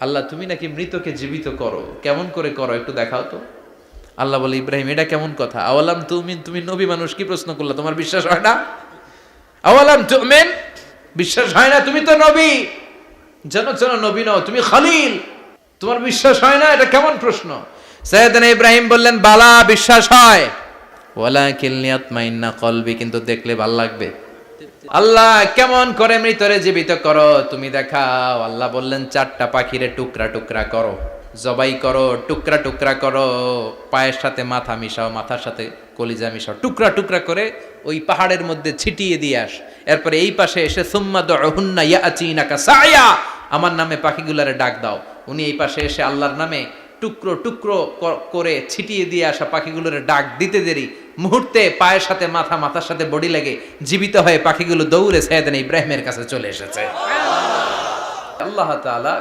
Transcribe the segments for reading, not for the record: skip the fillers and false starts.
আল্লাহ তুমি নাকি মৃতকে জীবিত করো, কেমন করে করো একটু দেখাও তো। আল্লাহ বলে, ইব্রাহিম এটা কেমন কথা? আওয়ালাম তুমিন, তুমি নবী মানুষ কি প্রশ্ন করলা, তোমার বিশ্বাস হয় না? আওয়ালাম তুমিন, বিশ্বাস হয় না? তুমি তো নবী, জানো নবী নও, তুমি খলিল, তোমার বিশ্বাস হয় না? এটা কেমন প্রশ্ন? সাইয়েদনা ইব্রাহিম বললেন, বালা বিশ্বাস হয়, ওয়ালাকিন লিয়াতমাইন্না কলবি, কিন্তু দেখলে ভাল লাগবে। আল্লাহ কেমন করে মৃতরে জীবিত করো তুমি দেখাও। আল্লাহ বললেন, 4টা পাখিরে টুকরা টুকরা করো, জবাই করো, টুকরা টুকরা করো, পায়ের সাথে মাথা মিশাও, মাথার সাথে কলিজা মিশাও, টুকরা টুকরা করে ওই পাহাড়ের মধ্যে ছিটিয়ে দিয়ে আস। এরপরে এই পাশে এসে সুম্মা দুহুন্না ইয়াতিনাকা সায়া, আমার নামে পাখিগুলারে ডাক দাও। উনি এই পাশে এসে আল্লাহর নামে টুকরো টুকরো করে ছিটিয়ে দিয়ে আসা পাখিগুলোর ডাক দিতে দেরি, মুহূর্তে পায়ের সাথে মাথা, মাথার সাথে বডি লেগে জীবিত হয়ে পাখিগুলো দৌড়ে সাইয়েদনা ইব্রাহিমের কাছে চলে এসেছে। আল্লাহ তাআলা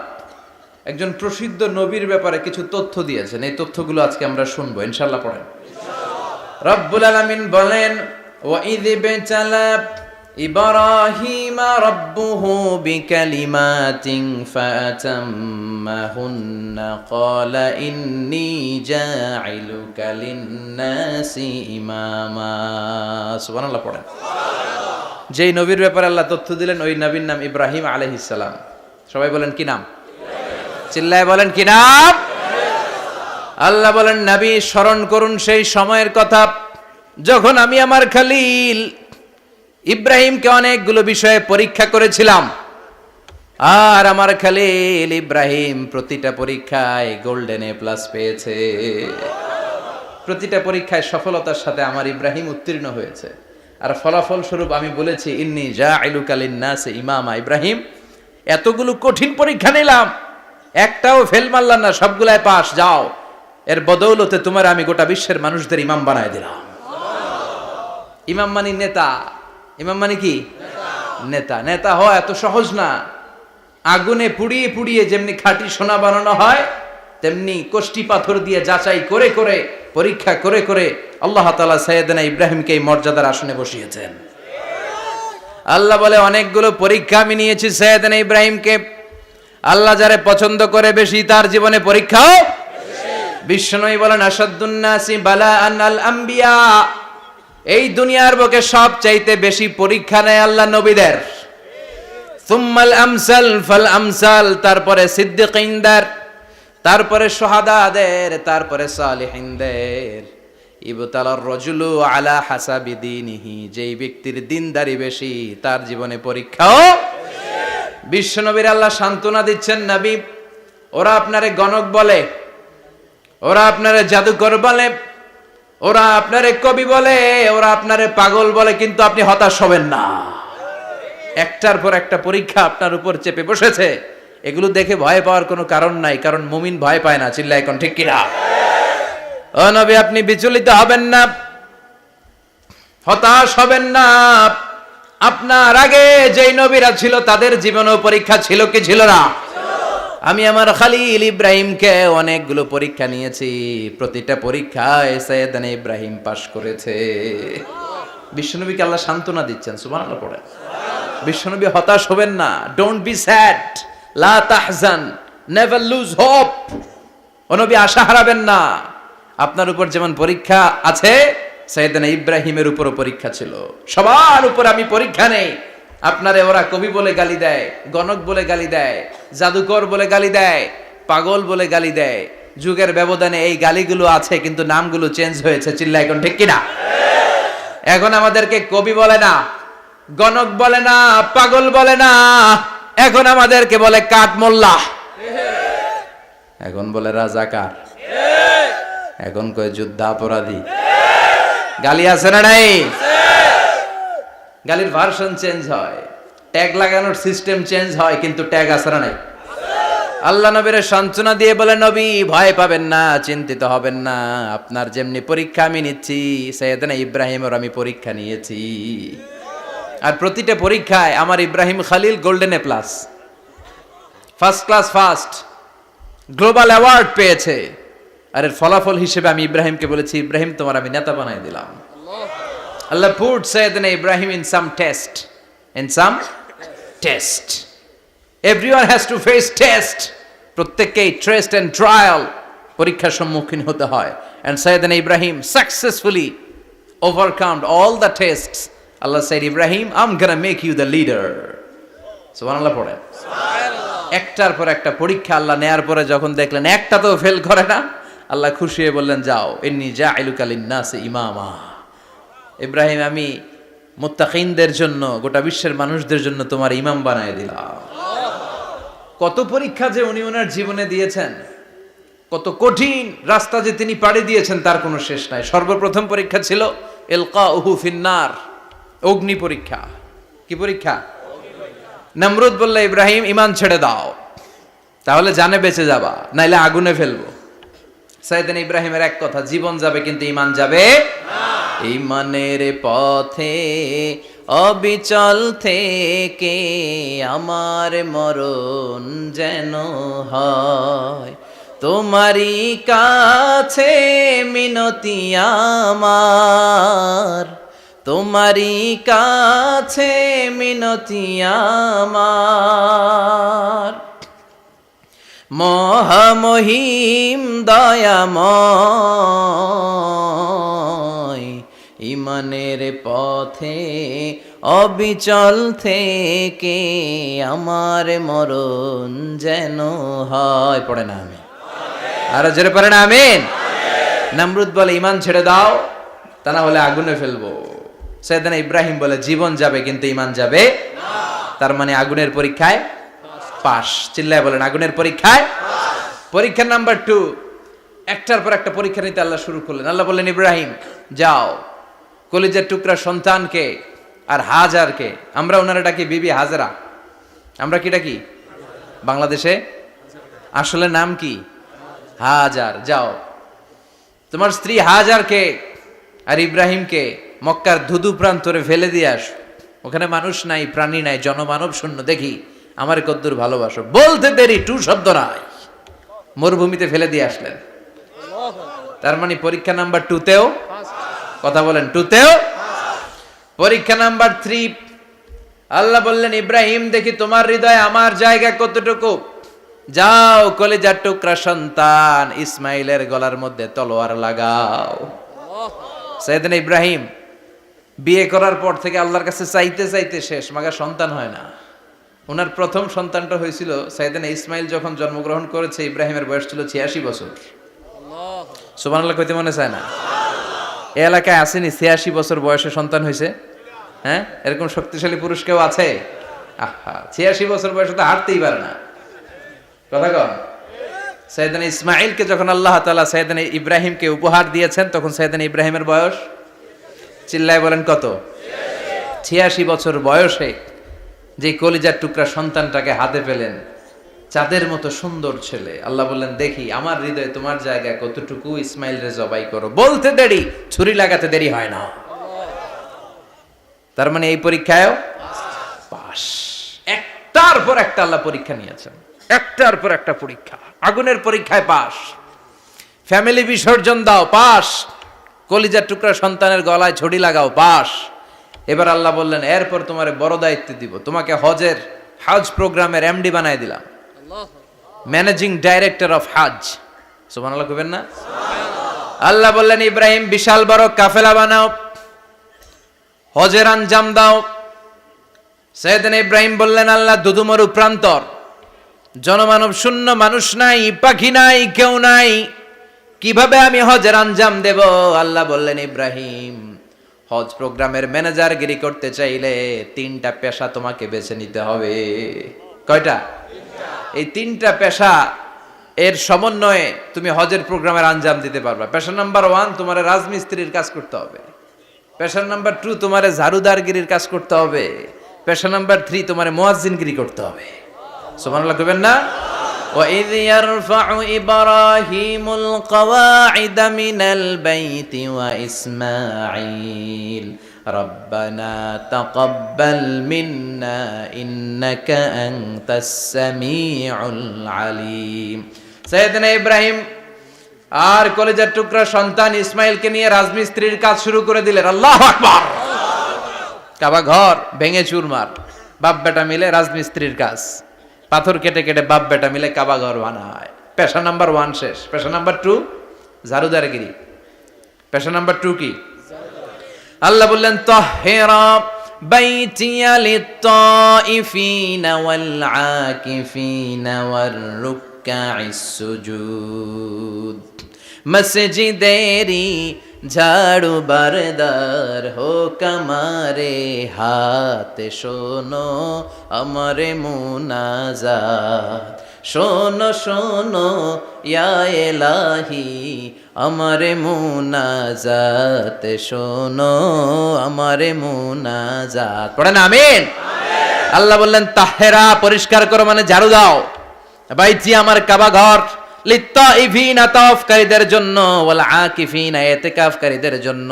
একজন প্রসিদ্ধ নবীর ব্যাপারে কিছু তথ্য দিয়েছেন, এই তথ্যগুলো আজকে আমরা শুনবো ইনশাআল্লাহ। পড়েন। রব্বুল আলামিন বলেন, ওয়া ইয বিতালা ইব্রাহিমা রাব্বুহু বিকালিমাতিন ফাতাম্মাহুন্না ক্বালা ইন্নী জাইলুকা লিন-নাসি ইমামা। সুবহানাল্লাহ পড়েন। যেই নবীর ব্যাপারে আল্লাহ তথ্য দিলেন ওই নবীর নাম ইব্রাহিম আলাইহিস সালাম। সবাই বলেন কি নাম? চিল্লায় বলেন কি নাম? আল্লাহ বলেন, নবী স্মরণ করুন সেই সময়ের কথা যখন আমি আমার খলিল ইব্রাহিমকে অনেকগুলো বিষয়ে পরীক্ষা করেছিলাম, আর আমার খলিল ইব্রাহিম প্রতিটা পরীক্ষায় গোল্ডেন এ প্লাস পেয়েছে। প্রতিটা পরীক্ষায় সফলতার সাথে আমার ইব্রাহিম উত্তীর্ণ হয়েছে। আর ফলাফল স্বরূপ আমি বলেছি, ইন্নী জাইলুকা লিন-নাসি ইমামা। ইব্রাহিম, এতগুলো কঠিন পরীক্ষা নিলাম, একটাও ফেল মারলাম না, সবগুলাই পাস, যাও। এর বদৌলতে তোমার আমি গোটা বিশ্বের মানুষদের ইমাম বানায় দিলাম। ইমাম মানে নেতা। ইমাম মানে কি? নেতা। নেতা হওয়া এত সহজ না। আগুনে পুড়িয়ে পুড়িয়ে যেমনি খাঁটি সোনা বানানো হয়, তেমনি কষ্টি পাথর দিয়ে যাচাই করে করে, পরীক্ষা করে করে আল্লাহ তাআলা সাইয়েদনা ইব্রাহিমকে এই মর্যাদার আসনে বসিয়েছেন। আল্লাহ বলে, অনেকগুলো পরীক্ষা আমি নিয়েছি সাইয়েদনা ইব্রাহিমকে। আল্লাহ যারে পছন্দ করে বেশি, তার জীবনে পরীক্ষাও বিশ্বনবী বলেন, আসাদ্দুন নাসি বালাআন আল আম্বিয়া। এই দুনিয়ার বুকে সবচাইতে বেশি পরীক্ষা নেয় আল্লাহ নবীদের। সুম্মাল আমসাল ফাল আমসাল, তারপরে সিদ্দিকিনদের, তারপরে শুহাদাদের, তারপরে সালিহিনদের। ইবতালার রাজুলু আলা হাসাবি দীনিহি, যেই ব্যক্তির দিনদারি বেশি তার জীবনে পরীক্ষাও। বিশ্বনবীর আল্লাহ সান্ত্বনা দিচ্ছেন, নবী ওরা আপনারে গণক বলে, ওরা আপনারে জাদুকর বলে, ওরা আপনারে কবি বলে, ওরা আপনারে পাগল বলে, কিন্তু আপনি হতাশ হবেন না। একটার পর একটা পরীক্ষা আপনার উপর চেপে বসেছে, এগুলো দেখে ভয় পাওয়ার কোনো কারণ নাই, কারণ মুমিন ভয় পায় না। চিল্লায় এখন ঠিক কিনা? ও নবী, আপনি বিচলিত হবেন না, হতাশ হবেন না। আপনার আগে যেই নবীরা ছিল তাদের জীবনেও পরীক্ষা ছিল কি ছিল না? আমি আমার খলিল ইব্রাহিমকে অনেকগুলো পরীক্ষা নিয়েছি, প্রতিটা পরীক্ষায় সাইয়েদনা ইব্রাহিম পাশ করেছে। বিশ্বনবীকে আল্লাহ সান্ত্বনা দিচ্ছেন। সুবহানাল্লাহ পড়ে। বিশ্বনবী হতাশ হবেন না। ডোন্ট বি স্যাড, লা তাহজান, নেভার লুজ হোপ। ও নবী আশা হারাবেন না। আপনার উপর যেমন পরীক্ষা আছে, সাইয়েদনা ইব্রাহিমের উপরও পরীক্ষা ছিল। সবার উপর আমি পরীক্ষা নেই। আপনারে ওরা কবি বলে গালি দেয়, গণক বলে গালি দেয়, জাদুকর বলে গালি দেয়, পাগল বলে গালি দেয়। যুগের ব্যবধানে এই গালিগুলো আছে, কিন্তু নামগুলো চেঞ্জ হয়েছে। চিল্লা এখন ঠিক কিনা? এখন আমাদেরকে কবি বলে না, গণক বলে না, পাগল বলে না, এখন আমাদেরকে বলে কাঠ মোল্লা, এখন বলে রাজাকার, এখন কয় যুদ্ধাপরাধী। গালি আছে না নাই? গালির ভার্সন চেঞ্জ হয়, ট্যাগ লাগানোর সিস্টেম চেঞ্জ হয়, কিন্তু ট্যাগ আছে না নাই? আল্লাহ নবীর সান্ত্বনা দিয়ে বলে, নবী ভয় পাবেন না, চিন্তিত হবেন না। আপনার যেমনি পরীক্ষা আমি নিচ্ছি, সাইয়েদনা ইব্রাহিমের আমি পরীক্ষা নিয়েছি। আর প্রতিটা পরীক্ষায় আমার Ibrahim Khalil golden A plus, first class first, global award পেয়েছে। আর এর ফলাফল হিসেবে আমি ইব্রাহিমকে বলেছি, ইব্রাহিম তোমার আমি নেতা বানাই দিলাম। Allah put Sayyidina Ibrahim in some test. In some test. Everyone has to face test. প্রত্যেককেই টেস্ট এন্ড ট্রায়াল, পরীক্ষার সম্মুখীন হতে হয়। And Sayyidna Ibrahim successfully overcome all the tests. Allah said, Ibrahim, I'm gonna make you the leader. সুবহানাল্লাহ পড়েন। একটার পর একটা পরীক্ষা আল্লাহ নেয়ার পরে যখন দেখলেন একটা তো ফেল করে না, আল্লাহ খুশি হয়ে বললেন, যাও, ইন্নী জাইলুকা লিন-নাসি ইমামা। ইব্রাহিম, আমি মুত্তাকিনদের জন্য, গোটা বিশ্বের মানুষদের জন্য তোমার ইমাম বানায় দিলাম। কত পরীক্ষা যে উনি ওনার জীবনে দিয়েছেন, কত কঠিন রাস্তা যে তিনি পাড়ি দিয়েছেন তার কোনো শেষ নাই। সর্বপ্রথম পরীক্ষা ছিল ইলকাউহু ফিন্নার, অগ্নি পরীক্ষা। কি পরীক্ষা? নমরুদ বলল, ইব্রাহিম ঈমান ছেড়ে দাও, তাহলে জানে বেঁচে যাবা, নাইলে আগুনে ফেলবো। সাইয়েদনা ইব্রাহিমের এক কথা, জীবন যাবে কিন্তু ঈমান যাবে না। ঈমানের পথে অবিচল থেকে আমার মরণ যেন হয়, তোমারই কাছে মিনতি আমার, তোমারই কাছে মিনতি আমার। মহামহিম দয়াময়, ঈমানের পথে অবিচল থেকে আমার মরণ যেন হয়। পড়ে না আমি আরো জোরে পড়ে না আমিন। নমরুদ বলে, ঈমান ছেড়ে দাও, তা না হলে আগুনে ফেলবো। সাইয়েদনা ইব্রাহিম বলে, জীবন যাবে কিন্তু ঈমান যাবে না। তার মানে আগুনের পরীক্ষায় পাস। চিল্লায় বলেন, আগুনের পরীক্ষায় পাস। পরীক্ষা নাম্বার 2, একটার পর একটা পরীক্ষা নিতে আল্লাহ শুরু করলেন। আল্লাহ বললেন, ইব্রাহিম যাও, কলিজার টুকরা সন্তানকে আর হাজারকে, আমরা ওনারা ডাকি বিবি হাজরা, আমরা কি ডাকি বাংলাদেশে, আসলে নাম কি হাজার, যাও তোমার স্ত্রী হাজারকে আর ইব্রাহিমকে মক্কার ধুধু প্রান্তরে ফেলে দিয়ে আস, ওখানে মানুষ নাই, প্রাণী নাই, জনমানব শূন্য, দেখি আমার কদ্দুর ভালোবাসো। বলতে দেরি, টু শব্দ নাই, মরুভূমিতে ফেলে দিয়ে আসলেন। তার মানে পরীক্ষা নাম্বার 2তেও, কথা বলেন, 2তেও। পরীক্ষা নাম্বার 3, আল্লাহ বললেন, ইব্রাহিম দেখি তোমার হৃদয়ে আমার জায়গা কতটুকু, যাও কলিজার টুকরা সন্তান ইসমাইলের গলার মধ্যে তলোয়ার লাগাও। সাইয়েদনা ইব্রাহিম বিয়ে করার পর থেকে আল্লাহর কাছে চাইতে চাইতে শেষ, মাগা সন্তান হয় না। ওনার প্রথম সন্তানটা হয়েছিল সাইয়েদনা ইসমাইল যখন জন্মগ্রহণ করেছে, ইব্রাহিমের বয়স ছিল 86 বছর। সুবহানাল্লাহ কইতে মনে চায় না? এই এলাকায় আসেনি 86 বছর বয়সে সন্তান হয়েছে? হ্যাঁ, এরকম শক্তিশালী পুরুষ কেউ আছে? আহা, 86 বছর বয়সে তো হাঁটতেই পারে না। কথা কন। সাইয়েদনা ইসমাইলকে যখন আল্লাহ তাআলা সাইয়েদনা ইব্রাহিমকে উপহার দিয়েছেন, তখন সাইয়েদনা ইব্রাহিমের বয়স, চিল্লায় বলেন কত? 86 বছর বয়সে যে কলিজার টুকরা সন্তানটাকে হাতে পেলেন, চাঁদের মতো সুন্দর ছেলে। আল্লাহ বললেন, দেখি আমার হৃদয়ে তোমার জায়গা কতটুকু, ইসমাইল রে জবাই করো। বলতে দেরি, ছুরি লাগাতে দেরি হয় না। তার মানে এই পরীক্ষায়ও পাস। একটার পর একটা আল্লাহ পরীক্ষা নিয়েছেন, একটার পর একটা পরীক্ষা। আগুনের পরীক্ষায় পাস, ফ্যামিলি বিসর্জন দাও, পাস, কলিজার টুকরা সন্তানের গলায় ছড়ি লাগাও, পাস। এবার আল্লাহ বললেন, এরপর তোমার বড় দায়িত্ব দিব, তোমাকে হজ প্রোগ্রামের এমডি বানায় দিলাম, ম্যানেজিং ডাইরেক্টর অফ হজ। সুবহানাল্লাহ কইবেন না? আল্লাহ বললেন, ইব্রাহিম বিশাল বড় কাফেলা বানাও, হজের আঞ্জাম দাও। সাইয়েদনা ইব্রাহিম বললেন, আল্লাহ দুদুমরু প্রান্তর, জনমানব শূন্য, মানুষ নাই, পাখি নাই, কেউ নাই, কিভাবে আমি হজের আঞ্জাম দেব? আল্লাহ বললেন, ইব্রাহিম হজ প্রোগ্রামের ম্যানেজারগিরি করতে চাইলে 3টা পেশা তোমাকে বেছে নিতে হবে। কয়টা? এই 3টা পেশা এর সমন্বয়ে তুমি হজের প্রোগ্রামের আঞ্জাম দিতে পারবা। পেশা নাম্বার 1, তোমার রাজমিস্ত্রির কাজ করতে হবে। পেশা নাম্বার 2, তোমার ঝাড়ুদারগিরির কাজ করতে হবে। পেশা নাম্বার 3, তোমার মুয়াজ্জিনগিরি করতে হবে। সুবহানাল্লাহ কইবেন না? وَإِذْ يَرْفَعُ إِبْرَاهِيمُ الْقَوَاعِدَ مِنَ الْبَيْتِ وَإِسْمَاعِيلُ رَبَّنَا تَقَبَّلْ مِنَّا إِنَّكَ أَنْتَ السَّمِيعُ الْعَلِيمُ। সাইয়েদনা ইব্রাহিম আর কলিজার টুকরা সন্তান ইসমাইলকে নিয়ে রাজমিস্ত্রির কাজ শুরু করে দিলেন। আল্লাহু আকবার! কাবা ঘর ভেঙে চুরমার, বাপ বেটা মিলে রাজমিস্ত্রির কাজ। পাথর কেটে কেটে বাপ বেটা মিলে কাবা ঘর বানায়। পেশা নাম্বার 1 শেষ। পেশা নাম্বার 2 ঝাড়ুদারগিরি। পেশা নাম্বার 2 কি? আল্লাহ বললেন তাহহিরা বাইতিয়া লিত-তাইফিনা ওয়াল আকিফিনা ওয়ার রুকআইস সুজুদ। মসজিদেরি ঝাড়ু বারদার হোক আমারে হাত, শোনো আমারে মুনাজাত। শোনো শোনো ইয়া ইলাহি আমারে মুনাজাত, শোনো আমারে মুনাজাত। পড়েন আমিন। আল্লাহ বললেন তাহেরা পরিষ্কার করো মানে ঝাড়ু দাও, বাইতি আমার কাবা ঘর, লিত্তাইফিনা তাওয়াফকারীদের জন্য, ওয়াল আকিফিনা ইতিকাফকারীদের জন্য,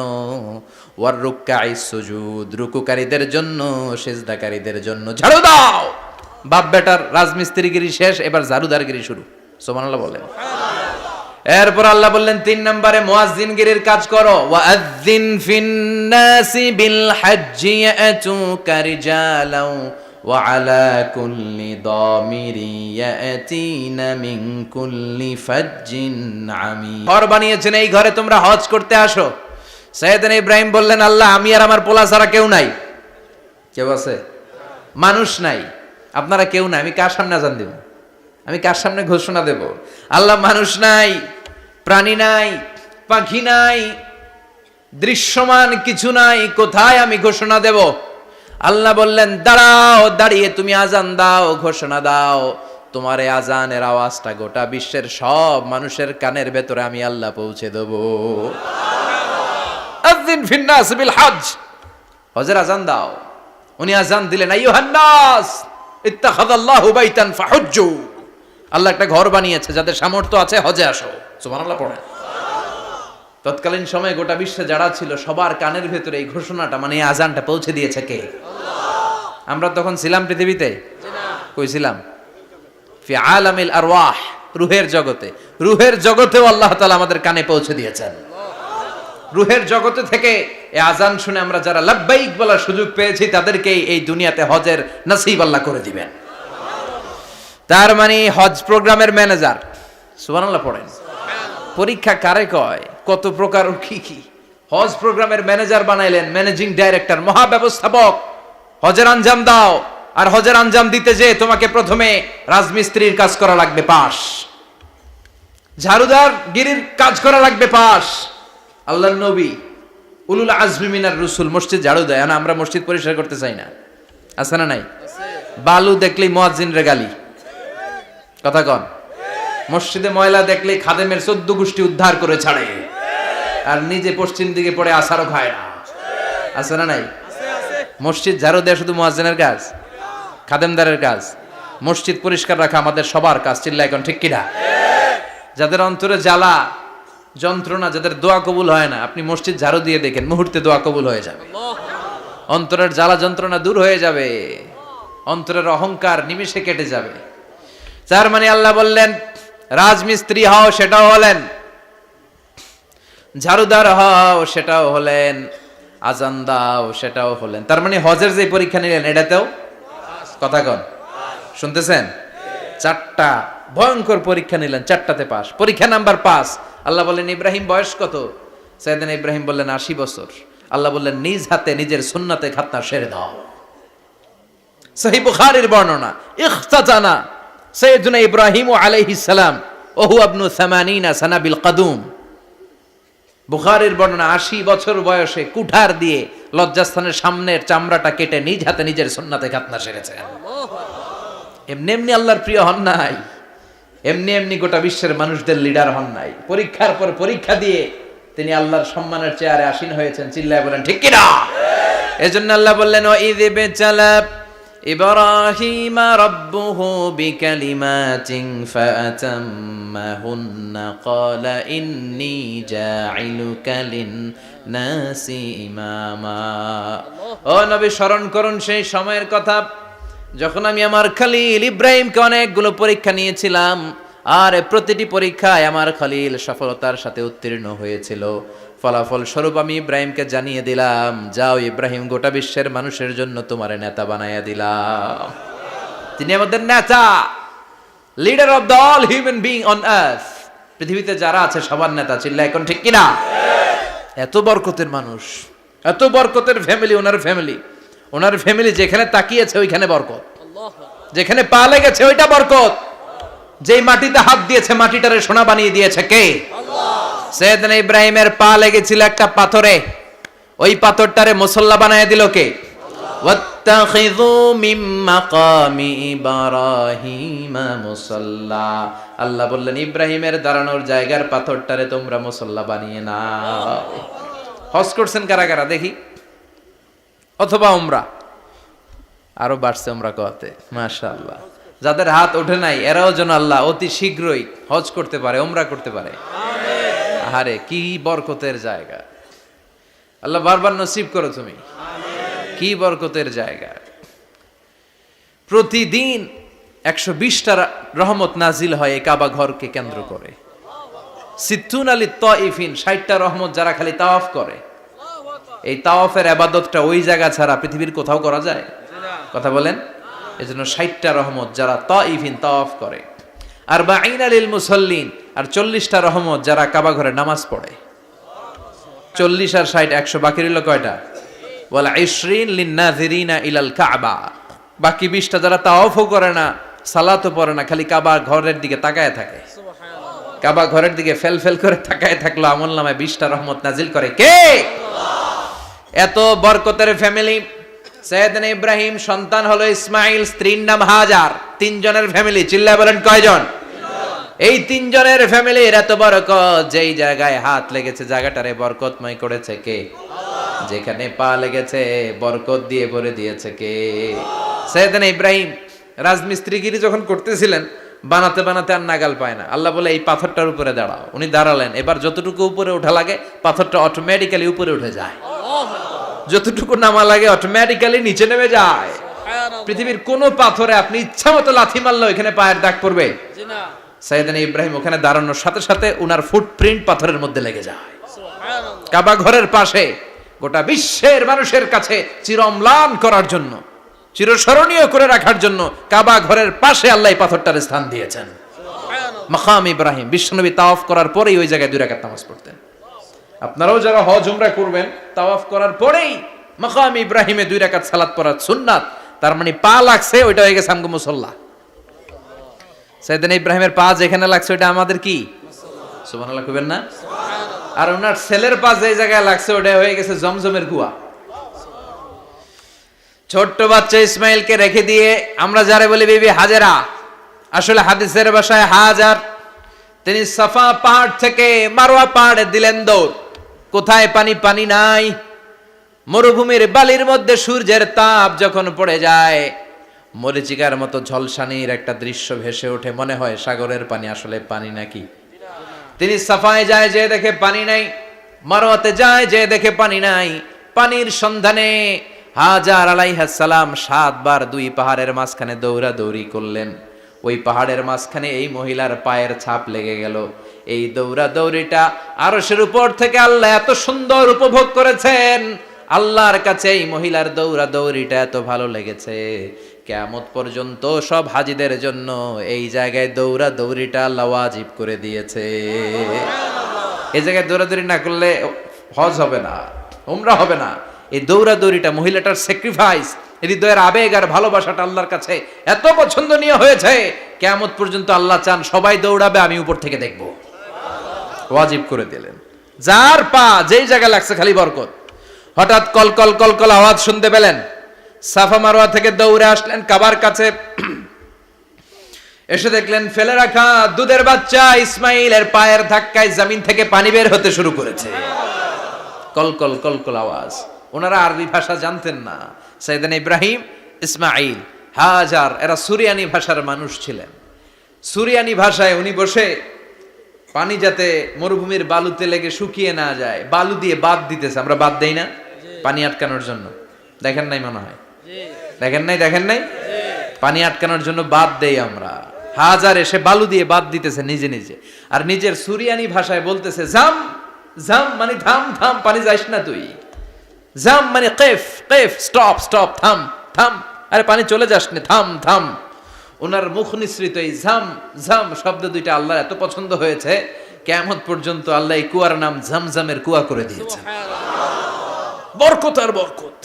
ওয়ার রুকআইস সুজুদ রুকুকারীদের জন্য, সিজদাকারীদের জন্য ঝাড়ু দাও। বাপ বেটার রাজমিস্ত্রিগিরি শেষ, এবার ঝাড়ুদারগিরি শুরু। সুবহানাল্লাহ বলেন। এরপর আল্লাহ বললেন 3 নম্বরে মুয়াজ্জিনগিরির কাজ করো। ওয়াআযিন ফিন-নাসি বিল হজ্জি ইয়াতুকা রিজালাও ওয়া আলা কুল্লি দামিরি ইয়াতিনা মিন কুল্লি ফাজ্জিন আমিক। ঘর বানিয়েছেন, এই ঘরে তোমরা হজ করতে আসো। সাইয়েদনা ইব্রাহিম বললেন আল্লাহ আমি আর আমার পোলা ছাড়া কেউ নাই। কেউ আছে? মানুষ নাই, আপনারা কেউ নাই, আমি কার সামনে আযান দেব? আমি কার সামনে ঘোষণা দেব? আল্লাহ মানুষ নাই, প্রাণী নাই, পাখি নাই, দৃশ্যমান কিছু নাই, কোথায় আমি ঘোষণা দেব? আল্লাহ বললেন দাঁড়াও, দাঁড়িয়ে তুমি আজান দাও, ঘোষণা দাও। তোমার এই আজানের আওয়াজটা গোটা বিশ্বের সব মানুষের কানের ভেতরে আমি আল্লাহ পৌঁছে দেব। আযিন ফিন-নাস বিল হজ, হজের আজান দাও। উনি আজান দিলেন আইয়ুহান নাস ইত্তাখাযাল্লাহু বাইতান ফাহুজ্জু। আল্লাহ একটা ঘর বানিয়েছে, যাদের সামর্থ্য আছে হজে আসো। সুবহানাল্লাহ পড়েন। তৎকালীন সময়ে গোটা বিশ্বে যারা ছিল সবার কানের ভেতরে এই ঘোষণাটা মানে এই আজানটা পৌঁছে দিয়েছে কে? আল্লাহ। আমরা তখন ছিলাম পৃথিবীতে? কই ছিলাম? ফি আলামিল আরওয়াহ, রূহের জগতে। রূহের জগতেও আল্লাহ তাআলা আমাদের কানে পৌঁছে দিয়েছেন। রূহের জগতে থেকে এই আজান শুনে আমরা যারা লাব্বাইক বলার সুযোগ পেয়েছি তাদেরকে এই দুনিয়াতে হজের নসিব আল্লাহ করে দিবেন। তার মানে হজ প্রোগ্রামের ম্যানেজার। সুবহানাল্লাহ পড়েন। পরীক্ষা কারে কয়? কত প্রকার কি কি। হজ প্রোগ্রামের ম্যানেজার বানাইলেন, ম্যানেজিং ডাইরেক্টর, মহাব্যবস্থাপক। হজের আঞ্জাম দাও, আর হজের আঞ্জাম দিতে যে তোমাকে প্রথমে রাজমিস্ত্রির কাজ করা লাগবে পাস, ঝাড়ুদার গিরির কাজ করা লাগবে পাস। আল্লাহর নবী উলুল আজমি মিনার রাসূল মসজিদ ঝাড়ু দেয় না, আমরা মসজিদ পরিষ্কার করতে চাই না, আছে না নাই? বালু দেখলেই মুয়াজ্জিনরে গালি, কথা কন। মসজিদে ময়লা দেখলেই খাদেমের 14 গোষ্ঠী উদ্ধার করে ছাড়ে, আর নিজে পশ্চিম দিকে পড়ে আসারও খায় না, আছে না নাই? মসজিদ ঝাড়ু দেয়া শুধু মুয়াজ্জিনের কাজ? খাদেমদারের কাজ? মসজিদ পরিষ্কার রাখা আমাদের সবার কাজ। চিল্লা এখন ঠিক কিনা? যাদের অন্তরে জ্বালা যন্ত্রণা, যাদের দোয়া কবুল হয় না, আপনি মসজিদ ঝাড়ু দিয়ে দেখেন মুহূর্তে দোয়া কবুল হয়ে যাবে। অন্তরের জ্বালা যন্ত্রণা দূর হয়ে যাবে, অন্তরের অহংকার নিমিষে কেটে যাবে। তার মানে আল্লাহ বললেন রাজমিস্ত্রি হও, সেটাও হলেন, ঝাড়ুদার হও, সেটাও হলেন, আজান দাও, সেটাও হলেন। তার মানে হজের যে পরীক্ষা নিলেন এটাতেও, কথা কন, শুনতেছেন? 4টা ভয়ঙ্কর পরীক্ষা নিলেন, 4টাতে পাস। পরীক্ষা নাম্বার 5। আল্লাহ বললেন ইব্রাহিম বয়স কত? সাইয়েদনা ইব্রাহিম বললেন 80 বছর। আল্লাহ বললেন নিজ হাতে নিজের সুন্নাতে খাতনা সেরে দাও। সহিহ বুখারীর বর্ণনা, ইখতাতানা সাইয়েদনা ইব্রাহিম আলাইহিস সালাম ওহু ইবনু 80 সানা বিল কদুম। বুখারীর বর্ণনা 80 বছর বয়সে কুঠার দিয়ে লজ্জাস্থানের সামনের চামড়াটা কেটে নিজ হাতে নিজের সুন্নাতে খাতনা সেরেছেন। এমনি এমনি আল্লাহর প্রিয় হন নাই, এমনি এমনি গোটা বিশ্বের মানুষদের লিডার হন নাই। পরীক্ষার পর পরীক্ষা দিয়ে তিনি আল্লাহর সম্মানের চেয়ারে আসীন হয়েছেন। চিল্লায় বলেন ঠিক কিনা? এজন্য আল্লাহ বললেন ওয়াইয ইবতালা ইব্রাহিমা রাব্বুহু বিকালিমাতিন ফাআতাম্মাহুন্না ক্বালা ইন্নী জাঈলুকা লিন-নাসি ইমামা। ও নবী, স্মরণ করুন সেই সময়ের কথা যখন আমি আমার খলিল ইব্রাহিমকে অনেকগুলো পরীক্ষা নিয়েছিলাম, আর প্রতিটি পরীক্ষায় আমার খলিল সফলতার সাথে উত্তীর্ণ হয়েছিল। ফলাফল স্বরূপ আমি ইব্রাহিমকে জানিয়ে দিলাম, যাও ইব্রাহিম, গোটা বিশ্বের মানুষের জন্য তোমার নেতা বানাইয়া দিলাম। তিনি আমাদের নেতা, leader of the all human being on earth. পৃথিবীতে যারা আছে সবার নেতা, চিল্লায় এখন ঠিক কিনা? এত বরকতের মানুষ, এত বরকতের ফ্যামিলি, ওনার ফ্যামিলি যেখানে তাকিয়েছে ওইখানে বরকত, যেখানে পা লেগেছে ওইটা বরকত। যেই মাটিতে হাত দিয়েছে মাটিটারে সোনা বানিয়ে দিয়েছে কে? সৈয়দনা ইব্রাহিমের পা লেগেছিল একটা পাথরে, ওই পাথরটারে মুসল্লা বানায় দিল কে? ওয়াত্তাখিযু মিন মাকামি ইব্রাহিমা মুসাল্লা। আল্লাহ বললেন ইব্রাহিমের দাঁড়ানোর জায়গার পাথরটারে তোমরা মুসল্লা বানিয়ে নাও। হজ করছেন কারা কারা দেখি, অথবা উমরা? আরো বাড়ছে উমরা করতে, মাশাআল্লাহ। যাদের হাত ওঠে নাই এরাও যেন আল্লাহ অতি শীঘ্রই হজ করতে পারে, উমরা করতে পারে। আহারে কি বরকতের জায়গা, আল্লাহ বারবার নসিব করো তুমি। কি বরকতের জায়গা। প্রতিদিন 120টা রহমত নাজিল হয় এই কাবা ঘরকে কেন্দ্র করে। সিত্তুন আলী তাইফিন, 60টা রহমত যারা খালি তাওয়াফ করে। এই তাওয়াফের ইবাদতটা ওই জায়গা ছাড়া পৃথিবীর কোথাও করা যায়? কথা বলেন। এজন্য 60টা রহমত যারা তাইফিন তাওয়াফ করে। আর বাঈনা লিল মুসাল্লিন, আর 40টা রহমত যারা কাবা ঘরে নামাজ পড়ে। 40 আর 60 100, বাকি রইল কয়টা? ওয়াল 20 লিন-নাযিরিনা ইলাল কাবা। বাকি 20টা যারা তাওয়াফও করে না, সালাতও পড়ে না, খালি কাবা ঘরের দিকে তাকায় থাকে। কাবা ঘরের দিকে ফেল ফেল করে তাকায় থাকলো, আমলনামায় 20টা রহমত নাজিল করে কে? এত বরকতের ফ্যামিলি। সৈয়দনা ইব্রাহিম সন্তান হলো ইসমাইল, স্ত্রীর নাম হাজার। 3 জনের ফ্যামিলি, চিল্লায় বলেন কয়জন? এই 3 জনের ফ্যামিলির এত বরকত, যেই জায়গায় হাত লেগেছে জায়গাটারে বরকতময় করেছে কে? যেখানে পা লেগেছে বরকত দিয়ে ভরে দিয়েছে কে? সৈয়দনা ইব্রাহিম রাজমিস্ত্রিগিরি যখন করতেছিলেন, বানাতে বানাতে আর নাগাল পায় না। আল্লাহ বলে এই পাথরটার উপরে দাঁড়াও। উনি দাঁড়ালেন, এবার যতটুকু উপরে ওঠা লাগে পাথরটা অটোমেটিক্যালি উপরে উঠে যায়, যতটুকু নামা লাগে অটোমেটিক্যালি নিচে নেমে যায়। পৃথিবীর কোন পাথরে আপনি ইচ্ছা মতো লাথি মারলে এখানে পায়ের দাগ পড়বে? সৈয়দনা ইব্রাহিম ওখানে দাঁড়ানোর সাথে সাথে উনার ফুটপ্রিন্ট পাথরের মধ্যে লেগে যায়। কাবা ঘরের পাশে গোটা বিশ্বের মানুষের কাছে চিরম্লান করার জন্য, চিরস্মরণীয় করে রাখার জন্য কাবা ঘরের পাশে আল্লাহ এই পাথরটার স্থান দিয়েছেন। মাকাম ইব্রাহিম। বিশ্বনবী তাওয়াফ করার পরেই ওই জায়গায় 2 রাকাত নামাজ পড়তেন। আপনারাও যারা হজ উমরা করবেন, তাওয়াফ করার পরেই মাকাম ইব্রাহিমে 2 রাকাত সালাত পড়া সুন্নাত। তার মানে পা লাগছে, ওইটা হয়ে গেছে আমগো মুসাল্লা। সৈয়দনা ইব্রাহিমের পা যেখানে লাগছে ওইটা আমাদের কি? সুবহানাল্লাহ কইবেন না? আর ওনার ছেলের পা যে জায়গায় লাগছে ওটা হয়ে গেছে জমজমের কুয়া। ছোট্ট বাচ্চা ইসমাইলকে রেখে দিয়ে আমরা যারে বলি বিবি হাজেরা, আসলে হাদিসের ভাষায় হাজার, তিনি সাফা পাহাড় থেকে মারওয়া পাহাড়ে দিলেন দৌড়। কোথায় পানি? পানি নাই। মরুভূমির বালির মধ্যে সূর্যের তাপ যখন পড়ে যায়, মরিচিকার মতো ঝলসানির একটা দৃশ্য ভেসে ওঠে, মনে হয় সাগরের পানি, আসলে পানি নাকি। তিনি সাফায় যায়, যে দেখে পানি নাই। মারওয়াতে যায়, যে দেখে পানি নাই। পানির সন্ধানে হাজার আলাইহিস সালাম 7 বার 2 পাহাড়ের মাঝখানে দৌড়াদৌড়ি করলেন। ওই পাহাড়ের মাঝখানে এই মহিলার পায়ের ছাপ লেগে গেল। এই দৌড়াদৌড়িটা আরশের উপর থেকে আল্লাহ এত সুন্দর উপভোগ করেছেন। আল্লাহর কাছে এই মহিলার দৌড়াদৌড়িটা এত ভালো লেগেছে, কিয়ামত পর্যন্ত সব হাজীদের জন্য এই জায়গায় দৌড়াদৌড়িটা আল্লাহ ওয়াজিব করে দিয়েছে। এই জায়গায় দৌড়াদৌড়ি না করলে হজ হবে না, উমরা হবে না। এই দৌড়াদৌড়িটা, মহিলাটার স্যাক্রিফাইস, হৃদয়ের আবেগ আর ভালোবাসাটা আল্লাহর কাছে এত পছন্দনীয় হয়েছে, কিয়ামত পর্যন্ত আল্লাহ চান সবাই দৌড়াবে, আমি উপর থেকে দেখব। ওয়াজিব করে দিলেন। যার পা যেই জায়গায় লাগছে খালি বরকত। হঠাৎ কল কল কল কল আওয়াজ শুনতে পেলেন। সাফা মারওয়া থেকে দৌড়ে আসলেন কাবার কাছে। এসে দেখলেন ফেলে রাখা দুধের বাচ্চা ইসমাইলের পায়ের ধাক্কায় জমিন থেকে পানি বের হতে শুরু করেছে। কল কল কল কল আওয়াজ। ওনারা আরবি ভাষা জানতেন না। সাইয়েদনা ইব্রাহিম, ইসমাইল, হাজার এরা সুরিয়ানি ভাষার মানুষ ছিলেন। সুরিয়ানি ভাষায় উনি বসে পানি যাতে মরুভূমির বালুতে লেগে শুকিয়ে না যায়, বালু দিয়ে বাঁধ দিতেছে। আমরা বাঁধ দেই না পানি আটকানোর জন্য? দেখেন নাই মনে হয়? দেখেন নাই? পানি আটকানোর জন্য বাঁধ দেই আমরা। হাজার এসে বালু দিয়ে বাঁধ দিতেছে নিজে নিজে, আর নিজের সুরিয়ানি ভাষায় বলতেছে জাম জাম, মানে থাম থাম, পানি যাইস না তুই। জাম মানে কেফ কেফ, স্টপ স্টপ, থাম থাম, আরে পানি চলে যাস না, থাম থাম। ওনার মুখ নিঃসৃত এই ঝাম ঝাম শব্দ দুইটা আল্লাহর এত পছন্দ হয়েছে, কিয়ামত পর্যন্ত আল্লাহ এই কুয়ার নাম ঝমঝমের কুয়া করে দিয়েছেন। বরকত আর বরকত।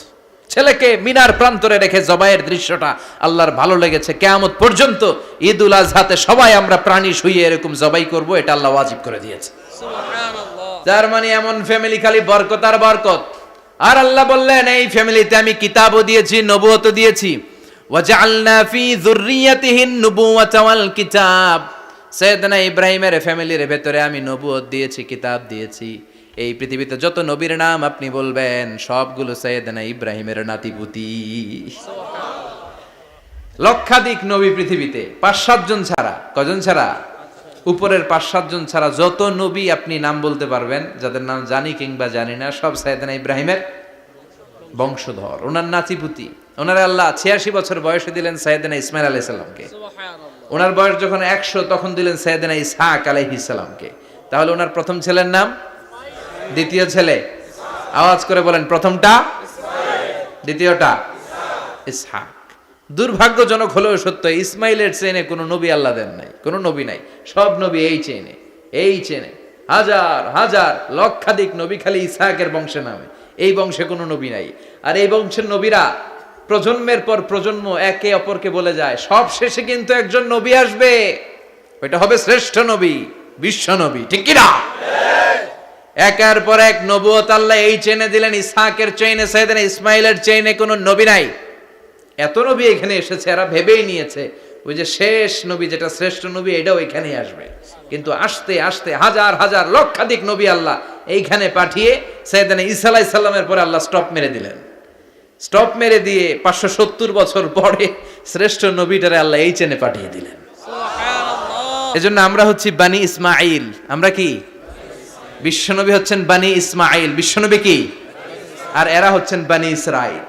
ছেলেকে মিনার প্রান্তরে রেখে জবাইয়ের দৃশ্যটা আল্লাহর ভালো লেগেছে। কিয়ামত পর্যন্ত ঈদুল আজহাতে সবাই আমরা প্রাণী শুইয়ে এরকম জবাই করব, এটা আল্লাহ ওয়াজিব করে দিয়েছে। তার মানে এমন ফ্যামিলি খালি বরকত আর বরকত। আর আল্লাহ বললেন এই ফ্যামিলিতে আমি কিতাবও দিয়েছি, নবুয়তও দিয়েছি। ওয়াজআলনা ফি যুররিয়াতিহিন নুবুওয়াতা ওয়াল কিতাব। সাইয়েদনা ইব্রাহিমের ফ্যামিলির ভেতরে আমি নবুয়ত দিয়েছি, কিতাব দিয়েছি। এই পৃথিবীতে যত নবীর নাম আপনি বলবেন সবগুলো সাইয়েদনা ইব্রাহিমের নাতিপুতি। লক্ষাধিক নবী পৃথিবীতে, 5-7 জন ছাড়া। কজন ছাড়া? উপরের 5-7 জন ছাড়া যত নবী আপনি নাম বলতে পারবেন, যাদের নাম জানি কিংবা জানি না, সব সাইয়েদনা ইব্রাহিমের বংশধর, ওনার নাতিপুতি। ওনারা আল্লাহ 86 বছর বয়সে দিলেন সাইয়েদনা ইসমাইল আলাইহিস সালামকে। ওনার বয়স যখন 100 তখন দিলেন সাইয়েদনা ইসহাক আলাইহিস সালামকে। তাহলে ওনার প্রথম ছেলের নাম, দ্বিতীয় ছেলে, আওয়াজ করে বলেন, প্রথমটা দ্বিতীয়টা ইসহাক। দুর্ভাগ্যজনক হলেও সত্য, ইসমাইলের চেনে কোনো নবী আল্লাহ দেন নাই, কোনো নবী নাই। সব নবী এই চেনে, এই চেনে। হাজার হাজার লক্ষাধিক নবী খালি ইসহাকের বংশে নামে, এই বংশে কোনো নবী নাই। আর এই বংশের নবীরা প্রজন্মের পর প্রজন্ম একে অপরকে বলে যায়, সব শেষে কিন্তু একজন নবী আসবে, ওইটা হবে শ্রেষ্ঠ নবী, বিশ্ব নবী। ঠিক কি না? একের পর এক নবুয়ত আল্লাহ এই চেনে দিলেন। ইসহাকের চেইনে, সাইয়েদনা ইসমাইলের চেইনে কোনো নবী নাই। এত নবী এখানে এসেছে, এরা ভেবেই নিয়েছে ওই যে শেষ নবী যেটা শ্রেষ্ঠ নবী এটাও এখানেই আসবে। কিন্তু আস্তে আস্তে হাজার হাজার লক্ষাধিক নবী আল্লাহ এইখানে পাঠিয়ে সাইয়েদনা ঈসা আলাইহিস সালামের পরে আল্লাহ স্টপ মেরে দিলেন। স্টপ মেরে দিয়ে 570 বছর পরে শ্রেষ্ঠ নবীটারে আল্লাহ এই চেনে পাঠিয়ে দিলেন। এজন্য আমরা হচ্ছি বানি ইসমাইল। আমরা কি? বিশ্বনবী হচ্ছেন বানি ইসমাইল। বিশ্বনবী কি? আর এরা হচ্ছেন বানি Israil.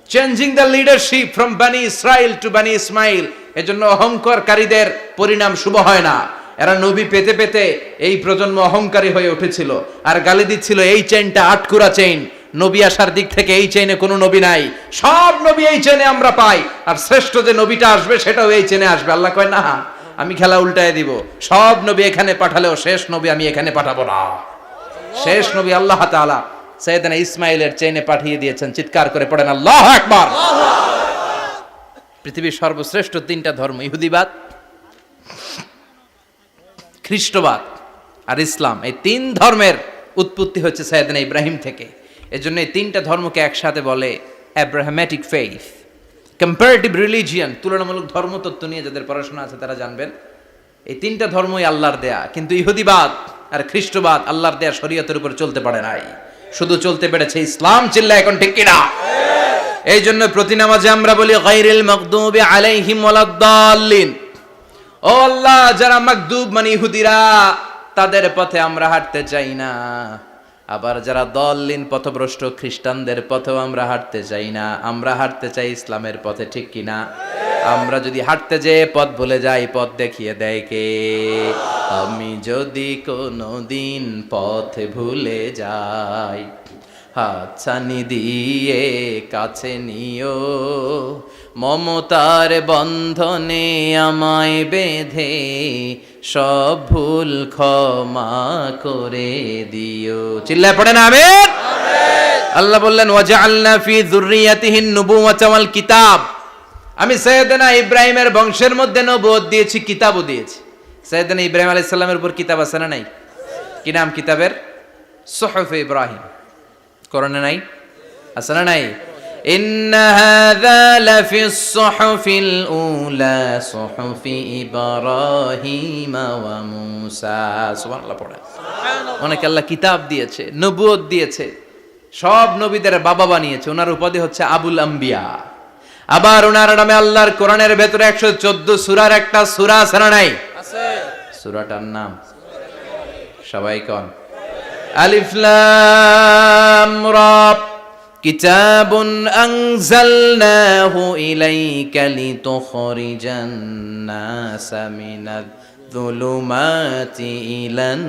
Changing the leadership from বানি ইসরাইল টু বানি ইসমাইল। এজন্য অহংকারকারীদের পরিণাম শুভ হয় না। এরা নবী পেতে পেতে এই প্রজন্ম অহংকারী হয়ে উঠেছিল আর গালি দিচ্ছিল এই চেইনটা আটকুরা চেইন, নবী আসার দিক থেকে এই চেইনে কোনো নবী নাই, সব নবী এই চেইনে আমরা পাই, আর শ্রেষ্ঠ যে নবীটা আসবে সেটাও এই চেইনে আসবে। আল্লাহ কয় না, আমি খেলা উল্টায় দিব, সব নবী এখানে পাঠালেও শেষ নবী আমি এখানে পাঠাবো না। শেষ নবী আল্লাহ তাআলা সাইয়েদনা ইসমাইলের চেইনে পাঠিয়ে দিয়েছেন। চিৎকার করে পড়েন আল্লাহু আকবার। পৃথিবীর সর্বশ্রেষ্ঠ 3টা ধর্ম, ইহুদিবাদ, খ্রিস্টবাদ আর ইসলাম, এই 3 ধর্মের উৎপত্তি হচ্ছে সাইয়েদনা ইব্রাহিম থেকে। এজন্য এই 3টা ধর্মকে একসাথে বলে অ্যাব্রাহামেটিক ফেইথ, কম্পারেটিভ রিলিজিয়ান। তুলনামূলক ধর্মতত্ত্ব নিয়ে যাদের পড়াশোনা আছে তারা জানবেন এই 3টা ধর্মই আল্লাহর দেয়া। কিন্তু ইহুদিবাদ আর খ্রিস্টবাদ আল্লাহর দেয়া শরীয়তের উপর চলতে পারে নাই, শুধু চলতে পেরেছে ইসলাম। চিল্লা এখন ঠিক কিনা? এই জন্য প্রতি নামাজে আমরা বলি গায়রিল মাগদুবি আলাইহিম ওয়ালাদ-দাল্লিন। ও আল্লাহ, যারা মাগদুব মানে ইহুদিরা, তাদের পথে আমরা হাঁটতে চাই না। আবার যারা দল্লিন পথভ্রষ্ট খ্রিস্টানদের পথেও আমরা হাঁটতে চাই না। আমরা হাঁটতে চাই ইসলামের পথে। ঠিক কিনা? আমরা যদি হাঁটতে যেয়ে পথ ভুলে যাই, পথ দেখিয়ে দেয় কে? আমি যদি কোনোদিন পথ ভুলে যাই, হাতছানি দিয়ে কাছে নিও, মমতার বন্ধনে আমায় বেঁধে সব ভুল ক্ষমা করে দিও। চিল্লায় পড়েন আমিন। আল্লাহ বললেন ওয়াজআলনা ফি যুররিয়াতিহিন নুবুওয়াতা ওয়াল কিতাব। আমি সাইয়েদনা ইব্রাহিমের বংশের মধ্যে নবুয়ত দিয়েছি, কিতাবও দিয়েছি। সাইয়েদনা ইব্রাহিম আলাইহিস সালামের উপর কিতাব আছে না নাই? কি নাম কিতাবের? সুহুফ ইব্রাহিম। কোরআনে নাই? আছে না নাই? ইন্না হাযা লাফিস সুহুফিল উলা সুহুফি ইব্রাহিম ওয়া মূসা। সুবহানাল্লাহ পড়ে। অনেক আল্লাহ কিতাব দিয়েছে, নবুয়ত দিয়েছে, সব নবীদের বাবা বানিয়েছে। ওনার উপাধি হচ্ছে আবুল আম্বিয়া। আবার ওনার নামে আল্লাহর কোরআনের ভেতরে 114 সূরার একটা সূরা আছে না নাই? আছে। সূরাটার নাম সবাই কোন? আলিফ লাম রা। কিতাবুন আনজালনাহু ইলাইকা লিতুখরিজান নাসা মিনাজ যুলুমাতি ইলান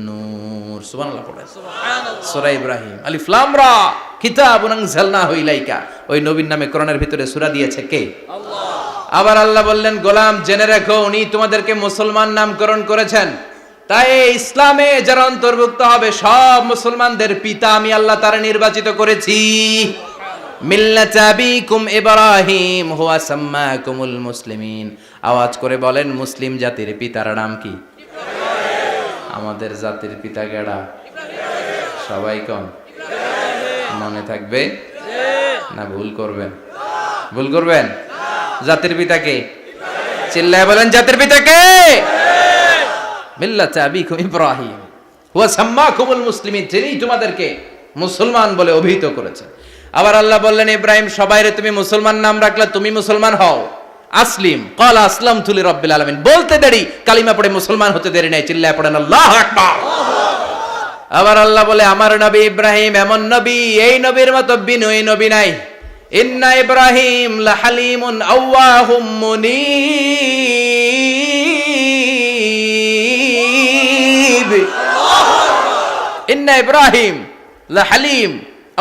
নূর। সুবহানাল্লাহ পড়ে। সুবহানাল্লাহ। সূরা ইব্রাহিম। আলিফ লাম রা। কিতাবুন আনজালনাহু ইলাইকা। ওই নবীর নামে কোরআনের ভিতরে সূরা দিয়েছে কে? আল্লাহ। আবার আল্লাহ বললেন, গোলাম জেনে রাখো উনি তোমাদেরকে মুসলমান নামকরণ করেছেন, তাই ইসলামে যারা অন্তর্ভুক্ত হবে সব মুসলমানদের পিতা আমি আল্লাহ তারা নির্বাচিত করেছি। মিল্লাতা আবিকুম ইব্রাহিম হুয়া সাম্মাকুমুল মুসলিমিন। আওয়াজ করে বলেন, মুসলিম জাতির পিতার নাম কি? আমাদের জাতির পিতা কেডা? সবাই কোন? মনে থাকবে না ভুল করবেন? ভুল করবেন? জাতির পিতা কে? চিল্লায় বলেন, জাতির পিতা কে? মিল্লাতা আবিকুম ইব্রাহিম হুয়া সাম্মাকুমুল মুসলিমিন, যিনি তোমাদেরকে মুসলমান বলে অভিহিত করেছেন। আবার আল্লাহ বললেন, ইব্রাহিম সবাইরে তুমি মুসলমান নাম রাখলে, তুমি মুসলমান হও। আসলিম ক্বালা আসলামতু লিরাব্বিল আলামিন, বলতে দেরি, কালিমা পড়ে মুসলমান হতে দেরি নাই। চিল্লায় পড়েন আল্লাহু আকবার। আবার আল্লাহ বলে, আমার নবী ইব্রাহিম এমন নবী, এই নবীর মতো বিনয়ী নবী নাই। ইন্না ইব্রাহিম লাহালিমুন আওয়াহুম মুনীব। ইন্না ইব্রাহিম লাহালিম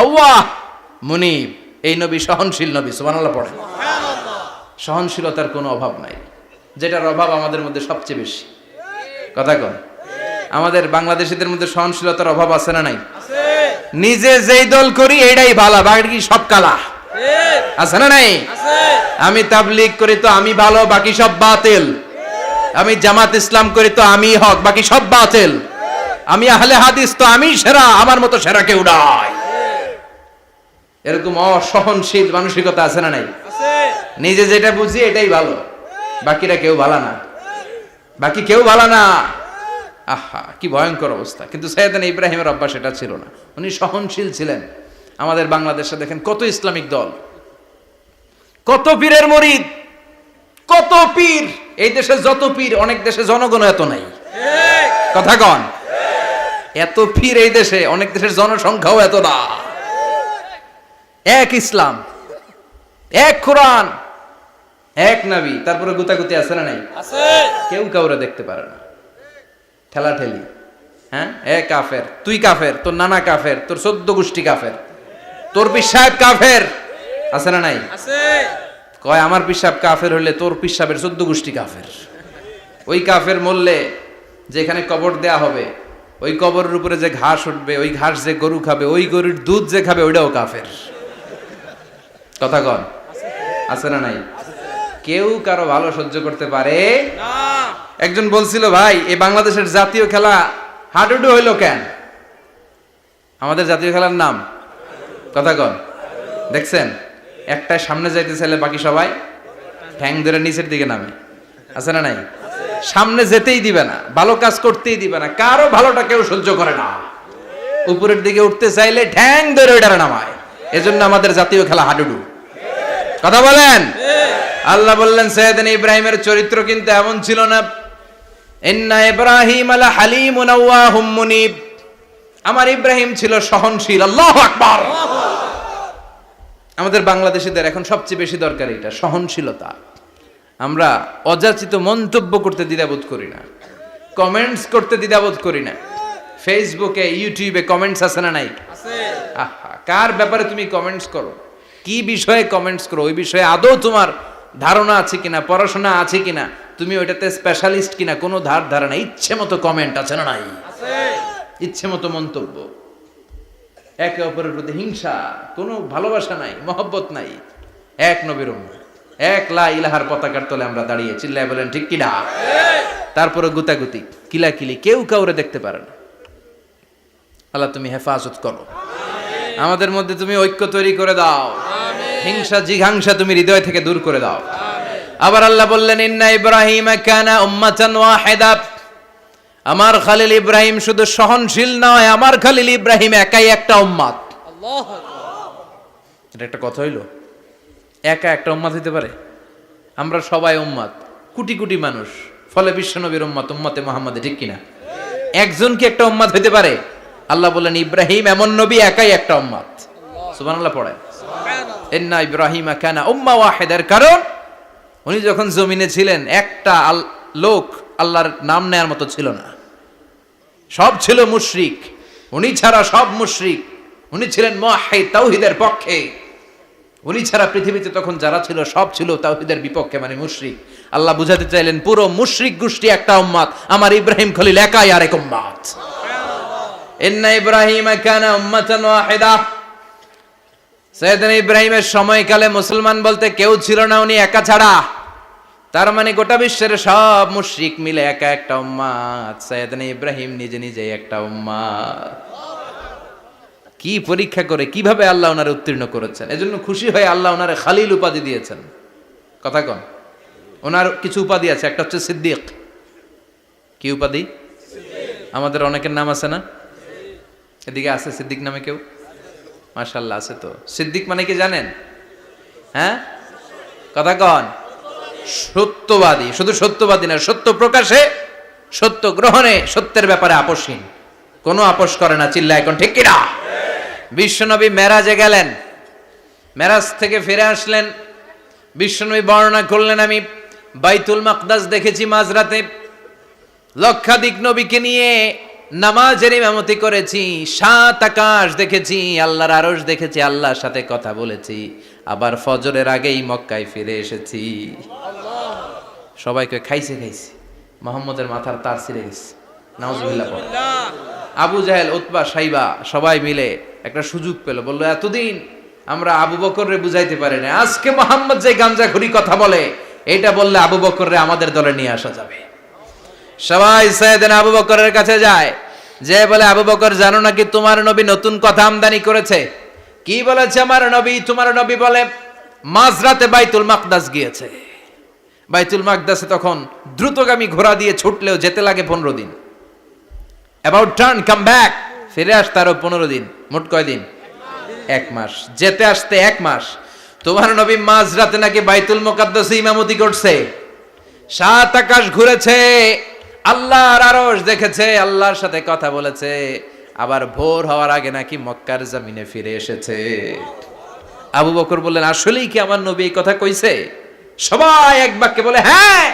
আওয়াহ মুনীব, এই নবী সহনশীল নবী। সুবহানাল্লাহ পড়েন। সহনশীলতার কোনো অভাব নাই, যেটার অভাব আমাদের মধ্যে সবচেয়ে বেশি। কথা কন, আমাদের বাংলাদেশিদের মধ্যে সহনশীলতার অভাব আছে না নাই? নিজে যেই দল করি এটাই ভালো, বাকি সব কালা। আছে না নাই? আমি তাবলীগ করি তো আমি ভালো, বাকি সব বাতিল। আমি জামাত ইসলাম করি তো আমি হক, বাকি সব বাতিল। আমি আহলে হাদিস তো আমি সেরা, আমার মতো সেরা কেউ নাই। এরকম অসহনশীল মানসিকতা আছে না নাই? নিজে যেটা বুঝি এটাই ভালো, বাকিরা কেউ ভালো না, বাকি কেউ ভালো না। আহা, কি ভয়ঙ্কর অবস্থা। কিন্তু সাইয়েদনা ইব্রাহিমের অভ্যাস এটা ছিল না, উনি সহনশীল ছিলেন। আমাদের বাংলাদেশে দেখেন কত ইসলামিক দল, কত পীরের মুরিদ, কত পীর। এই দেশে যত পীর, অনেক দেশে জনগণ এত নাই। কথা কন, এত পীর এই দেশে, অনেক দেশের জনসংখ্যাও এত না। এক ইসলাম, এক কোরআন, এক নবী, তারপরে গুতাগুতি আছে না নাই? কেউ কাউরে দেখতে পারে না, ঠেলা ঠেলি। হ্যাঁ, এ কাফের, তুই কাফের, তোর নানা কাফের, তোর 14 গোষ্ঠী কাফের, তোর পীর সাহেব কাফের, আছে না নাই? কয় আমার পীর সাহেব কাফের হইলে তোর পীর সাহেবের 14 গোষ্ঠী কাফের। ওই কাফের মরলে যেখানে কবর দেয়া হবে, ওই কবরের উপরে যে ঘাস উঠবে, ওই ঘাস যে গরু খাবে, ওই গরুর দুধ যে খাবে, ওইটাও কাফের। কথা কন, আছে না নাই? কেউ কারো ভালো সহ্য করতে পারে না। একজন বলছিল, ভাই এই বাংলাদেশের জাতীয় খেলা হাডুডু হইলো কেন? আমাদের জাতীয় খেলার নাম, কথা কন, দেখছেন? একটা সামনে যাইতে চাইলে বাকি সবাই ঠ্যাং ধরে নিচের দিকে নামে, আছে না নাই? সামনে যেতেই দিবে না, ভালো কাজ করতেই দিবে না, কারো ভালোটা কেউ সহ্য করে না। উপরের দিকে উঠতে চাইলে ঠ্যাং ধরে ওইটারে নামায়। এজন্য আমাদের জাতীয় খেলা হাডুডু। কথা বলেন। আল্লাহ বললেন, সাইয়েদনা ইব্রাহিমের চরিত্র কিন্তু এমন ছিল না। ইন্না ইব্রাহিম লা হালিমুন আওয়াহুম মুনীব, আমার ইব্রাহিম ছিল সহনশীল। আল্লাহু আকবার। আমাদের বাংলাদেশিদের এখন সবচেয়ে বেশি দরকার এটা, সহনশীলতা। আমরা অযাচিত মন্তব্য করতে দ্বিধাবোধ করি না, কমেন্টস করতে দ্বিধাবোধ করি না। ফেসবুকে, ইউটিউবে কমেন্টস আছে না নাই? আহা, কার ব্যাপারে তুমি কমেন্টস করো, কি বিষয়ে কমেন্টস করো, ওই বিষয়ে আদৌ তোমার ধারণা আছে কিনা, পড়াশোনা আছে কিনা, তুমি ওইটাতে স্পেশালিস্ট কিনা, কোনো ধারণা। ইচ্ছে মতো কমেন্ট আছে না নাই? ইচ্ছে মতো মন্তব্য, একে অপরের প্রতি হিংসা, কোনো ভালোবাসা নাই, মহব্বত নাই। এক নবীর উম্মত, এক লা ইলাহার পতাকার তলে আমরা দাঁড়িয়ে, চিল্লায় বলেন ঠিক কিনা? তারপরে গুতাগুতি, কিলাকিলি, কেউ কাউরে দেখতে পারে না। আল্লাহ তুমি হেফাজত করো, আমাদের মধ্যে তুমি ঐক্য তৈরি করে দাও, হিংসা জিঘাংসা তুমি হৃদয় থেকে দূর করে দাও। আবার আল্লাহ বললেন, ইন্না ইব্রাহিম কানা উম্মাতান ওয়াহিদা, আমার খলিল ইব্রাহিম শুধু সহনশীল নয়, আমার খলিল ইব্রাহিম একাই একটা উম্মত। আল্লাহু আকবার। এটা একটা কথা হইলো? একা একটা উম্মত হইতে পারে? আমরা সবাই উম্মত, কোটি কোটি মানুষ, ফলে বিশ্বনবীর উম্মত, উম্মতে মুহাম্মাদে, ঠিক কিনা? একজন কি একটা উম্মত হইতে পারে? আল্লাহ বললেন, ইব্রাহিম এমন নবী, একাই একটা উম্মত। সুবহানাল্লাহ পড়েন। ইন্না ইব্রাহিম কানা উম্মাহ ওয়াহিদার, কারণ উনি যখন জমিনে ছিলেন একটা লোক আল্লাহর নাম নেয়ার মতো ছিল না, সব ছিল মুশরিক, উনি ছাড়া সব মুশরিক। উনি ছিলেন মুওয়াহহিদ, তাওহীদের পক্ষে। উনি ছাড়া পৃথিবীতে তখন যারা ছিল সব ছিল তাওহীদের বিপক্ষে, মানে মুশরিক। আল্লাহ বুঝাতে চাইলেন পুরো মুশরিক গোষ্ঠী একটা উম্মত, আমার ইব্রাহিম খলিল একাই আরেক উম্মত। ইন্না ইব্রাহিমা কানা উম্মাতান ওয়াহিদা। সাইয়েদনা ইব্রাহিমের সময়কালে মুসলমান বলতে কেউ ছিল না, উনি একা ছাড়া। তার মানে গোটা বিশ্বের সব মুশরিক মিলে একা একটা উম্মত, সাইয়েদনা ইব্রাহিম নিজে নিজে একটা উম্মত। কি পরীক্ষা করে কিভাবে আল্লাহ ওনারে উত্তীর্ণ করেছেন, এজন্য খুশি হয়ে আল্লাহ ওনারে খালিল উপাধি দিয়েছেন। কথা কন, ওনার কিছু উপাধি আছে, একটা হচ্ছে সিদ্দিক। কি উপাধি? আমাদের অনেকের নাম আছে না? এদিকে আছে সিদ্দিক নামে কেউ? মাশাআল্লাহ আছে তো। সিদ্দিক মানে কি জানেন? হ্যাঁ, কথা কন। সত্যবাদী, শুধু সত্যবাদী না, সত্য প্রকাশে, সত্য গ্রহণে, সত্যের ব্যাপারে আপোষহীন, কোনো আপোষ করে না। চিল্লা এখন ঠিক কিনা? বিশ্বনবী মেরাজে গেলেন, মেরাজ থেকে ফিরে আসলেন, বিশ্বনবী বর্ণনা করলেন আমি বাইতুল মাকদাস দেখেছি মাঝরাতে, লক্ষাধিক নবীকে নিয়ে নামাজের ইমামতি করেছি, 7 আকাশ দেখেছি, আল্লাহর আরশ দেখেছি, আল্লাহর সাথে কথা বলেছি, আবার ফজরের আগেই মক্কায় ফিরে এসেছি। সবাইকে খাইছে খাইছে, মুহাম্মদের মাথার তার ছিঁড়ে গেছে, নাউজুবিল্লাহ। আবু জাহেল, উতবা, সাইবা সবাই মিলে একটা সুযোগ পেল, বললো এতদিন আমরা আবু বকররে বুঝাইতে পারি না, আজকে মুহাম্মদ যে গাঞ্জাখুরি কথা বলে এটা বললে আবু বকররে আমাদের দলে নিয়ে আসা যাবে। সবাই সাইয়েদনা আবু বকরের কাছে যায়, যে বলে আবু বকর জানো নাকি তোমার নবী নতুন কথা আমদানি করেছে? কি বলেছে আমার নবী? তোমার নবী বলে মাঝরাতে বাইতুল মাকদাস গিয়েছে। বাইতুল মাকদাসে তখন দ্রুতগামী ঘোড়া দিয়ে ছুটলেও যেতে লাগে 15 দিন। অ্যাবাউট টার্ন কাম ব্যাক, ফিরে আসতে আরো 15 দিন, মোট কয় দিন? 1 মাস, যেতে আসতে 1 মাস। তোমার নবী মাঝরাতে নাকি বাইতুল মুকাদ্দাসে ইমামতি করছে, 7 আকাশ ঘুরেছে, আল্লাহর আরশ দেখেছে, আল্লাহর সাথে কথা বলেছে, আবার ভোর হওয়ার আগে নাকি মক্কার জমিনে ফিরে এসেছে। আবু বকর বললেন আসলেই কি আমার নবী এই কথা কইছে? সবাই এক বাক্যে বলে হ্যাঁ,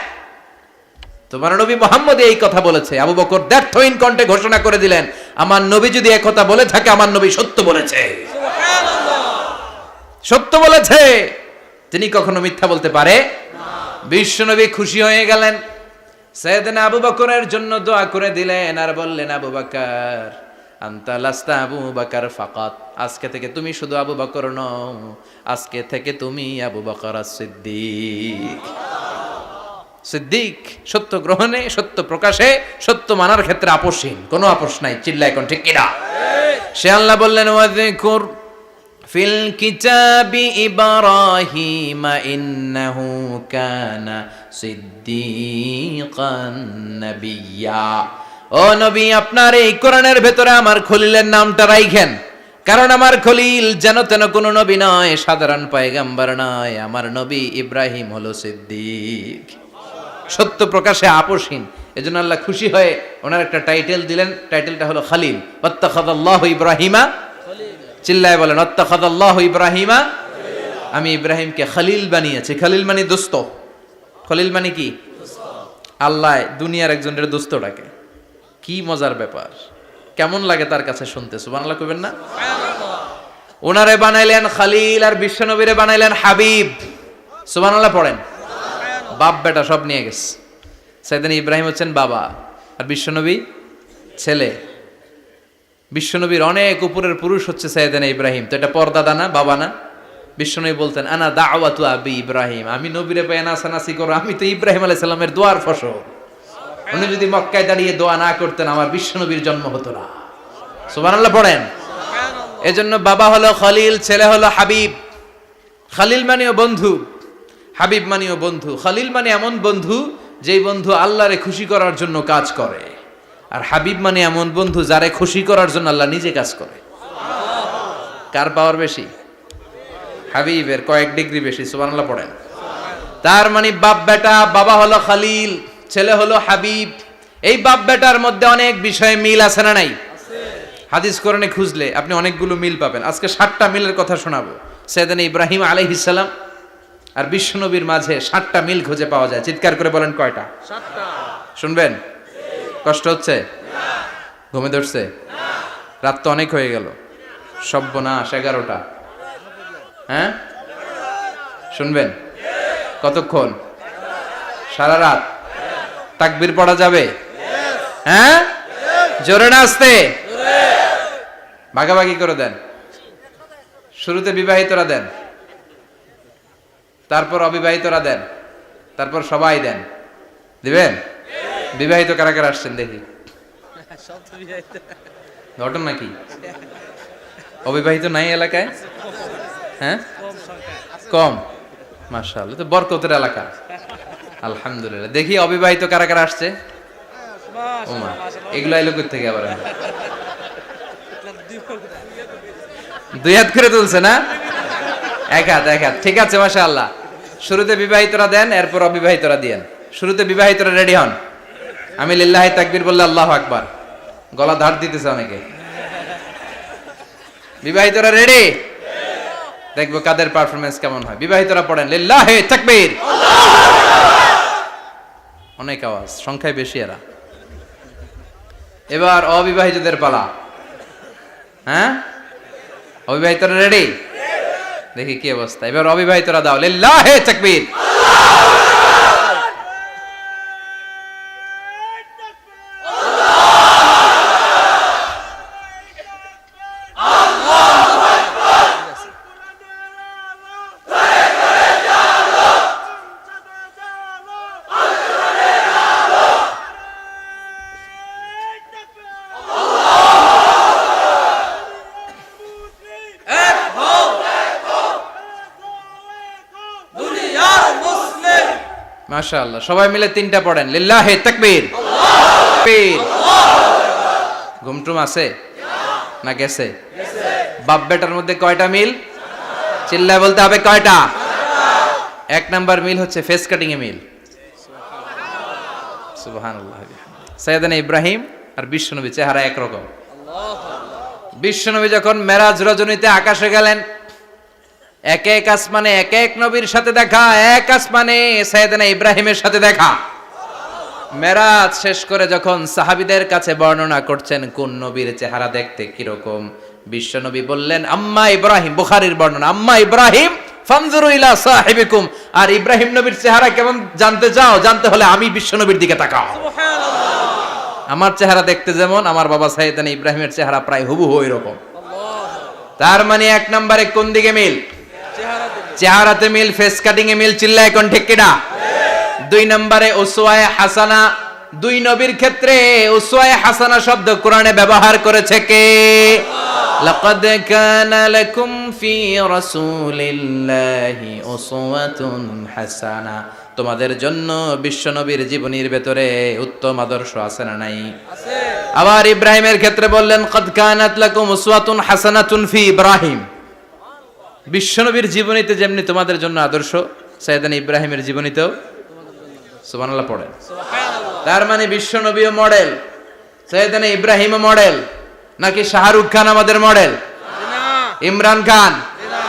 তোমার নবী মুহাম্মদ এই কথা বলেছে। আবু বকর দ্ব্যর্থহীন কণ্ঠে ঘোষণা করে দিলেন, আমার নবী যদি এই কথা বলে থাকে, আমার নবী সত্য বলেছে। সুবহানাল্লাহ, সত্য বলেছে, তিনি কখনো মিথ্যা বলতে পারে না। বিশ্বনবী খুশি হয়ে গেলেন, সাইয়েদনা আবু বকরের জন্য দোয়া করে দিলেন, আর বললেন আবু বকর আনতা লাস্তা আবু বকর ফাকাত, আজকে থেকে তুমি শুধু আবু বকর নও, আজকে থেকে তুমি আবু বকর as-সিদ্দিক। সিদ্দিক সত্য গ্রহণে, সত্য প্রকাশে, সত্য মানার ক্ষেত্রে আপোষহীন, কোনো আপোষ নাই। চিল্লা এখন ঠিক কিনা? সে আল্লাহ বললেন ওয়াযকুর ফিল কিতাবি ইব্রাহিম ইন্নাহু কানা সিদ্দিকান নাবিয়্যা। ও নবী, আপনার এই কোরআনের ভেতরে আমার খলিলের নামটা রাখেন, কারণ আমার খলিল যেন তেন কোনো নবী নয়, সাধারণ পয়গম্বর নয়, আমার নবী ইব্রাহিম হলো সিদ্দিক, সত্য প্রকাশে আপোষহীন। এজন্য আল্লাহ খুশি হয়ে ওনার একটা টাইটেল দিলেন, টাইটেলটা হলো খালিল। ওয়াত্তাখাযাল্লাহু ইব্রাহিমা, চিল্লায় বলেন ওয়াত্তাখাযাল্লাহু ইব্রাহিমা, আমি ইব্রাহিমকে খালিল বানিয়েছি। খালিল মানে দোস্ত। খলিল মানে কি? আল্লাহ দুনিয়ার একজনের দোস্ত ডাকে, কি মজার ব্যাপার, কেমন লাগে তার কাছে শুনতে? সুবহানাল্লাহ কইবেন না? ওনারে বানাইলেন খালিল, আর বিশ্বনবীরে বানাইলেন হাবিব। সুবহানাল্লাহ পড়েন। বাপ বেটা সব নিয়ে গেছে। সাইয়েদনা ইব্রাহিম হচ্ছেন বাবা, আর বিশ্বনবী ছেলে। বিশ্বনবীর অনেক উপরের পুরুষ হচ্ছে সাইয়েদনা ইব্রাহিম, তো এটা পরদাদা না, বাবা না? বিশ্বনবী বলতেন আনা দাওয়াতু আবি ইব্রাহিম, আমি নবীরে পেয়ে নাসানাসি করো, আমি তো ইব্রাহিম আলাইহিস সালামের দোয়ার ফসল। উনি যদি মক্কায় দাঁড়িয়ে দোয়া না করতেন, আমার বিশ্বনবীর জন্ম হতো না। সুবহানাল্লাহ পড়েন। এজন্য বাবা হলো খলিল, ছেলে হলো হাবিব। খালিল মানেও বন্ধু, হাবিব মানেও বন্ধু। খালিল মানে এমন বন্ধু যেই বন্ধু আল্লাহরে খুশি করার জন্য কাজ করে, আর হাবিব মানে এমন বন্ধু যারে খুশি করার জন্য আল্লাহ নিজে কাজ করে। কার পাওয়ার বেশি? হাবিবের কয়েক ডিগ্রি বেশি। সুবহানাল্লাহ পড়েন। তার মানে বাপ বেটা, বাবা হলো খালিল, ছেলে হলো হাবিব। এই বাপ বেটার মধ্যে অনেক বিষয়ে মিল আছে না নাই? হাদিস কোরআনে খুঁজলে আপনি অনেকগুলো মিল পাবেন। আজকে 7টা মিলের কথা শোনাবো। সাইয়েদনা ইব্রাহিম আলাইহিস সালাম আর বিশ্বনবীর মাঝে 7টা মিল খুঁজে পাওয়া যায়। চিৎকার করে বলেন কয়টা? 7টা। শুনবেন? কষ্ট হচ্ছে? না। ঘুমে ধরছে? না। রাত তো অনেক হয়ে গেল। সর্বনাশ, 11টা। হ্যাঁ, শুনবেন? কতক্ষণ? সারা রাত? তাকবীর পড়া যাবে? হ্যাঁ, জোরে না আস্তে? ভাগাভাগি করে দেন। শুরুতে বিবাহিতরা দেন, তারপর অবিবাহিতরা দেন, তারপর সবাই দেন। দিবেন? বিবাহিত কারা কারা আসছেন দেখি? ঘটনা কি? অবিবাহিত নাই এলাকায়? হ্যাঁ, কম। মাশাআল্লাহ, তো বরকতের এলাকা। আলহামদুলিল্লাহ। দেখি অবিবাহিত কারা কারা আসছে? ওমা, এগুলো এলো কই থেকে আবার? দুই হাত করে তুলছে না? এক হাত, এক হাত। ঠিক আছে, মাশাআল্লাহ। শুরুতে বিবাহিতরা দেন, এরপর অবিবাহিতরা দিয়েন। শুরুতে বিবাহিতরা রেডি হন। আমি লিল্লাহি তাকবীর বললে আল্লাহু আকবার। গলা ধার দিতেছে অনেকে। বিবাহিতরা রেডি? দেখবো কাদের পারফরমেন্স কেমন হয়। বিবাহিতরা পড়েন লিল্লাহি তাকবীর। অনেক আওয়াজ, সংখ্যায় বেশি এরা। এবার অবিবাহিতদের পালা। হ্যাঁ, অবিবাহিতরা রেডি? দেখি কি অবস্থা। এবার অবিবাহিতরা দাও লিল্লাহি তাকবীর। মাশাআল্লাহ, সবাই মিলে তিনটা পড়েন লিল্লাহি তাকবীর। ঘুমটুম আছে না গেছে? বাপ বেটার মধ্যে কয়টা মিল? চিল্লায় বলতে হবে কয়টা? এক নাম্বার মিল হচ্ছে ফেস কাটিং এ মিল। সুবহানাল্লাহ। সাইয়েদনা ইব্রাহিম আর বিশ্বনবী চেহারা একরকম। বিশ্বনবী যখন মেরাজ রজনীতে আকাশে গেলেন, এক এক আসমানে এক এক নবীর সাথে দেখা, এক আসমানে সাইয়েদনা ইব্রাহিমের সাথে দেখা। মেরাজ শেষ করে যখন সাহাবীদের কাছে বর্ণনা করছেন কোন নবীর চেহারা দেখতে কিরকম, বিশ্বনবী বললেন আম্মা ইব্রাহিম। বুখারীর বর্ণনা, আম্মা ইব্রাহিম ফানজুরু ইলা সাহিবিকুম। আর ইব্রাহিম নবীর চেহারা কেমন জানতে চাও? জানতে হলে আমি বিশ্বনবীর দিকে তাকাও। সুবহানাল্লাহ। আমার চেহারা দেখতে যেমন, আমার বাবা সাইয়েদনা ইব্রাহিমের চেহারা প্রায় হুবহু এরকম। তার মানে এক নম্বরে কোন দিকে মিল? চেহারাতে মিল, ফেস কাটিং এ মিল। চিল্লায় কোন ঠিক কিনা? দুই নম্বরে উসওয়ায়ে হাসানা। দুই নবীর ক্ষেত্রে উসওয়ায়ে হাসানা শব্দ কোরআনে ব্যবহার করেছে কে? লাকাদ কানা লাকুম ফি রাসূলিল্লাহি উসওয়াতুন হাসানা। তোমাদের জন্য বিশ্বনবীর জীবনীর ভেতরে উত্তম আদর্শ আছে না নাই? আছে। আবার ইব্রাহিমের ক্ষেত্রে বললেন কাদ কানাত লাকুম উসওয়াতুন হাসানাতুন ফি ইব্রাহিম। বিশ্বনবীর জীবনীতে যেমনি তোমাদের জন্য আদর্শ, সাইয়েদনা ইব্রাহিমের জীবনীতেও। সুবহানাল্লাহ পড়েন। সুবহানাল্লাহ। তার মানে বিশ্বনবীও মডেল, সাইয়েদনা ইব্রাহিমও মডেল। নাকি শাহরুখ খান আমাদের মডেল? না। ইমরান খান? না।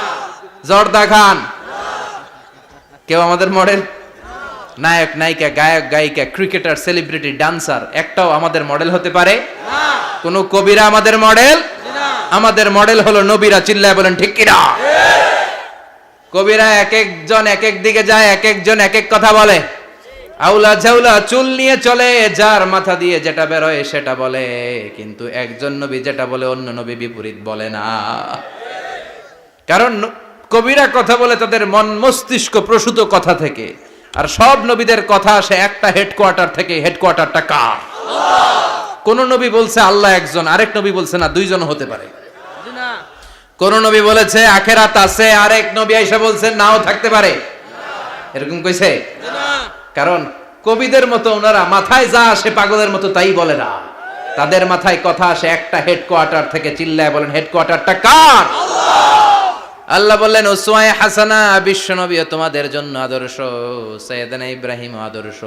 জর্দা খান? না। কেউ আমাদের মডেল? নায়ক নায়িকা, গায়ক গায়িকা, ক্রিকেটার, সেলিব্রিটি, ডান্সার একটাও আমাদের মডেল হতে পারে না। কোন কবিরা আমাদের মডেল? আমাদের মডেল হলো নবীরা। চিল্লায় বলেন ঠিক কিনা? কবিরা এক একজন এক এক দিকে যায়, এক একজন এক এক কথা বলে। আউলা ঝাউলা চুল নিয়ে চলে, যার মাথা দিয়ে যেটা বেরোয় সেটা বলে। কিন্তু একজন নবী যেটা বলে অন্য নবী বিপরীত বলে না। কারণ কবিরা কথা বলে তাদের মন মস্তিষ্ক প্রসূত কথা থেকে, আর সব নবীদের কথা আসে একটা হেডকোয়ার্টার থেকে। হেডকোয়ার্টারটা কার? কোন নবী বলছে আল্লাহ একজন, আরেক নবী বলছে না দুইজন হতে পারে। কোন নবী বলেছে আখিরাত আছে, আরেক নবী আয়েশা বলছেন নাও থাকতে পারে। এরকম কইছে? কারণ কবিদের মতো ওনারা মাথায় যা আসে পাগলের মতো তাই বলে না। তাদের মাথায় কথা আসে একটা হেডকোয়ার্টার থেকে। চিল্লায় বলেন হেডকোয়ার্টারটা কার? আল্লাহ বললেন উসওয়ায়ে হাসানা। বিশ্বনবী তোমাদের জন্য আদর্শ, সাইয়েদনা ইব্রাহিম আদর্শ।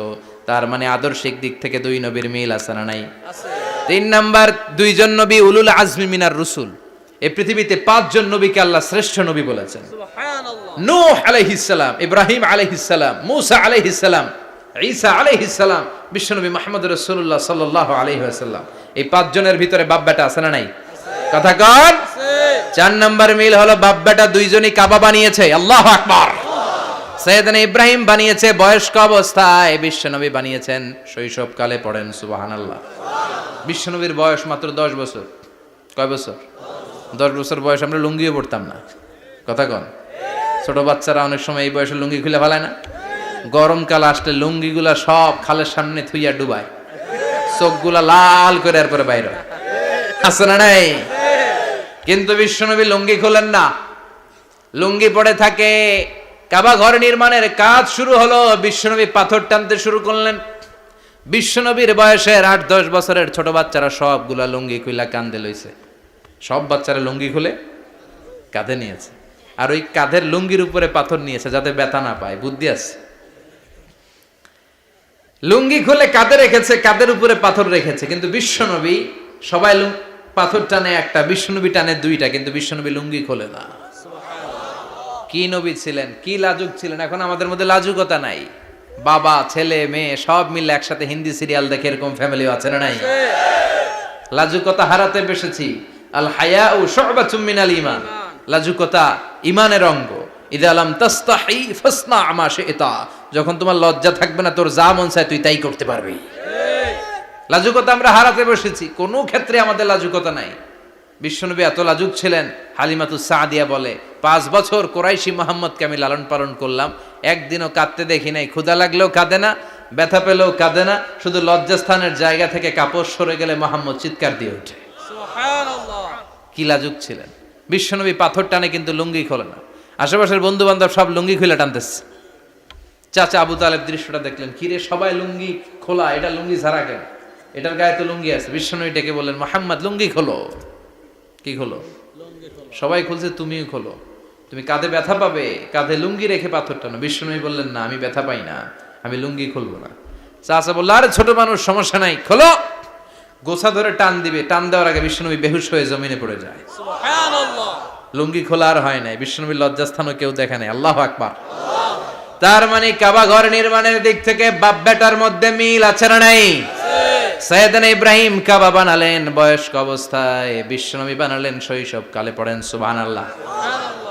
তার মানে আদর্শিক দিক থেকে দুই নবীর মিল আছে না নাই? আছে। তিন নাম্বার, দুইজন নবী উলুল আজমি মিনার রুসুল। এই পৃথিবীতে পাঁচজন নবীকে আল্লাহ শ্রেষ্ঠ নবী বলেছেন। সুবহানাল্লাহ। নূহ আলাইহিস সালাম, ইব্রাহিম আলাইহিস সালাম, মূসা আলাইহিস সালাম, ঈসা আলাইহিস সালাম, বিশ্বনবী মুহাম্মদ রাসূলুল্লাহ সাল্লাল্লাহু আলাইহি ওয়াসাল্লাম। এই পাঁচজনের ভিতরে বাপ বেটা আছে না নাই? কথা কন। চার নাম্বার মিল হলো বাপ বেটা দুইজনই কাবা বানিয়েছে। আল্লাহু আকবার। সাইয়েদনা ইব্রাহিম বানিয়েছে বয়স্ক অবস্থায়, বিশ্বনবী বানিয়েছেন শৈশবকালে। পড়েন সুবহানাল্লাহ। বিশ্বনবীর বয়স মাত্র 10 বছর। কয় বছর? 10 বছর বয়স আমরা লুঙ্গিও পড়তাম না। কথা কন। ছোট বাচ্চারা অনেক সময় এই বয়সে লুঙ্গি খুলে ফেলায় না? গরমকাল আসলে লুঙ্গিগুলা সব খালের সামনে থুইয়া ডুবায়, চোখগুলা লাল করে এরপরে বাইরে আছে না নাই? কিন্তু বিশ্বনবী লুঙ্গি খোলেন না, লুঙ্গি পড়ে থাকে। কাবা ঘর নির্মাণের কাজ শুরু হলো, বিশ্বনবী পাথর টানতে শুরু করলেন। বিশ্বনবীর বয়সের 8-10 বছরের ছোট বাচ্চারা সবগুলা লুঙ্গি খুইলা কাঁধে লইছে। সব বাচ্চারা লুঙ্গি খুলে কাঁধে নিয়েছে, আর ওই কাঁধের লুঙ্গির উপরে পাথর নিয়েছে যাতে ব্যথা না পায়। বুদ্ধি আছে। লুঙ্গি খুলে কাঁধে রেখেছে, কাঁধের উপরে পাথর রেখেছে। কিন্তু বিশ্বনবী, সবাই পাথর টানে একটা, বিশ্বনবী টানে দুইটা, কিন্তু বিশ্বনবী লুঙ্গি খোলে না। কি নবী ছিলেন, কি লাজুক ছিলেন! এখন আমাদের মধ্যে লাজুকতা নাই। বাবা ছেলে মেয়ে সব মিলে একসাথে হিন্দি সিরিয়াল দেখে, এরকম ফ্যামিলিও আছে না নাই? লাজুকতা হারাতে বসেছি। আল হায়াউ শু'বাতুম মিনাল ঈমান। লাজুকতা ঈমানের অঙ্গ। ইযা লাম তাস্তাহি ফাসনা মা শি'তা। যখন তোমার লজ্জা থাকবে না, তোর যা মন চায় তুই তাই করতে পারবি। লাজুকতা আমরা হারাতে বসেছি, কোনো ক্ষেত্রে আমাদের লাজুকতা নাই। বিশ্বনবী এত লাজুক ছিলেন, হালিমাতুস সাদিয়া বলে 5 বছর কোরাইশি মুহাম্মদকে আমি লালন পালন করলাম, একদিনও কাঁদতে দেখি নাই। ক্ষুধা লাগলেও কাঁদে না, ব্যথা পেলেও কাঁদে না, শুধু লজ্জাস্থানের জায়গা থেকে কাপড় সরে গেলে মুহাম্মদ চিৎকার দিয়ে ওঠে। সুবহানাল্লাহ! কি লাজুক ছিলেন বিশ্বনবী। পাথর টানে কিন্তু লুঙ্গি খোলে না। আশেপাশের বন্ধু বান্ধব সব লুঙ্গি খুলে টানতেছে। চাচা আবু তালেব দৃশ্যটা দেখলেন, কিরে সবাই লুঙ্গি খোলা, এটা লুঙ্গি ছাড়া কেন? এটার গায়ে তো লুঙ্গি আছে। বিশ্বনবী ডেকে বললেন, মুহাম্মদ লুঙ্গি খোলো। কি খোলো? সবাই খুলছে, তুমিও খোলো। তুমি কাঁধে ব্যথা পাবে, কাঁধে লুঙ্গি রেখে পাথর টানো। বিশ্বনবী বললেন, না, আমি ব্যথা পাই না, আমি লুঙ্গি খুলবো না। চাচা বলল, আরে ছোট মানুষ, সমস্যা নাই, খোলো। গোছা ধরে টান দিবে, টান দেওয়ার আগে বিশ্বনবী বেহুশ হয়ে জমিনে পড়ে যায়। সুবহানাল্লাহ! লুঙ্গি খোলা আর হয় নাই। বিশ্বনবীর লজ্জাস্থানও কেউ দেখে নাই। আল্লাহু আকবার! তার মানে কাবা ঘর নির্মাণের দিক থেকে বাপ বেটার মধ্যে মিল আছে না নাই? সাইয়েদনা ইব্রাহিম কাবা বানালেন বয়স্ক অবস্থায়, বিশ্বনবী বানালেন শৈশবকালে। পড়েন সুবহানাল্লাহ।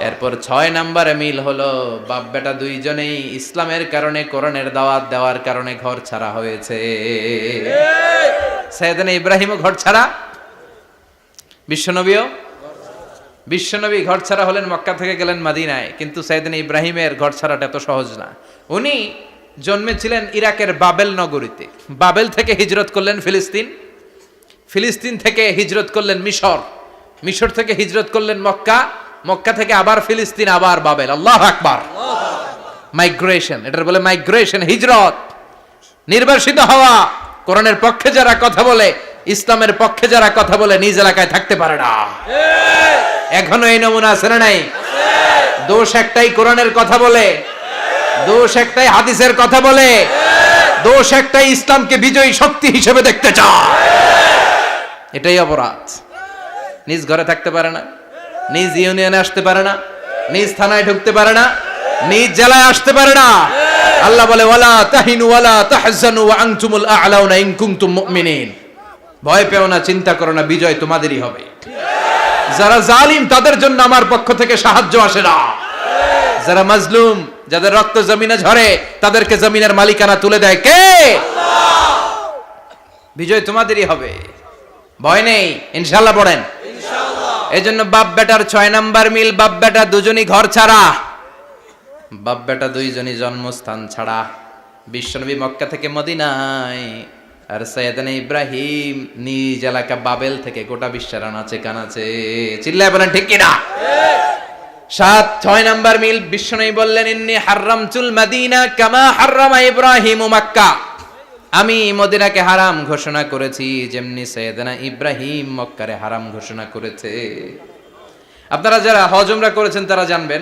এরপর 6 নম্বরে মিল হলো, বাপ বেটা দুইজনেই ইসলামের কারণে, কোরআনের দাওয়াত দেওয়ার কারণে ঘর ছাড়া হয়েছে। সাইয়েদনা ইব্রাহিমও ঘর ছাড়া, বিশ্বনবীও। বিশ্বনবী ঘর ছাড়া হলেন, মক্কা থেকে গেলেন মদিনায়। কিন্তু সাইয়েদনা ইব্রাহিমের ঘর ছাড়াটা এত সহজ না। উনি জন্মেছিলেন ইরাকের বাবেল নগরীতে। বাবেল থেকে হিজরত করলেন ফিলিস্তিন, ফিলিস্তিন থেকে হিজরত করলেন মিশর, মিশর থেকে হিজরত করলেন মক্কা, মক্কা থেকে আবার ফিলিস্তিন, আবার বাবেল। আল্লাহু আকবার! মাইগ্রেশন, এটার বলে মাইগ্রেশন, হিজরত। নির্বাসিত হওয়া। কোরআনের পক্ষে যারা কথা বলে, ইসলামের পক্ষে যারা কথা বলে, নিজ এলাকায় থাকতে পারে না। এখনো এই নমুনা আছে না নাই? দোষ একটাই, কোরআনের কথা বলে। দোষ একটাই, হাদিসের কথা বলে। দোষ একটাই, ইসলামকে বিজয়ী শক্তি হিসেবে দেখতে চায়। এটাই অপরাধ। নিজ ঘরে থাকতে পারে না, নিজ ইউনিয়নে আসতে পারে না, নিজ থানায় ঢুকতে পারে না, নিজ জেলায় আসতে পারে না। আল্লাহ বলে, ওয়ালা তাহিনু ওয়ালা তাহজানু ওয়া আনতুমুল আ'লাউনা ইন কুনতুম মুমিনিন। ভয় পেও না, চিন্তা করো না, বিজয় তোমাদেরই হবে। যারা জালিম তাদের জন্য আমার পক্ষ থেকে সাহায্য আসে না। যারা মাজলুম, যাদের রক্ত জমিনে ঝরে, তাদেরকে জমিনের মালিকানা তুলে দেয় কে? আল্লাহ। বিজয় তোমাদেরই হবে, ভয় নেই, ইনশাআল্লাহ। পড়েন ইনশাআল্লাহ। এজন্য বাপ বেটার 6 নাম্বার মিল, বাপ বেটা দুজনই ঘর ছাড়া, বাপ বেটা দুইজনই জন্মস্থান ছাড়া। বিশ্বনবী মক্কা থেকে মদিনায়, আর সাইয়েদনা ইব্রাহিম নিজ এলাকা বাবেল থেকে গোটা বিশ্বের আনাচে কানাচে। চিল্লায় বলেন ঠিক কিনা? 6 নাম্বার মিল, বিশ্বনবী বললেন, ইন্নী হারামতুল মাদিনা কামা হারামা ইব্রাহিম মক্কা। আমি মদিনাকে হারাম ঘোষণা করেছি, যেমনি সাইয়েদনা ইব্রাহিম মক্কারে হারাম ঘোষণা করেছে। আপনারা যারা হজ উমরা করেছেন তারা জানবেন,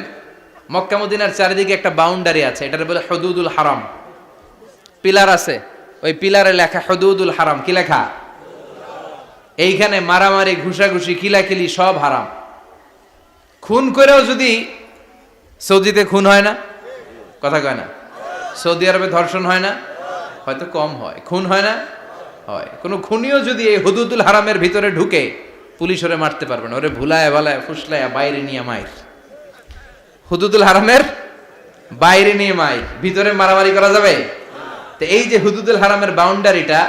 মক্কা মদিনার চারিদিকে একটা বাউন্ডারি আছে, এটার বলে হুদুদুল হারাম। পিলার আছে, ওই পিলারে লেখা হুদুদুল হারাম। কি লেখা? এইখানে মারামারি, ঘুষাঘুষি, কিলাকিলি সব হারাম। খুন করেও যদি, সৌদিতে খুন হয় না, কথা কয় না? সৌদি আরবে ধর্ষণ হয় না? হয়তো কম হয়, খুন হয় না? হয়। কোনো খুনিও যদি এই হুদুদুল হারামের ভিতরে ঢুকে, পুলিশ ওরে মারতে পারবে না, ওরে ভুলায় ভালায় ফুসলায় বাইরে নিয়ে মায়ের। হুদুদুল হারামের বাইরে নিয়ে মাইক, ভিতরে মারামারি করা যাবে? তো এই যে হুদুদুল হারামের বাউন্ডারিটা,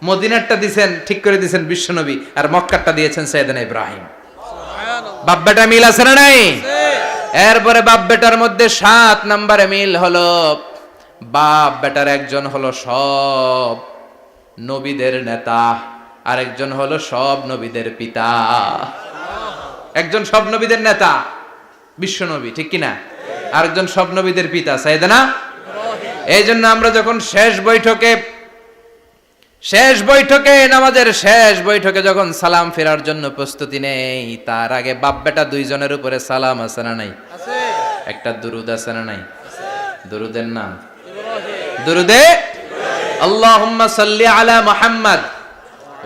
মদিনারটা দিছেন, ঠিক করে দিছেন বিশ্বনবী, আর মক্কারটা দিয়েছেন সাইয়েদনা ইব্রাহিম। বাপ বেটা মিল আছে না নাই? এরপরে বাপ বেটার মধ্যে 7 নম্বরে মিল হলো, বাপ বেটার একজন হলো সব নবীদের নেতা, আরেকজন হলো সব নবীদের পিতা। একজন সব নবীদের নেতা বিশ্বনবী, ঠিক কিনা? আরেকজন সব নবীদের পিতা সাইয়েদনা ইব্রাহিম। এই জন্য আমরা যখন শেষ বৈঠকে নামাজের শেষ বৈঠকে যখন সালাম ফেরার জন্য প্রস্তুতি নেই, তার আগে বাপ বেটা দুইজনের উপরে সালাম আছে না নাই? একটা দুরুদ আছে না নাই? দুরুদের নাম দুরুদে আল্লাহুম্মা সাল্লি আলা মুহাম্মদ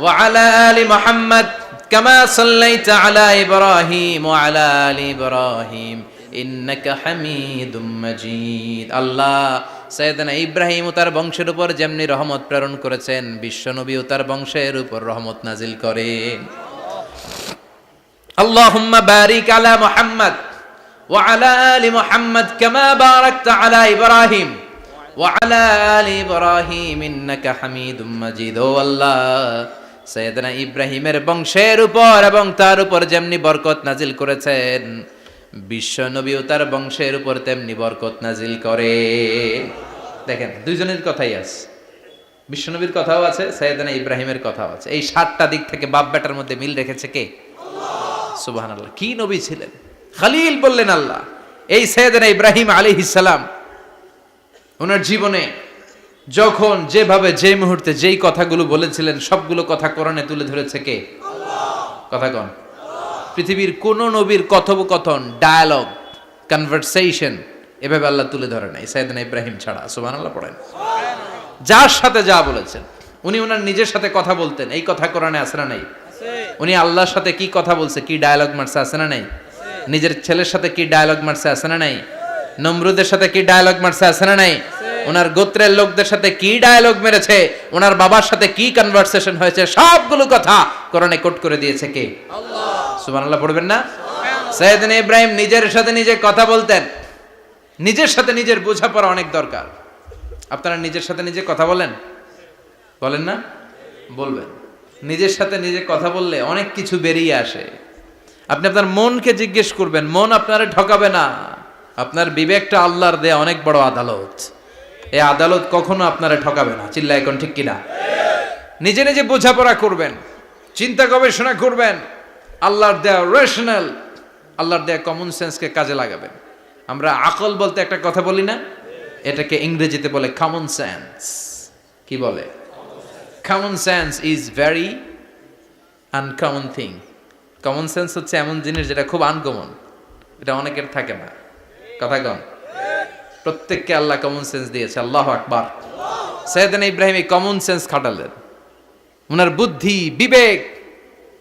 ওয়া আলা আলি মুহাম্মদ কামা সাল্লাইতা আলা ইব্রাহিম ওয়া আলা আলি ইব্রাহিম ইন্নাকা হামিদুম মাজিদ। আল্লাহ সাইয়েদনা ইব্রাহিম ও তার বংশের উপর যেমনি রহমত প্রেরণ করেছেন, বিশ্বনবী ও তার বংশের উপর রহমত নাজিল করেন। আল্লাহুম্মা বারিক আলা মুহাম্মদ ওয়া আলা আলি মুহাম্মদ কামা বারাকতা আলা ইব্রাহিম ওয়া আলা আলি ইব্রাহিম ইন্নাকা হামিদুম মাজিদ। ও আল্লাহ, সাইয়েদনা ইব্রাহিমের বংশের উপর এবং তার উপর যেমনি বরকত নাজিল করেছেন, বিশ্বনবী ও তার বংশের উপর তেমনি বরকত নাজিল করে। দেখেন, দুইজনের কথাই আছে, বিশ্বনবীর কথাও আছে, সাইয়েদনা ইব্রাহিমের কথাও আছে। এই 7টা দিক থেকে বাপ বেটার মধ্যে মিল রেখেছে কে? আল্লাহ। সুবহানাল্লাহ। কি নবী ছিলেন! খলিল বললেন আল্লাহ। এই সাইয়েদনা ইব্রাহিম আলাইহিস সালাম ওনার জীবনে যখন যেভাবে যে মুহূর্তে যেই কথাগুলো বলেছিলেন, সবগুলো কথা কোরআনে তুলে ধরেছে কে? আল্লাহ। কথা কোন? পৃথিবীর কোন নবীর কথোপকথন, ডায়ালগ, কনভারসেশন এভাবে আল্লাহ তুলে ধরে নাই সাইয়েদনা ইব্রাহিম ছাড়া। সুবহানাল্লাহ পড়েন। যার সাথে যা বলেছেন, উনি ওনার নিজের সাথে কথা বলতেন, এই কথা কোরআনে আছে না নাই? উনি আল্লাহর সাথে কি কথা বলছে, কি ডায়ালগ মারছে, আছে না নাই? নিজের ছেলের সাথে কি ডায়ালগ মারছে, আছে না নাই? নমরুদের সাথে কি ডায়ালগ মারছে, আছে না নাই? ওনার গোত্রের লোকদের সাথে কি ডায়ালগ মেরেছে, ওনার বাবার সাথে কি কনভারসেশন হয়েছে, সবগুলো কথা কোরআনে কোট করে দিয়েছে কে? আল্লাহ। সুবহানাল্লাহ পড়বেন না? সাইয়েদনা ইব্রাহিম নিজের সাথে নিজে কথা বলতেন। নিজের সাথে নিজের বোঝাপড়া অনেক দরকার। আপনারা নিজের সাথে নিজে কথা বলেন? বলেন না? বলবেন। নিজের সাথে নিজে কথা বললে অনেক কিছু বেরিয়ে আসে। আপনি আপনার মনকে জিজ্ঞেস করবেন, মন আপনারে ঠকাবে না। আপনার বিবেকটা আল্লাহর দেয়া অনেক বড় আদালত। এই আদালত কখনো আপনারে ঠকাবে না। চিল্লায় এখন ঠিক কিনা? নিজে নিজে বোঝাপড়া করবেন, চিন্তা গবেষণা করবেন, আল্লাহর দেয়া রেশনাল, আল্লাহর দেয়া কমন সেন্সকে কাজে লাগাবেন। আমরা আকল বলতে একটা কথা বলি না, এটাকে ইংরেজিতে বলে কমন সেন্স। কি বলে? Common sense is very uncommon thing. Common sense হচ্ছে এমন জিনিস যেটা খুব আনকমন, এটা অনেকের থাকে না। কথা কন? প্রত্যেককে আল্লাহ কমন সেন্স দিয়েছে। আল্লাহু আকবার। সাইয়েদনা ইব্রাহিম এই কমন সেন্স খাটালেন, ওনার বুদ্ধি বিবেক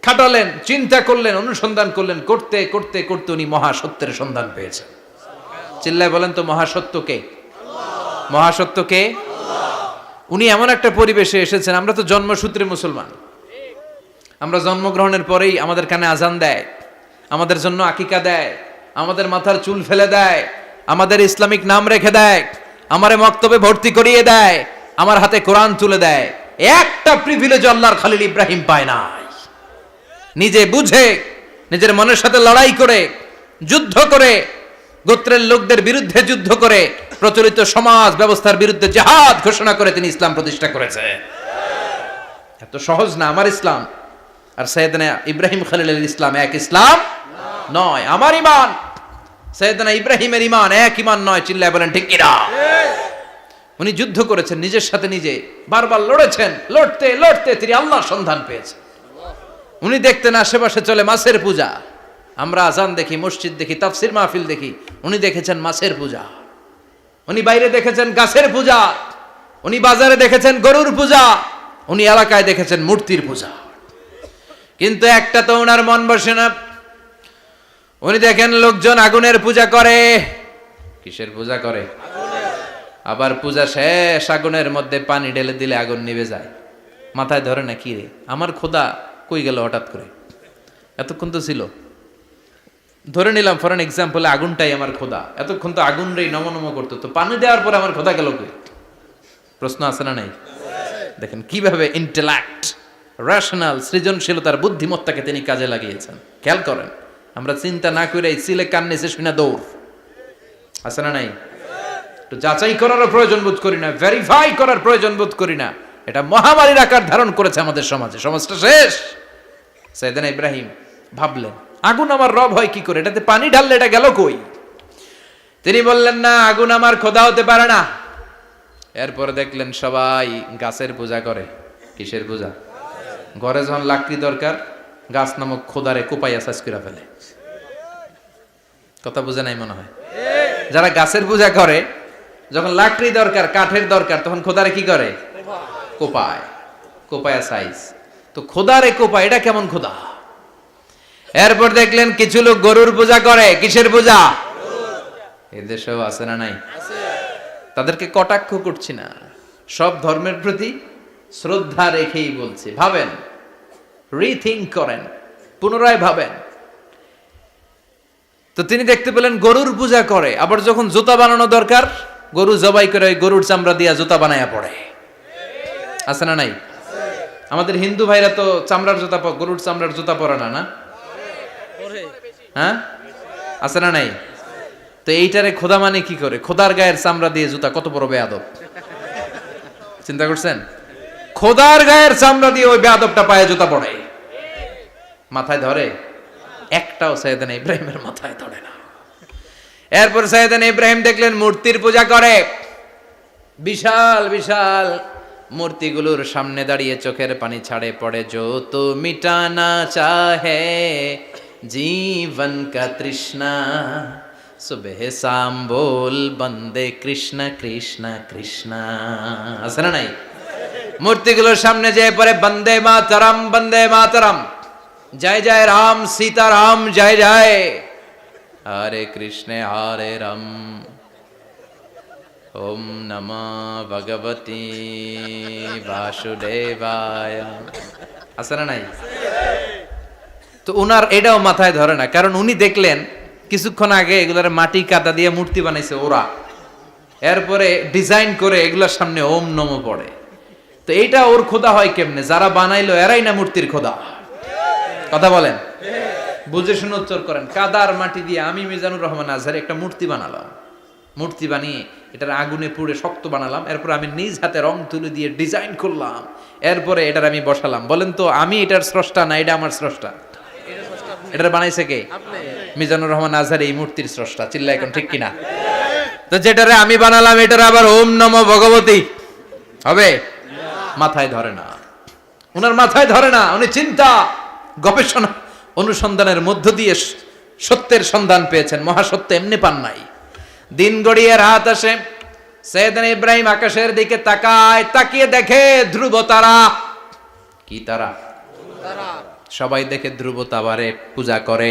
খাটালেন, চিন্তা করলেন, অনুসন্ধান করলেন, করতে করতে করতে উনি মহাসত্যের সন্ধান পেয়েছেন। চিল্লায় বলেন তো, মহাসত্য কে? মহাসত্য কে? উনি এমন একটা পরিবেশে এসেছেন, আমরা তো জন্মসূত্রে মুসলমান। আমরা জন্মগ্রহণের পরেই আমাদের কানে আজান দেয়, আমাদের জন্য আকিকা দেয়, আমাদের মাথার চুল ফেলে দেয়, আমাদের ইসলামিক নাম রেখে দেয়, আমারে মক্তবে ভর্তি করিয়ে দেয়, আমার হাতে কোরআন তুলে দেয়। একটা প্রিভিলেজ আল্লাহর খলিল ইব্রাহিম পায় নাই। নিজে বুঝে, নিজের মনের সাথে লড়াই করে, যুদ্ধ করে, গোত্রের লোকদের বিরুদ্ধে যুদ্ধ করে, প্রচলিত সমাজ ব্যবস্থার বিরুদ্ধে জিহাদ ঘোষণা করে তিনি ইসলাম প্রতিষ্ঠা করেছে। এত সহজ না আমার ইসলাম আর সাইয়েদনা ইব্রাহিম খলিলের ইসলাম এক ইসলাম নয়। আমার ঈমান সাইয়েদনা ইব্রাহিমের ঈমান এক ঈমান নয়। চিল্লায় বলেন ঠিক কিনা? উনি যুদ্ধ করেছেন নিজের সাথে নিজে, বারবার লড়েছেন, লড়তে লড়তে তিনি আল্লাহর সন্ধান পেয়েছেন। উনি দেখতেন আশেপাশে চলে মাছের পূজা। আমরা আজান দেখি, মসজিদ দেখি, তাফসির মাহফিল দেখি। উনি দেখেছেন মাছের পূজা। উনি বাইরে দেখেছেন গাছের পূজা। উনি বাজারে দেখেছেন গরুর পূজা। উনি এলাকায় দেখেছেন মূর্তির পূজা। কিন্তু একটা তো ওনার মন বসে না। উনি দেখেন লোকজন আগুনের পূজা করে। কিসের পূজা করে? আবার পূজা শেষ, আগুনের মধ্যে পানি ঢেলে দিলে আগুন নিভে যায়। মাথায় ধরে না, কি রে আমার খোদা কই গেল হঠাৎ করে, এতক্ষণ তো ছিল। ধরে নিলাম ফর এন এক্সাম্পল আগুনটাই আমার খোদা, এতক্ষণ তো আগুন রে নম করতো, তো পানি দেওয়ার পরে আমার খোদা গেল কই? প্রশ্ন আছে না নাই? দেখেন কিভাবে ইন্টেলেক্ট, রেশনাল, সৃজনশীলতার বুদ্ধিমত্তাকে তিনি কাজে লাগিয়েছেন। খেয়াল করেন, আমরা চিন্তা না করে সিলে কান্নেছে শুনে দৌড়, আছে না নাই? তো যাচাই করারও প্রয়োজন বোধ করি না, ভেরিফাই করার প্রয়োজন বোধ করি না। এটা মহামারীর আকার ধারণ করেছে আমাদের সমাজে, সমাজটা শেষ। সাইয়েদনা ইব্রাহিম ভাবলেন আগুন আমার রব হয় কি করে, এটাতে পানি ঢাললে এটা গেল কই? তিনি বললেন না, আগুন আমার খোদা হতে পারে না। এরপরে দেখলেন সবাই গাছের পূজা করে। কিসের পূজা? ঘরে যখন লাকড়ি দরকার, গাছ নামক খোদারে কোপাইয়া সাজ করে ফেলে। কথা বুঝে নাই মনে হয়? যারা গাছের পূজা করে, যখন লাকড়ি দরকার, কাঠের দরকার, তখন খোদারে কি করে? কোপায়, কোপায়া সাইজ। তো খোদারে কোপায়, এটা কেমন খোদা? এরপর দেখলেন কিছু লোক গরুর পূজা করে। কিসের পূজা? এদেশেও আছে না নাই? তাদেরকে কটাক্ষ করছি না, সব ধর্মের প্রতি শ্রদ্ধা রেখেই বলছি। ভাবেন, রিথিঙ্ক করেন, পুনরায় ভাবেন। তো তিনি দেখতে পেলেন গরুর পূজা করে, আবার যখন জুতা বানানো দরকার, গরু জবাই করে ওই গরুর চামড়া দিয়া জুতা বানায়া পড়ে। আছে না নাই? আমাদের হিন্দু ভাইরা তো চামড়ার জুতা, গরুর চামড়ার জুতা পরে না, না? হ্যাঁ, আছে না নাই? তো এইটারে খোদা মানে কি করে? খোদার গায়ের চামড়া দিয়ে জুতা, কত বড় বেয়াদব! চিন্তা করছেন? খোদার গায়ের চামড়া দিয়ে ওই বেয়াদবটা পায়ে জুতা পড়ে। মাথায় ধরে? একটাও সাইয়েদনা ইব্রাহিমের মাথায় ধরে না। এরপর সাইয়েদনা ইব্রাহিম দেখলেন মূর্তির পূজা করে। বিশাল বিশাল মূর্তিগুলোর সামনে দাঁড়িয়ে চোখের পানি ছাড়ে পড়ে। যো তো মিটানা চাহে জীবন কা তৃষ্ণা, সুবহ শাম বল বন্দে কৃষ্ণ কৃষ্ণ কৃষ্ণ। আছে না নাই? মূর্তিগুলোর সামনে যেয়ে পড়ে বন্দে মাতরম, বন্দে মাতরম, জয় জয় রাম সীতারাম, জয় জয় হরে কৃষ্ণ হরে রাম, ওম নমঃ ভগবতে বাসুদেবায়। আছে না নাই? তো উনার এটাও মাথায় ধরে না, কারণ উনি দেখলেন কিছুক্ষণ আগে এগুলার মাটি কাদা দিয়ে মূর্তি বানাইছে ওরা, এরপরে ডিজাইন করে এগুলার সামনে ওম নমঃ পড়ে। তো এইটা ওর খোদা হয় কেমনে? যারা বানাইলো এরাই না মূর্তির খোদা। কথা বলেন, বুঝে শুনে উত্তর করেন। কাদার মাটি দিয়ে আমি মিজানুর রহমান আজহারি একটা মূর্তি বানালাম, মূর্তি বানিয়ে এটার আগুনে পুড়ে শক্ত বানালাম, এরপর আমি নিজ হাতে রং তুলে দিয়ে ডিজাইন করলাম, এরপরে এটার আমি বসালাম। বলেন তো আমি এটার স্রষ্টা না এটা আমার স্রষ্টা? এটার বানাইছে কে? মিজানুর রহমান আজহারি এই মূর্তির স্রষ্টা। চিল্লা এখন ঠিক কিনা? তো যেটারে আমি বানালাম এটার আবার ওম নমঃ ভগবতী হবে? মাথায় ধরে না, উনার মাথায় ধরে না। উনি চিন্তা, গবেষণা, অনুসন্ধানের মধ্য দিয়ে সত্যের সন্ধান পেয়েছেন। মহাসত্য এমনি পান নাই। দিন গড়িয়ে রাত আসে, সাইয়েদনা ইব্রাহিম আকাশের দিকে তাকায়, তাকিয়ে দেখে ধ্রুব তারা। কি তারা? সবাই দেখে ধ্রুব তারারে পূজা করে।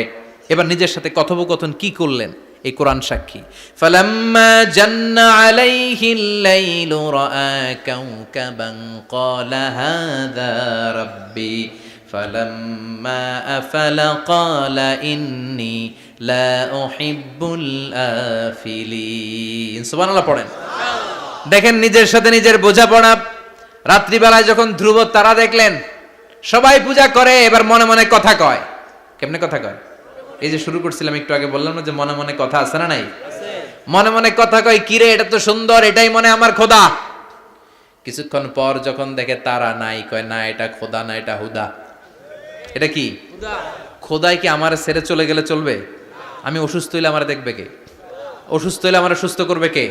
এবার নিজের সাথে কথোপকথন কি করলেন এই কোরআন সাক্ষী। ফালাম্মা জান্না আলাইহিল লাইলু রাআ কাওকাবান ক্বালা হাযা রাব্বি ফালাম্মা আফালা ক্বালা ইন্নী লা উহিব্বুল আফিলিন। সুবহানাল্লাহ পড়েন। দেখেন নিজের সাথে নিজের বোঝাপড়া। রাত্রিবেলায় যখন ধ্রুব তারা দেখলেন, সবাই পূজা করে, এবার মনে মনে কথা কয়। কেমনে কথা কয়? এই যে শুরু করছিলাম একটু আগে, বললাম না যে মনে মনে কথা আছে না নাই? মনে মনে কথা কয়, কিরে এটা তো সুন্দর, এটাই মনে আমার খোদা। কিছুক্ষণ পর যখন দেখে তারা নাই, কয় না এটা খোদা না, এটা হুদা। এটা কি? খোদাই কি আমার ছেড়ে চলে গেলে চলবে? আমি অসুস্থ হইলে আমার দেখবে কে? অসুস্থ হইলে আমার সুস্থ করবে কে?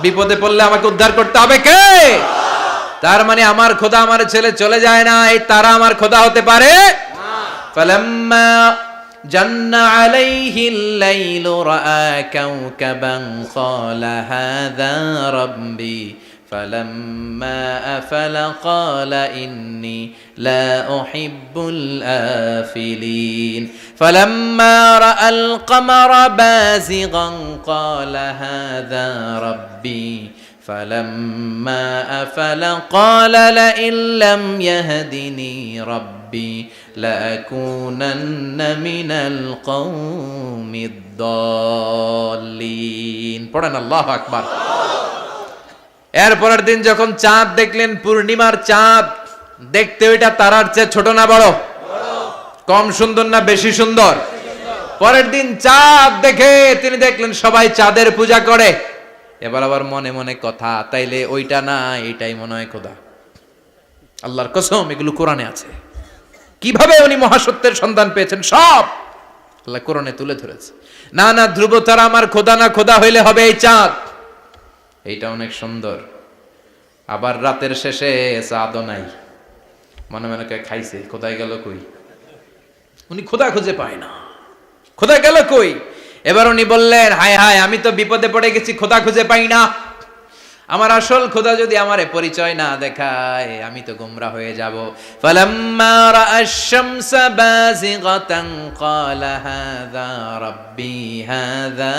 বিপদে পড়লে আমাকে উদ্ধার করতে হবে কে? তার মানে আমার খোদা আমার ছেলে চলে যায় না, এই তারা আমার খোদা হতে পারে না। ফালাম্মা জান্না আলাইহিল লাইলু রাআ কাওকাবান ক্বালা হাযা রাব্বি ফালাম্মা আফালা ক্বালা ইন্নী লা উহিব্বুল আফিলিন ফালাম্মা রাআল কমারা বাযিগান ক্বালা হাযা রাব্বি فلما أفل قال لئن لم يهدني ربي ربي لأكونن من القوم الضالين পড়েন আল্লাহু আকবার। এরপরের দিন যখন চাঁদ দেখলেন, পূর্ণিমার চাঁদ, দেখতে ওইটা তারার চেয়ে ছোট না বড়? কম সুন্দর না বেশি সুন্দর? পরের দিন চাঁদ দেখে তিনি দেখলেন সবাই চাঁদের পূজা করে। এবার আবার মনে মনে কথা, তাইলে ওইটা না এটাই মনে হয় খোদা। আল্লাহর কসম, এগুলো কোরআনে আছে। কিভাবে উনি মহাসত্যের সন্ধান পেয়েছেন সব আল্লাহ কোরআনে তুলে ধরেছে। না না, ধ্রুব তারা আমার খোদা না, খোদা হইলে হবে এই চাঁদ। এইটা অনেক সুন্দর। আবার রাতের শেষে চাঁদও নাই, মনে মনে খাইছে, খোদাই গেল কই? উনি খোদা খুঁজে পায় না, খোদা গেল কই? এবার উনি বললেন, হায় হায়, আমি তো বিপদে পড়ে গেছি, খোদা খুঁজে পাই না। আমার আসল খোদা যদি আমারে পরিচয় না দেখায়, আমি তো গোমরা হয়ে যাব। ফালাম্মা রাআশ শামসা বাযিগাতান ক্বালা হাযা রাব্বি হাযা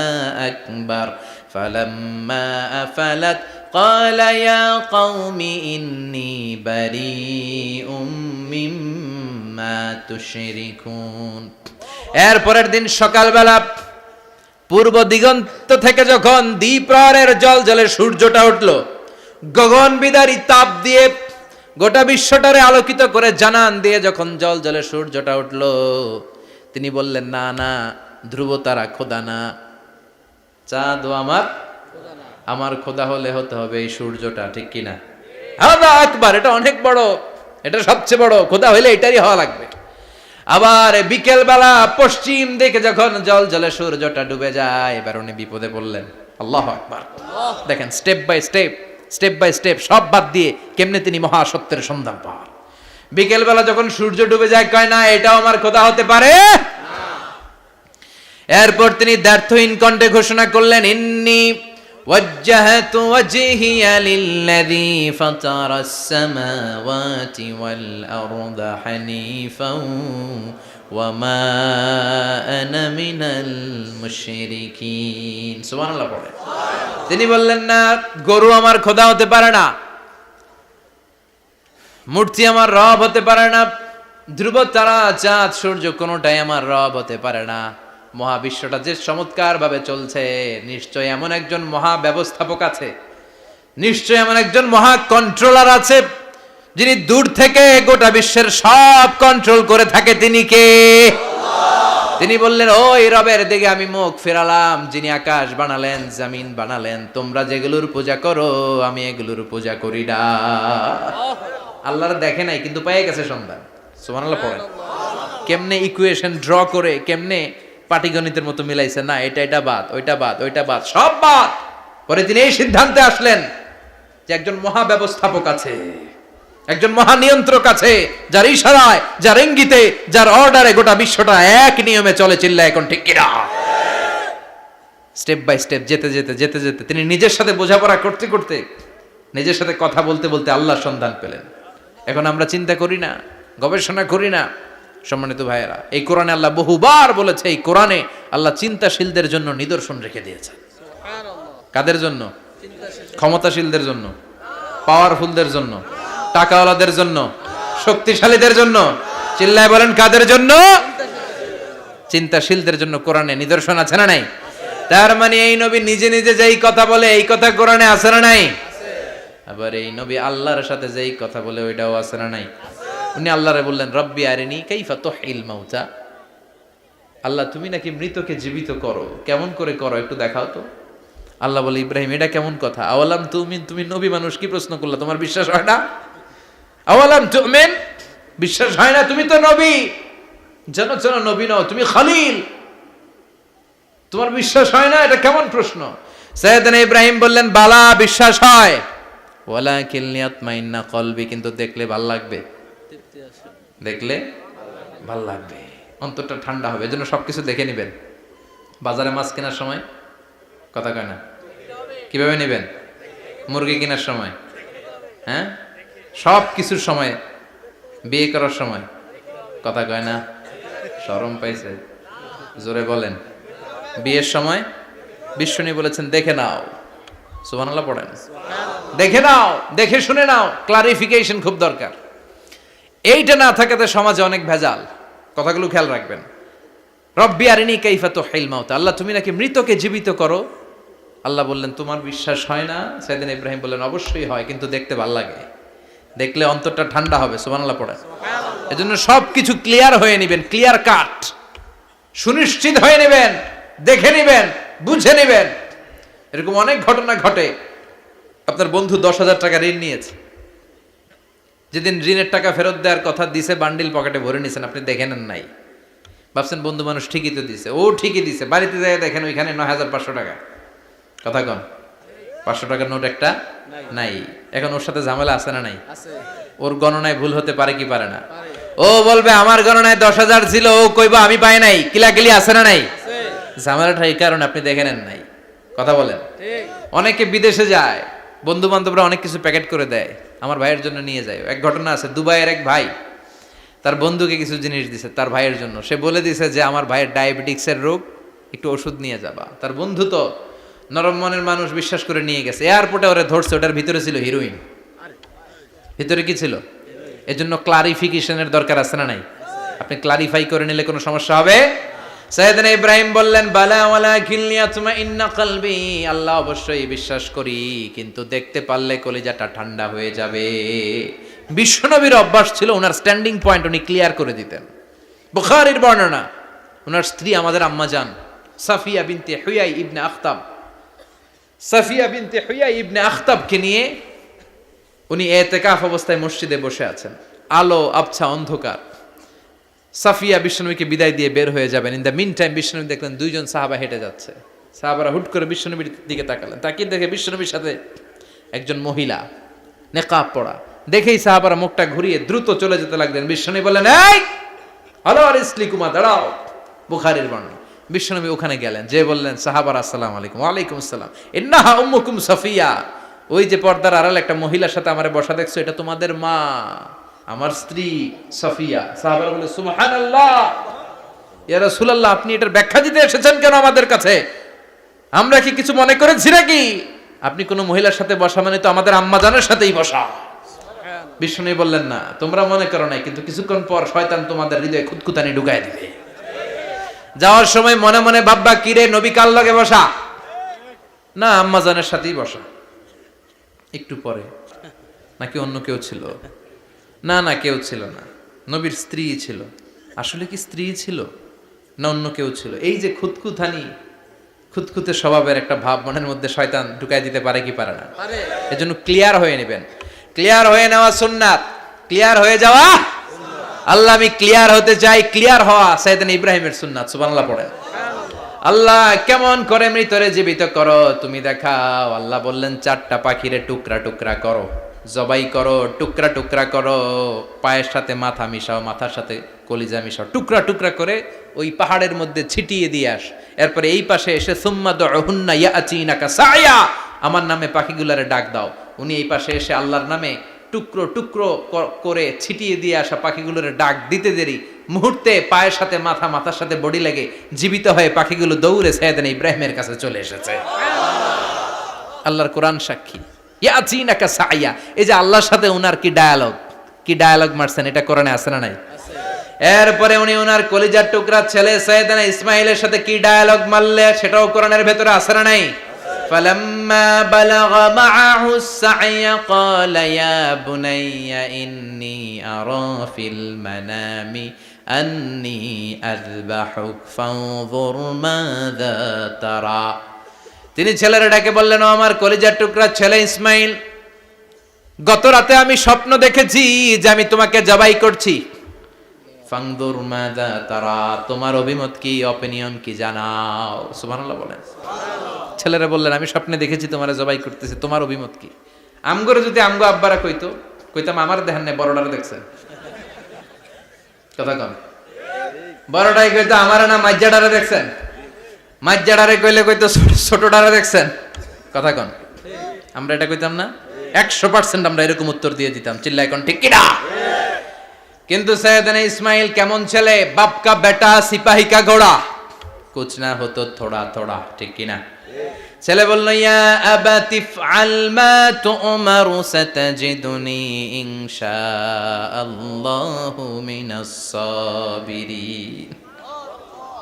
আকবার ফালাম্মা আফালাত ক্বালা ইয়া কওমি ইন্নী বারীউম মিম্মা তুশরিকুন। এরপরের দিন সকালবেলা পূর্ব দিগন্ত থেকে যখন দ্বিপ্রহরের জলে সূর্যটা উঠল, গগন বিদারী তাপ দিয়ে গোটা বিশ্বটারে আলোকিত করে জানান দিয়ে যখন জলে সূর্যটা উঠল, তিনি বললেন, না না, ধ্রুব তারা খোদা না, চাঁদও আমার খোদা হলে হতে হবে এই সূর্যটা, ঠিক কিনা? হাদা আকবার, এটা অনেক বড়, এটা সবচেয়ে বড়, খোদা হইলে এটারই হওয়া লাগবে। আবার বিকেল বেলা পশ্চিম দিকে যখন জলে সূর্যটা ডুবে যায়, এবার উনি বিপদে পড়লেন। আল্লাহু আকবার। দেখেন, স্টেপ বাই স্টেপ সব বাদ দিয়ে কেমনে তিনি মহাসত্যের সন্ধান পান। বিকেল বেলা যখন সূর্য ডুবে যায়, কয় না এটাও আমার খোদা হতে পারে। এরপর তিনি দ্ব্যর্থহীন কণ্ঠে ঘোষণা করলেন, ইন্নী ওয়াজ্জাহতু ওয়াজহিয়া লিল্লাযী ফাতারাস সামাওয়াতি ওয়াল আরদা হানিফাও ওয়া মা আনা মিনাল মুশরিকিন। সুবহানাল্লাহ পড়ে। তিনি বললেন, না, গরু আমার খোদা হতে পারে না, মূর্তি আমার রব হতে পারে না, ধ্রুব তারা চাঁদ সূর্য কোনোটাই আমার রব হতে পারে না। মহাবিশ্বটা যে চমৎকার ভাবে চলছে, নিশ্চয় এমন একজন মহা ব্যবস্থাপক আছে, নিশ্চয় এমন একজন মহা কন্ট্রোলার আছে, যিনি দূর থেকে গোটা বিশ্বের সব কন্ট্রোল করে থাকে। তিনি কে? তিনি বললেন, ওই রবের দিকে আমি মুখ ফেরালাম, যিনি আকাশ বানালেন, জমিন বানালেন। তোমরা যেগুলোর পূজা করো, আমি এগুলোর পূজা করি না। আল্লাহর দেখে নাই, কিন্তু পেয়ে গেছে সন্ধান। সুবহানাল্লাহ পড়েন। কেমনে ইকুয়েশন ড্র করে, কেমনে পাটিগণিতের মতো মিলাইছে, না এটা বাদ, ওইটা বাদ, সব বাদ। পরে তিনি এই সিদ্ধান্তে আসলেন যে একজন মহা ব্যবস্থাপক আছে, একজন মহা নিয়ন্ত্রক আছে, যার ইশারায়, যার ইঙ্গিতে, যার অর্ডারে গোটা বিশ্বটা এক নিয়মে চলে। চিল্লা এখন ঠিক কিনা? স্টেপ বাই স্টেপ যেতে যেতে তিনি নিজের সাথে বোঝাপড়া করতে করতে, নিজের সাথে কথা বলতে বলতে আল্লাহর সন্ধান পেলেন। এখন আমরা চিন্তা করি না, গবেষণা করি না। সম্মানিত ভাইয়েরা, এই কোরআনে আল্লাহ বহুবার বলেছে, এই কোরআনে আল্লাহ চিন্তাশীলদের জন্য নিদর্শন রেখে দিয়েছেন। কাদের জন্য? ক্ষমতাশীলদের জন্য, পাওয়ারফুলদের জন্য, টাকাওয়ালাদের জন্য, শক্তিশালীদের জন্য। চিল্লায় বলেন, কাদের জন্য? চিন্তাশীলদের জন্য কোরআনে নিদর্শন আছে না নাই? তার মানে এই নবী নিজে নিজে যেই কথা বলে, এই কথা কোরআনে আছে না নাই? আবার এই নবী আল্লাহর সাথে যেই কথা বলে, ওইটাও আছে না নাই? উনি আল্লাহরে বললেন, রব্বি আরিনি কাইফা তুহিল মাউতা। আল্লাহ, তুমি নাকি মৃতকে জীবিত করো, কেমন করে করো একটু দেখাও তো। আল্লাহ বলে, ইব্রাহিম, এটা কেমন কথা? আওয়ালাম তুমিন, তুমি নবী মানুষ, কি প্রশ্ন করলা? তোমার বিশ্বাস হয় না? আওয়ালাম তুমিন, বিশ্বাস হয় না? তুমি তো নবী, জানো নবী নও, তুমি খলিল, তোমার বিশ্বাস হয় না? এটা কেমন প্রশ্ন? সাইয়েদনা ইব্রাহিম বললেন, বালা, বিশ্বাস হয়, ওয়ালাকিন লিয়াতমাইন্না কলবি, কিন্তু দেখলে ভাল লাগবে, দেখলে ভাল লাগবে, অন্তরটা ঠান্ডা হবে। এজন্য সবকিছু দেখে নেবেন। বাজারে মাছ কেনার সময় কথা কয় না, কিভাবে নেবেন? মুরগি কেনার সময়, হ্যাঁ, সব কিছুর সময়, বিয়ে করার সময় কথা কয় না, শরম পাইছে, জোরে বলেন। বিয়ের সময় বিশ্বনী বলেছেন, দেখে নাও। সুবহানাল্লাহ পড়েন। দেখে নাও, দেখে শুনে নাও, ক্লারিফিকেশন খুব দরকার। এইটা না থাকাতে সমাজে অনেক ভেজাল। কথাগুলো খেয়াল রাখবেন। রব্বি আরিনি কাইফা তুহিল মাউত, আল্লাহ তুমি নাকি মৃতকে জীবিত করো। আল্লাহ বললেন তোমার বিশ্বাস হয় না? সাইয়েদনা ইব্রাহিম বললেন অবশ্যই হয়, কিন্তু দেখতে ভালো লাগে, দেখলে অন্তরটা ঠান্ডা হবে। সুবহানাল্লাহ পড়ে। এজন্য সবকিছু ক্লিয়ার হয়ে নেবেন, ক্লিয়ার কাট, সুনিশ্চিত হয়ে নেবেন, দেখে নেবেন, বুঝে নেবেন। এরকম অনেক ঘটনা ঘটে। আপনার বন্ধু 10,000 টাকা ঋণ নিয়েছে, যেদিন ঋণের টাকা ফেরত দেওয়ার কথা দিছে বান্ডিল পকেটে ভরে নিয়েছেন, আপনি দেখে নেন নাই, ভাবছেন বন্ধু মানুষ ঠিকই তো দিছে। ও ঠিকই দিছে, বাড়িতে যায় দেখেন ওইখানে 9,500 টাকা। কথা কন, 500 টাকার নোট একটা নাই। এখন ওর সাথে ঝামেলা আছে না নাই? ওর গণনায় ভুল হতে পারে কি পারে না? ও বলবে আমার গণনায় 10,000 ছিল, ও কইবা আমি পাই নাই। কিলাকিলি আছে না নাই? ঝামেলাটা এই কারণে আপনি দেখে নেন নাই। কথা বলেন। অনেকে বিদেশে যায়, বন্ধু বান্ধবরা অনেক কিছু প্যাকেট করে দেয়, আমার ভাইয়ের জন্য নিয়ে যায়। এক ঘটনা আছে, দুবাইয়ের এক ভাই তার বন্ধুকে কিছু জিনিস দিছে তার ভাইয়ের জন্য। সে বলে দিছে যে আমার ভাইয়ের ডায়াবেটিক্সের রোগ, একটু ওষুধ নিয়ে যাবা। তার বন্ধু তো নরম মনের মানুষ, বিশ্বাস করে নিয়ে গেছে। এয়ারপোর্টে ওরে ধরছে, ওটার ভিতরে ছিল হিরোইন। ভিতরে কি ছিল? এজন্য ক্লারিফিকেশনের দরকার আছে না নাই? আপনি ক্লারিফাই করে নিলে কোনো সমস্যা হবে? সাইয়েদনা ইব্রাহিম বললেন বালা ওয়ালাকিন লিয়াতমাইন্না কলবি, আল্লাহ অবশ্যই বিশ্বাস করি, কিন্তু দেখতে পারলে কলিজাটা ঠান্ডা হয়ে যাবে। বিশ্বনবীর অভ্যাস ছিল ওনার স্ট্যান্ডিং পয়েন্ট উনি ক্লিয়ার করে দিতেন। বুখারীর বর্ণনা, ওনার স্ত্রী আমাদের আম্মা জান সাফিয়া বিনতে হুয়াই ইবনে আখতাব, সাফিয়া বিনতে হুয়াই ইবনে আখতাবকে নিয়ে উনি ইতিকাফ অবস্থায় মসজিদে বসে আছেন। আলো আবছা অন্ধকার। সাফিয়া বিশ্বনবীকে বিদায় দিয়ে বের হয়ে যাবেন। ইন দ্য মিন টাইম বিশ্বনবী দেখলেন 2 জন সাহাবা হেঁটে যাচ্ছে। সাহাবারা হুট করে বিশ্বনবীর দিকে তাকালেন, তাকিয়ে দেখে বিশ্বনবীর সাথে একজন মহিলা, নেকাব পরা। দেখেই সাহাবারা মুখটা ঘুরিয়ে দ্রুত চলে যেতে লাগলেন। বিশ্বনবী বললেন এই হ্যালো আর ইসলিকুমা, দাঁড়াও। বুখারীর বর্ণনা। বিশ্বনবী ওখানে গেলেন, যে বললেন সাহাবারা আসসালামু আলাইকুম। ওয়ালাইকুম আসসালাম। ইন্নাহা উম্মুকুম সাফিয়া, ওই যে পর্দার আড়াল একটা মহিলার সাথে আমারে বসা দেখছো, এটা তোমাদের মা, আমার স্ত্রী সাফিয়া। সাহাবারা বলে সুবহানাল্লাহ, ইয়া রাসূলুল্লাহ আপনি এটার ব্যাখ্যা দিতে এসেছেন কেন আমাদের কাছে? আমরা কি কিছু মনে করেছি নাকি? আপনি কোন মহিলার সাথে বসা মানে তো আমাদের আম্মা জানের সাথেই বসা। বিষ্ণু বললেন না, তোমরা মনে করো নাই, কিন্তু কিছুক্ষণ পর শয়তান তোমাদের হৃদয়ে খুঁতখুঁতানি ঢুকায় দিবে। যাওয়ার সময় মনে মনে ভাববা কিরে নবী কার লগে বসা? না, আম্মা জানের সাথেই বসা। একটু পরে নাকি অন্য কেউ ছিল? না না, কেউ ছিল না, নবীর স্ত্রী ছিল। আসলে কি স্ত্রী ছিল না অন্য কেউ ছিল? এই যে খুঁতখুঁতে স্বভাবের একটা ভাব মনের মধ্যে শয়তান ঢুকাই দিতে পারে কি পারে না? এজন্য ক্লিয়ার হয়ে নেবেন। ক্লিয়ার হয়ে নেওয়া সুন্নাত, ক্লিয়ার হয়ে যাওয়া। আল্লাহ আমি ক্লিয়ার হতে চাই, ক্লিয়ার হওয়া সাইয়েদনা ইব্রাহিমের সুন্নাত। সুবহানাল্লাহ পড়েন। আল্লাহ কেমন করে মৃতরে জীবিত করো তুমি দেখাও। আল্লাহ বললেন 4টা পাখিরে টুকরা টুকরা করো, জবাই করো, টুকরা টুকরা করো, পায়ের সাথে মাথা মিশাও, মাথার সাথে কলিজা মিশাও, টুকরা টুকরা করে ওই পাহাড়ের মধ্যে ছিটিয়ে দিয়ে আস। এরপরে এই পাশে এসে সুম্মা দুহুন্না ইয়াতিনাকা সায়া, আমার নামে পাখিগুলারে ডাক দাও। উনি এই পাশে এসে আল্লাহর নামে টুকরো টুকরো করে ছিটিয়ে দিয়ে আসা পাখিগুলোর ডাক দিতে দেরি মুহূর্তে পায়ের সাথে মাথা, মাথার সাথে বডি লেগে জীবিত হয়ে পাখিগুলো দৌড়ে সাইয়েদনা ইব্রাহিমের কাছে চলে এসেছে। আল্লাহর কোরআন সাক্ষী। ইয়াতিনাকা সায়া, এই যে আল্লাহর সাথে উনার কি ডায়ালগ মারছেন, এটা কোরআনে আছে না নাই? এরপরে উনি ওনার কলিজার টুকরা ছেলে সাইয়েদনা ইসমাইলের সাথে কি ডায়ালগ মারলে, সেটাও কোরআনের ভেতরে আছে না নাই? فلما بلغ معه السعي قال يا بني إني أرى في المنام أني أذبحك فانظر ماذا ترى। তিনি ছেলেরা ডেকে বললেন, ও আমার কলিজার টুকরা ছেলে ইসমাইল, গত রাতে আমি স্বপ্ন দেখেছি যে আমি তোমাকে জবাই করছি। ফাংদুর মাযা তারা, তোমার অভিমত কি, অপিনিয়ন কি জানাও। সুবহানাল্লাহ বলেন। ছেলেরা বললেন আমি স্বপ্নে দেখেছি তোমারে জবাই করতেছি, তোমার অভিমত কি? আমগরে যদি আমগো আব্বারা কইতাম আমার দেখেন না, বড়ডারে দেখছেন। কথা কম। বড়টাই কইতো আমার না মাজ্জাডারে দেখছেন, মাজ্জাডারে কইতো ছোটডারে দেখছেন। কথা কন। আমরা এটা কইতাম না? 100% আমরা এরকম উত্তর দিয়ে দিতাম। চিল্লায় কোন ঠিক কিনা? কিন্তু সাইয়েদনা ইসমাইল কেমন ছেলে, বাপ কা বেটা সিপাহি কা ঘোড়া, কুছ না হতো থোড়া থোড়া, ঠিক কিনা? ছেলে বলল, ইয়া আবাতি ফআল মা তু'মারু সাতাজিদুনি ইনশাআল্লাহু মিনাস সাবিরিন।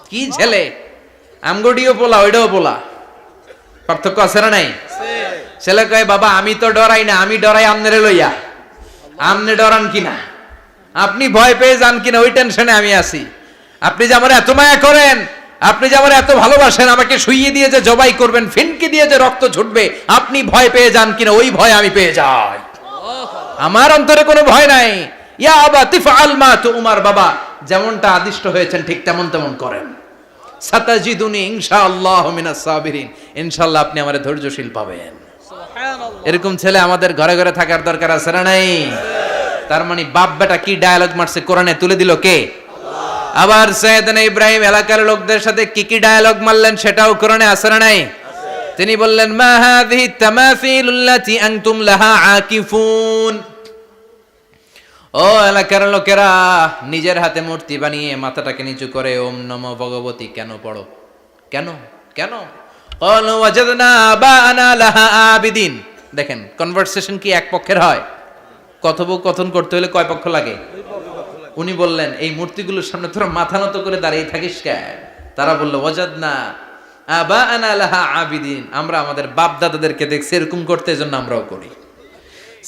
কি ছেলে, আমগডিও পোলা ওইটাও পোলা, পার্থক্য আছে না নাই? ছেলে কয়, বাবা আমি তো ডরাই না, আমি ডরাই আমনেরে লইয়া। আমনে ডরান কিনা, আপনি ভয় পেয়ে যান কিনা ওই টেনশনে আমি আছি। আপনি যে আমার এত মায়া করেন, আপনি যে আমার এত ভালোবাসেন, আমাকে শুইয়ে দিয়ে যে জবাই করবেন, ফিনকি দিয়ে যে রক্ত ছুটবে, আপনি ভয় পেয়ে যান কিনা ওই ভয় আমি পেয়ে যাই। আমার অন্তরে কোনো ভয় নাই। ইয়া আবাতি ফাআল মা তু'মার, বাবা যেমনটা আদিষ্ট হয়েছেন ঠিক তেমন তেমন করেন। সাতাজিদুনি ইনশাআল্লাহু মিনাস সাবিরিন, ইনশাআল্লাহ আপনি আমারে ধৈর্যশীল পাবেন। সুবহানাল্লাহ। এরকম ছেলে আমাদের ঘরে ঘরে থাকার দরকার আছে না নাই? তার মানে বাপ বেটা কি ডায়ালগ মারছে কোরআনে তুলে দিল কে? আবার সাইয়েদনা ইব্রাহিম এলাকার লোকদের সাথে কি কি ডায়ালগ মারলেন সেটাও কোরআনে আছে না নাই? তিনি বললেন, মা হাযিহি তামাসিলুল্লাতী আনতুম লাহা আকিফুন। ও এলাকার লোকেরা, নিজের হাতে মূর্তি বানিয়ে মাথাটাকে নিচু করে ওম নমো ভগবতী কেন পড়ো? কেন কেন? ক্বালু ওয়াজাদনা আবাআনা লাহা আবিদিন। দেখেন কনভারসেশন কি এক পক্ষের হয়? কথোপকথন করতে হলে কয় পক্ষ লাগে? উনি বললেন, এই মূর্তিগুলোর সামনে তোরা মাথা নত করে দাঁড়িয়ে থাকিস কেন? তারা বলল, ওয়াজাদনা আবাআনা লাহা আবিদিন, আমরা আমাদের বাপ দাদাদেরকে দেখছি এরকম করতে, এজন্য আমরাও করি।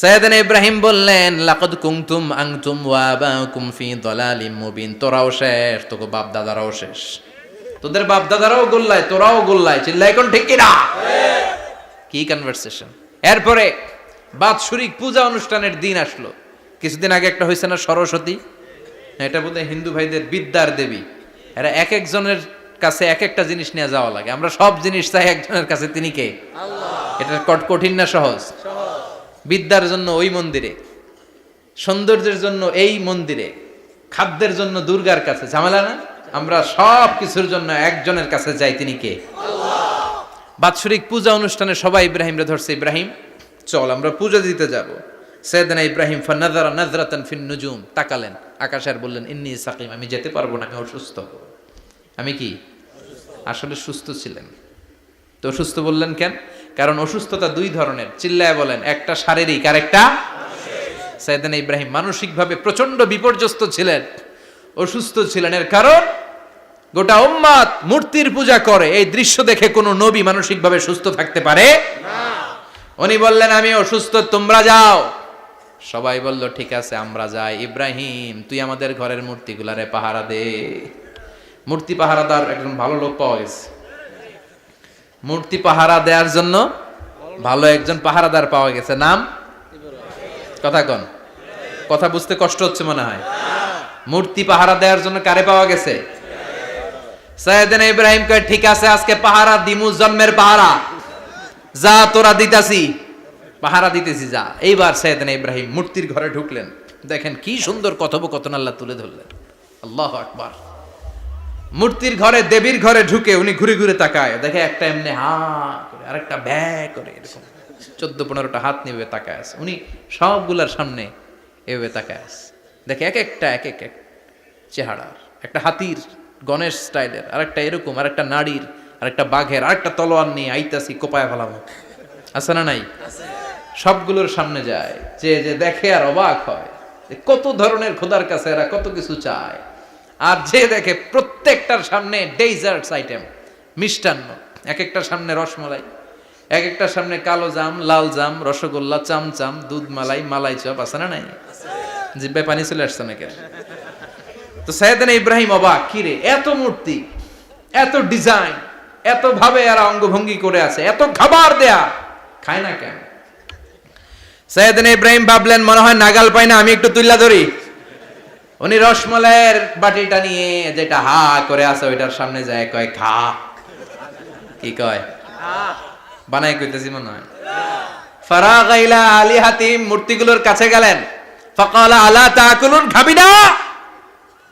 সাইয়েদনা ইব্রাহিম বললেন, লাকাদ কুনতুম আনতুম ওয়া আবাউকুম ফি দালালিম মুবিন। তোরাও শেষ, তোকে বাপ দাদারাও শেষ, তোদের বাপ দাদারাও গোল্লায়, তোরাও গোল্লায়। চিল্লাই কোন ঠিক কিনা? কি কনভারসেশন! এরপরে বাৎসরিক পূজা অনুষ্ঠানের দিন আসলো। কিছুদিন আগে একটা হয়েছে না, সরস্বতী? এটা বোধহয় হিন্দু ভাইদের বিদ্যার দেবী। এরা এক একজনের কাছে এক একটা জিনিস নিয়ে যাওয়া লাগে। আমরা সব জিনিস চাই একজনের কাছে, তিনি কে? আল্লাহ। এটা কঠিন না সহজ? বিদ্যার জন্য ওই মন্দিরে, সৌন্দর্যের জন্য এই মন্দিরে, খাদ্যের জন্য দুর্গার কাছে, ঝামেলা না? আমরা সব কিছুর জন্য একজনের কাছে যাই, তিনি কে? আল্লাহ। বাৎসরিক পূজা অনুষ্ঠানে সবাই ইব্রাহিমরে ধরছে, ইব্রাহিম চল আমরা পূজা দিতে যাব। সাইয়েদনা ইব্রাহিম ফানাযারা নাযরাতান ফিন নুজুম, তাকালেন আকাশে আর বললেন, ইন্নী সাকিম, আমি যেতে পারবো না, আমি অসুস্থ। আমি কি? আসলে সুস্থ ছিলেন তো। অসুস্থ বললেন কেন? কারণ অসুস্থতা দুই ধরনের, চিল্লায় বলেন। একটা শারীরিক আর একটা মানসিক। সাইয়েদনা ইব্রাহিম মানসিকভাবে প্রচন্ড বিপর্যস্ত ছিলেন, অসুস্থ ছিলেন। এর কারণ গোটা উম্মাত মূর্তির পূজা করে, এই দৃশ্য দেখে কোনো নবী মানসিকভাবে সুস্থ থাকতে পারে না। উনি বললেন, আমি অসুস্থ, তোমরা যাও। সবাই বলল, ঠিক আছে আমরা যাই। ইব্রাহিম তুই আমাদের ঘরের মূর্তিগুলারে পাহারা দে। মূর্তি পাহারাদার একজন ভালো লোক পাওয়া গেছে। মূর্তি পাহারা দেওয়ার জন্য ভালো একজন পাহারাদার পাওয়া গেছে, নাম? কথা কন, কথা বুঝতে কষ্ট হচ্ছে মনে হয়। মূর্তি পাহারা দেওয়ার জন্য কারে পাওয়া গেছে? সাইয়েদনা ইব্রাহিম কয়, ঠিক আছে আজকে পাহারা দিমু, জন্মের পাহারা। যা তোরা দিতাছি, পাহারা দিতেছি, যা। এইবার সাইয়েদনা ইব্রাহিম মূর্তির ঘরে ঢুকলেন। দেখেন কি সুন্দর কথোপকথন আল্লাহ তুলে ধরলেন। আল্লাহু আকবার। মূর্তির ঘরে, দেবীর ঘরে ঢুকে উনি ঘুরে ঘুরে তাকায়, দেখে একটা এমনি হা করে, আরেকটা ব্যা করে, এরকম 14-15টা হাত নিয়ে তাকায় আছে। উনি সবগুলার সামনে এভাবে তাকায় আছে, দেখে এক একটা এক এক চেহারা, একটা হাতির গণেশ স্টাইলের, আরেকটা এরকম, আরেকটা নারীর, আরেকটা বাঘের, আরেকটা তলোয়ার নিয়ে আইতাছি, কোপায় ফেলাবো। আছে না নাই? সবগুলোর সামনে যায়, যে যে দেখে আর অবাক হয়, কত ধরনের খোদার কাছে এরা কত কিছু চায়। আর যে দেখে প্রত্যেকটার সামনে ডেজার্টস আইটেম, মিষ্টান্ন, এক একটার সামনে রসমলাই, এক একটার সামনে কালো জাম, লাল জাম, রসগোল্লা, চামচাম, দুধ মালাই, মালাই চপ। আছে না নাই? জিব্বায় পানি চলে আসছে নাকি? তো সাইয়েদনা ইব্রাহিম অবাক, কি রে এত মূর্তি, এত ডিজাইন, এত ভাবে এরা অঙ্গভঙ্গি করে আছে, এত খাবার দেয়া, খায় না কেন? সাইয়েদনা ইব্রাহিম ভাবলেন, মনে হয় নাগাল পাই না, আমি একটু তুল্লা ধরি। উনি রসমলাইয়ের বাটিটা নিয়ে, যেটা হা করে আছে, ওইটার সামনে যায়, কয় খা। কি কয়? বানাই কইতেছি মনে হয়। ফারাগা ইলা আলিহাতিম, মূর্তিগুলোর কাছে গেলেন। ফাকালা আলা তাকুলুন, খাবি না?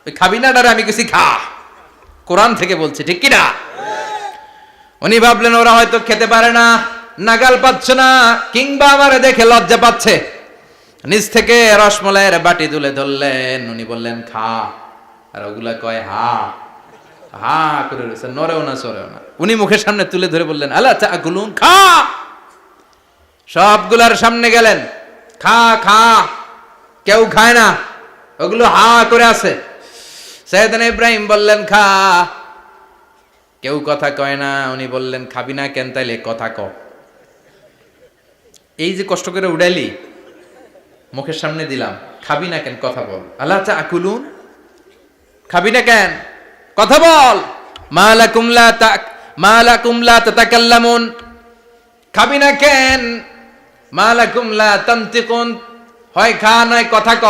ওই খাবি না ডারে আমি কিছু খা, কোরআন থেকে বলছে, ঠিক কি না? উনি ভাবলেন ওরা হয়তো খেতে পারে না, নাগাল পাচ্ছে না, কিংবা আমারে দেখে লজ্জা পাচ্ছে। নিজ থেকে রসমলাইয়ের বাটি তুলে ধরলেন। উনি বললেন খা, আর ওগুলা কয় হা। হা করে রয়েছে, নড়েও না চড়েও না। উনি মুখের সামনে তুলে ধরে বললেন, আলা তাকুলুন, খা। সবগুলার সামনে গেলেন, খা খা। কেউ খায় না, ওগুলো হা করে আছে। সাইয়েদনা ইব্রাহিম বললেন, খা। কেউ কথা কয় না। উনি বললেন, খাবি না কেন? তাইলে কথা ক। এই যে কষ্ট করে উড়াইলি, মুখের সামনে দিলাম, খাবি না কেন? কথা বল। আলা তাকুলুন, খাবি না কেন? কথা বল। মালাকুম লা তাতাকাল্লামুন, খাবি না কেন? মালাকুম লা তানতিকুন, হয় খা নয় কথা ক।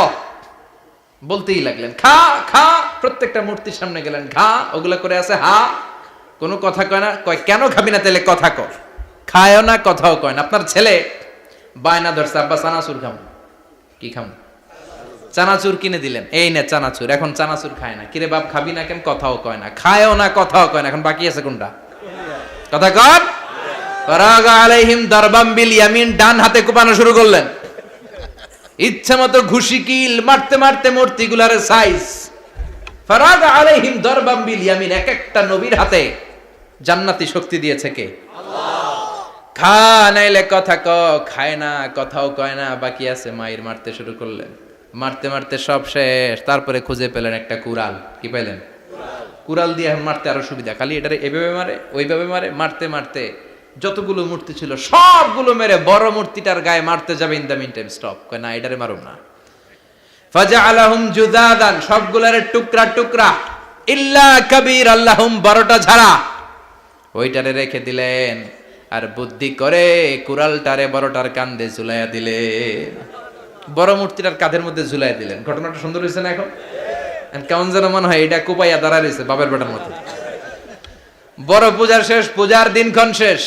বলতেই লাগলেন, খা খা। প্রত্যেকটা মূর্তির সামনে গেলেন, খা। ওগুলা করে আছে হা, কোনো কথা কয় না। কয় কেন খাবি না? তাহলে কথা ক। খায়ও না, কথাও কয় না। আপনার ছেলে বায়না ধরছে, আব্বা চানাচুর খাম। কি খাম? চানাচুর কিনে দিলেন, এই নে চানাচুর। এখন চানাচুর খায় না। কিরে বাপ, খাবি না কেন? কথাও কয় না। খায়ও না, কথাও কয় না। এখন বাকি আছে কোনটা? কথা কর। ফারাগা আলাইহিম দারবাম বিল ইয়ামিন, ডান হাতে কোপানো শুরু করলেন। ইচ্ছা মতো ঘুষি কিল মারতে মারতে মূর্তিগুলার সাইজ। ফারাগা আলাইহিম দারবাম বিল ইয়ামিন, এক একটা নবীর হাতে জান্নাতি শক্তি দিয়েছে কে? আল্লাহ। খা নাইলে কথা ক। খায় না, কথাও কয় না, বাকি আছে। মায়ের মারতে শুরু করলেন। মারতে মারতে সব শেষ। তারপরে খুঁজে পেলেন একটা কুড়াল। কি পাইলেন? কুড়াল দিয়ে মারতে আরো সুবিধা। খালি এটারে এভাবে মারে, ওইভাবে মারে। মারতে মারতে যতগুলো মূর্তি ছিল সবগুলো মেরে বড় মূর্তিটার গায়ে মারতে যাবে, in the meantime stop. কয় না, এটারে মারুম না। ফাজআলাহুম জুদাদান, সবগুলারে টুকরা টুকরা। ইল্লা কাবীর আল্লাহুম, বড়টা ছাড়া। ওইটারে রেখে দিলেন। আর বুদ্ধি করে কুড়ালটারে বড়টার কাঁধে ঝুলাইয়া দিলেন। বড় মূর্তিটার কাঁধের মধ্যে ঝুলাই দিলেন। ঘটনাটা সুন্দর হয়েছে না? এখন কেমন যেন মনে হয় এটা কোপাইয়া দাঁড়া রয়েছে বাপের বেটার মতো। বড় পূজার শেষ, পূজার দিনক্ষণ শেষ।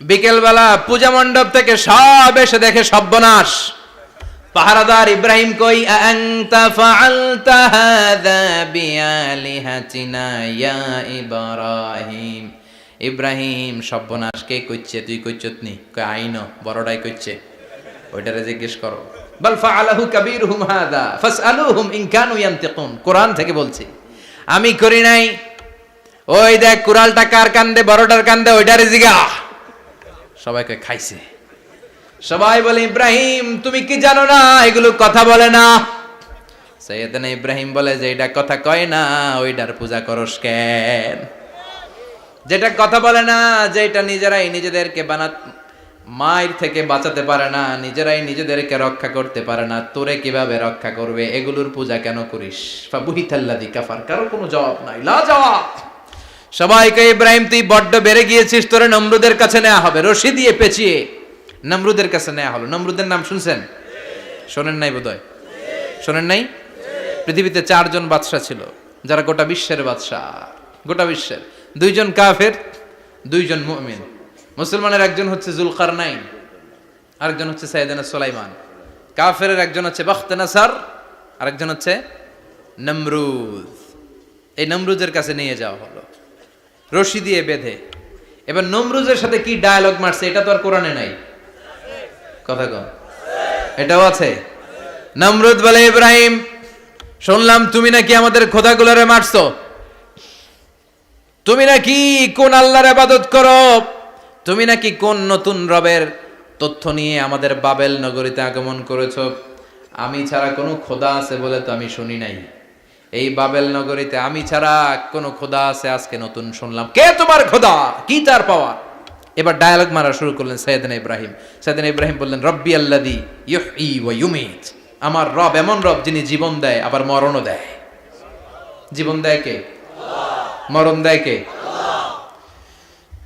বিকেল বেলা পূজা মণ্ডপ থেকে সব এসে দেখে সর্বনাশ। পাহারাদার ইব্রাহিম কই? আনতা ফাআলতা হাযা বিআলিহাতিনা ইয়া ইব্রাহিম। ইব্রাহিম, সর্বনাশ কে কইছে? তুই কইছত নি? কই আইনো, বড়টাই কইছে। ওইটারে জিজ্ঞেস করো। বাল ফাআলাহু কাবীরুহুম হাযা ফাসআলুহুম ইন কানু ইয়ানতিকুন। কোরআন থেকে বলছি, আমি করি নাই। ওই দেখ কুড়ালটা কার কান্দে? বড়টার কান্দে, ওইটারে জিগা। সবাইকে খাইছে। সবাই বলে, ইব্রাহিম তুমি কি জানো না এগুলো কথা বলে না? সাইয়েদনা ইব্রাহিম বলে যে এটা কথা কয় না, ওইটার পূজা করস কেন? যেটা কথা বলে না, যেটা নিজেরাই নিজেদেরকে মায়ের থেকে বাঁচাতে পারে না, নিজেরাই নিজেদেরকে রক্ষা করতে পারে না, তোরে কিভাবে রক্ষা করবে? এগুলোর পূজা কেন করিস? ফাবুহিতাল্লাযী কাফার। কারো কোনো জবাব নাই, লা জবাব। সবাইকে, ইব্রাহিম তুই বড্ড বেড়ে গিয়েছিস, তোরে নমরুদের কাছে নেওয়া হবে। রশি দিয়ে পেঁচিয়ে নমরুদের কাছে নেওয়া হলো। নমরুদের নাম শুনছেন? শোনেন নাই বোধহয়। শোনেন নাই? পৃথিবীতে 4 জন বাদশা ছিল, যারা গোটা বিশ্বের বাদশা। গোটা বিশ্বের 2 জন কাফের, 2 জন মুমিন। মুসলমানের একজন হচ্ছে যুলকারনাইন, আরেকজন হচ্ছে সাইয়েদনা সুলাইমান। কাফেরের একজন হচ্ছে বখতনাসার, আরেকজন হচ্ছে নমরুদ। এই নমরুদের কাছে নিয়ে যাওয়া হলো রশি দিয়ে বেঁধে। এবার নমরুদের সাথে কি ডায়ালগ মারছে এটা তো আর কোরআনে নাই। কথা কম, এটাও আছে। নমরুদ বলে, ইব্রাহিম শুনলাম তুমি নাকি আমাদের খোদাগুলোরে মারছো। তুমি নাকি কোন আল্লাহর ইবাদত করো। তুমি নাকি কোন নতুন রবের তথ্য নিয়ে আমাদের বাবেল নগরীতে আগমন করেছো। আমি ছাড়া কোনো খোদা আছে বলে তো আমি শুনি নাই। এই বাবেল নগরীতে আমি ছাড়া কোনো খোদা আছে আজকে নতুন শুনলাম। কে তোমার খোদা? কি তার পাওয়া? এবার ডায়ালগ মারা শুরু করলেন সাইয়েদনা ইব্রাহিম। সাইয়েদনা ইব্রাহিম বললেন, রব্বি আল্লাযী ইউহয়ী ওয়া ইউমীত। আমার রব এমন রব যিনি জীবন দেয় আবার মরণও দেয়। জীবন দেয় কে? আল্লাহ। মরণ দেয় কে? আল্লাহ।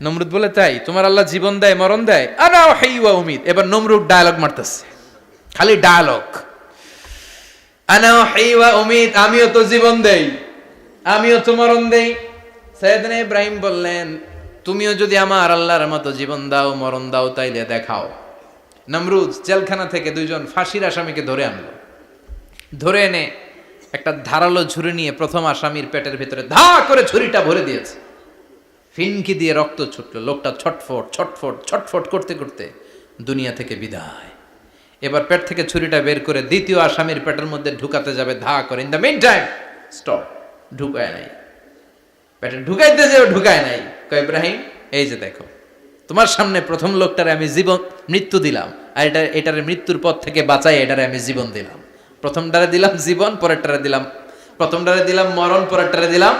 নমরুদ বলে, তাই তোমার আল্লাহ জীবন দেয় মরণ দেয়? আনা উহয়ী ওয়া উমীত। এবার নমরুদ ডায়ালগ মারতেছে, খালি ডায়ালগ। আনা উহয়ী ওয়া উমীত, আমিও তো জীবন দেই, আমিও তো মরণ দেই। সাইয়েদনা ইব্রাহিম বললেন, তুমিও যদি আমার আল্লাহর মতো জীবন দাও মরণ দাও তাইলে দেখাও। নমরুদ জেলখানা থেকে 2 জন ফাঁসির আসামিকে ধরে আনলো। ধরে এনে একটা ধারালো ছুরি নিয়ে প্রথম আসামির পেটের ভিতরে ধা করে ছুরিটা ভরে দিয়েছে। ফিনকি দিয়ে রক্ত ছুটলো। লোকটা ছটফট ছটফট ছটফট করতে করতে দুনিয়া থেকে বিদায়। এবার পেট থেকে ছুরিটা বের করে দ্বিতীয় আসামির পেটের মধ্যে ঢুকাতে যাবে ধা করে। In the meantime stop, ঢুকায় নাই। পেটে ঢুকাইতে যেও ঢুকায় নাই। কয় ইব্রাহিম এই যে দেখো তোমার সামনে প্রথম লোকটারে আমি মৃত্যু দিলাম, আর এটারে মৃত্যুর পথ থেকে বাঁচাই এটারে আমি জীবন দিলাম। প্রথমটারে দিলাম জীবন, পরেরটারে দিলাম, প্রথমটারে দিলাম মরণ, পরেরটারে দিলাম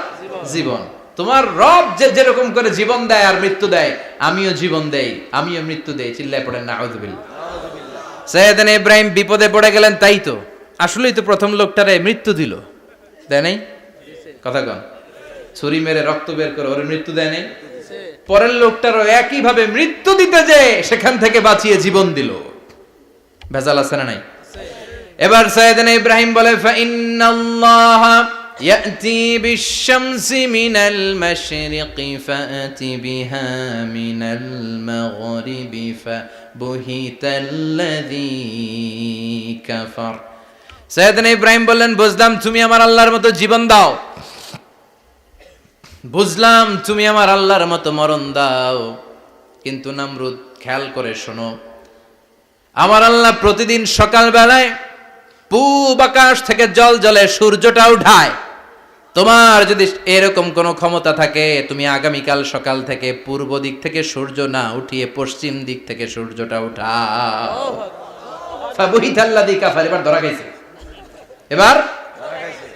জীবন। তোমার রব যেরকম করে জীবন দেয় আর মৃত্যু দেয়, আমিও জীবন দেই, আমিও মৃত্যু দেই। চিল্লায় পড়েন নাউযুবিল্লাহ। সাইয়েদনা ইব্রাহিম বিপদে পড়ে গেলেন, তাই তো আসলেই তো প্রথম লোকটারে মৃত্যু দিল, দেয় নাই? কথা কন, ছুরি মেরে রক্ত বের করে ওরে মৃত্যু দেয় নাই? পরের লোকটারও একই ভাবে মৃত্যু দিতে যে সেখান থেকে বাঁচিয়ে জীবন দিল। ভেজাল আছে না নাই? এবার সাইয়েদনা ইব্রাহিম বলে ফাইন্নাল্লাহা ইয়াতি বিশ-শামসি মিনাল মাশরিকি ফাআতি বিহা মিনাল মাগরিবি ফাবুহিতাল্লাযী কাফার। সাইয়েদনা ইব্রাহিম বললেন বুঝলাম তুমি আমার আল্লাহর মতো জীবন দাও, বুঝলাম তুমি আমার আল্লাহর মতো মরণ দাও, কিন্তু নমরুদ খেয়াল করে শোনো, আমার আল্লাহ প্রতিদিন সকাল বেলায় পূব আকাশ থেকে জল জলে সূর্যটা উঠায়। তোমার যদি এরকম কোনো ক্ষমতা থাকে, তুমি আগামীকাল সকাল থেকে পূর্ব দিক থেকে সূর্য না উঠিয়ে পশ্চিম দিক থেকে সূর্যটা উঠাও। ফাবুহিতাল্লাযী কাফার। এবার ধরা গেছে,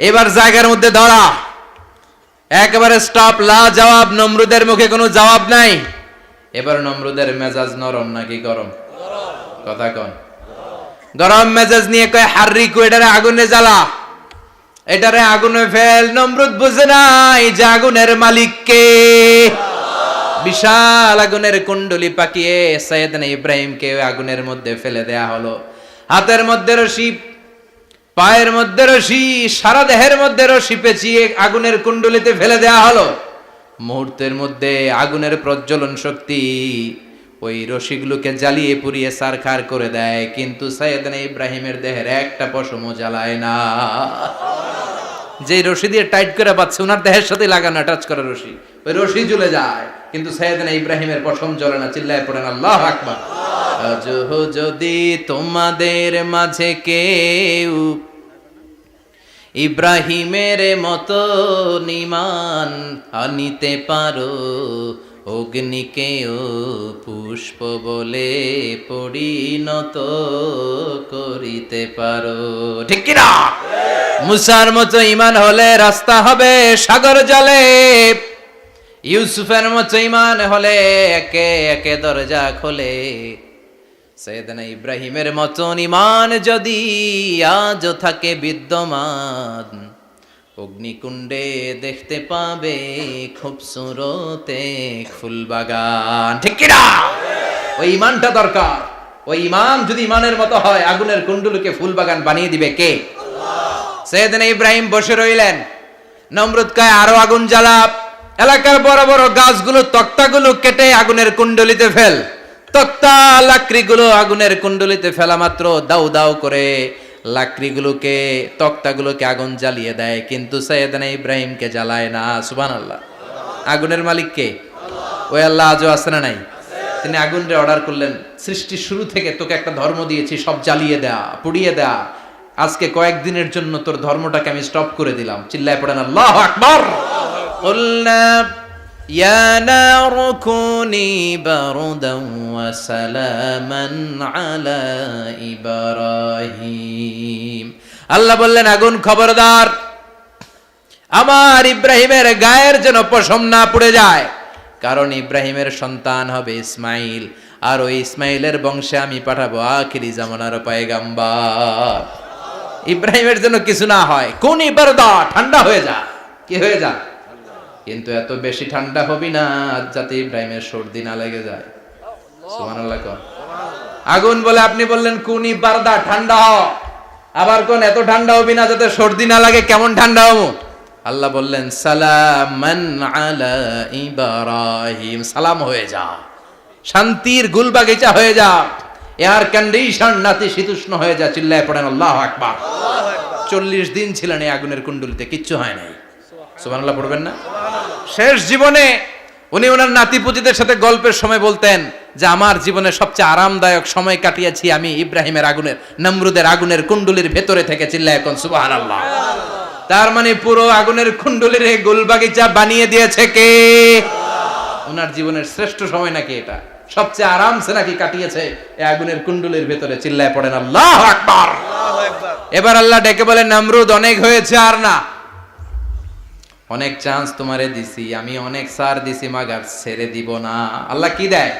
এবার জায়গার মধ্যে ধরা, একেবারে স্টপ, লা জবাব। নমরুদের মুখে কোনো জবাব নাই। এবার নমরুদের মেজাজ নরম নাকি গরম? কথা কন। গরম মেজাজ নিয়ে কয় হাররিকু, এটারে আগুনে জ্বালা, এটারে আগুনে ফেল। নমরুদ বুঝে নাই যে আগুনের মালিক কে। বিশাল আগুনের কুণ্ডলি পাকিয়ে সাইয়েদনা ইব্রাহিমকে আগুনের মধ্যে ফেলে দেয়া হলো। হাতের মধ্যে রশি, পায়ের মধ্যে রশি, সারা দেহের মধ্যে রশি পেঁচিয়ে আগুনের কুণ্ডলিতে ফেলে দেয়া হলো। মুহূর্তের মধ্যে আগুনের প্রজ্বলন শক্তি ওই রশিগুলোকে জ্বালিয়ে পুড়িয়ে সারখার করে দেয়, কিন্তু সাইয়েদনা ইব্রাহিমের দেহের একটা পশমও জ্বালায় না। যে রশি দিয়ে টাইট করে বাঁধছে, ওনার দেহের সাথে লাগানো টাচ করা রশি, ওই রশি জ্বলে যায়, কিন্তু সাইয়েদনা ইব্রাহিমের পশম জ্বলে না। চিল্লায় পড়েন আল্লাহু আকবার। আজ যদি তোমাদের মাঝে কেউ ইব্রাহিমের মতো ঈমান আনিতে পারো, অগ্নিকেও পুষ্প বলে পরিণত করিতে পারো। ঠিক কি না? মুসার মতো ঈমান হলে রাস্তা হবে সাগর জলে, ইউসুফের মতো ঈমান হলে একে একে দরজা খোলে। সাইয়েদনা ইব্রাহিমের মতন ঈমান যদি আজও থাকে বিদ্যমান, অগ্নিকুণ্ডে দেখতে পাবে খুবসুরত এক ফুলবাগান। ঠিক কি না? ওই ঈমানটা দরকার। ওই ঈমান যদি ঈমানের মতো হয়, আগুনের কুণ্ডলকে ফুলবাগান বানিয়ে দিবে কে? আল্লাহ। সাইয়েদনা ইব্রাহিম বসে রইলেন। নমরুদ কয় আরো আগুন জ্বালা, এলাকার বড় বড় গাছগুলো, তক্তাগুলো কেটে আগুনের কুণ্ডলিতে ফেল। তক্তা লাকড়িগুলো আগুনের কুণ্ডলিতে ফেলা মাত্র দাউ দাউ করে লাকড়িগুলোকে, তক্তাগুলোকে আগুন জ্বালিয়ে দেয়, কিন্তু সাইয়েদনা ইব্রাহিমকে জ্বালায় না। সুবহানাল্লাহ। আগুনের মালিক কে? ওই আল্লাহ আজও আছে না নাই? তিনি আগুনরে অর্ডার করলেন, সৃষ্টির শুরু থেকে তোকে একটা ধর্ম দিয়েছি, সব জ্বালিয়ে দেয়া, পুড়িয়ে দেয়া, আজকে কয়েকদিনের জন্য তোর ধর্মটাকে আমি স্টপ করে দিলাম। চিল্লায় পড়েন আল্লাহু আকবার। কুলনা ইয়া নারু কুনি বারদান ওয়া সালামান আলা ইব্রাহিম। আল্লাহ বললেন আগুন খবরদার, আমার ইব্রাহিমের গায়ের যেন পশম না পুড়ে যায়, কারণ ইব্রাহিমের সন্তান হবে ইসমাইল, আর ওই ইসমাইলের বংশে আমি পাঠাবো আখিরি জামানার পয়গাম্বার। ইব্রাহিমের জন্য কিছু না হয়, কোন ইবারদা, ঠান্ডা হয়ে যা। কি হয়ে যা? কিন্তু এত বেশি ঠান্ডা হবি না যাতে ইব্রাহিমের সর্দি না লেগে যায়। সুবহানাল্লাহ। আগুন বলে আপনি বললেন কোন ইবারদা, ঠান্ডা হ, আবার কোন এত ঠান্ডা হবি না যাতে সর্দি না লাগে। কেমন ঠান্ডা হবো? আল্লাহ বললেন সালামান আলা ইব্রাহিম, সালাম হয়ে যা, শান্তির গুলবাগিচা হয়ে যা, এয়ার কন্ডিশন নাতিশীতোষ্ণ হয়ে যা। চিল্লায় পড়েন আল্লাহু আকবার। 40 দিন ছিলেন এই আগুনের কুণ্ডলিতে, কিচ্ছু হয় নাই। সুবহানাল্লাহ পড়বেন না? শেষ জীবনে উনি ওনার নাতিপুতিদের সাথে গল্পের সময় বলতেন যে আমার জীবনে সবচেয়ে আরামদায়ক সময় কাটিয়েছি আমি ইব্রাহিমের আগুনের, নমরুদের আগুনের কুণ্ডলির ভেতরে থেকে। চিল্লায় এখন সুবহানাল্লাহ। তার মানে পুরো আগুনের কুণ্ডলীর গোলবাগিচা বানিয়ে দিয়েছে কে? ওনার জীবনের শ্রেষ্ঠ সময় নাকি এটা, সবচেয়ে আরামসে নাকি কাটিয়েছে এই আগুনের কুণ্ডলীর ভেতরে। চিল্লায় পড়েন আল্লাহু আকবার। এবার আল্লাহ ডেকে বলেন, নমরুদ অনেক হয়েছে আর না, অনেক চান্স তোমারে দিছি আমি, অনেক ছাড় দিছি, মাগার ছেড়ে দিব না। আল্লাহ কি দেয়?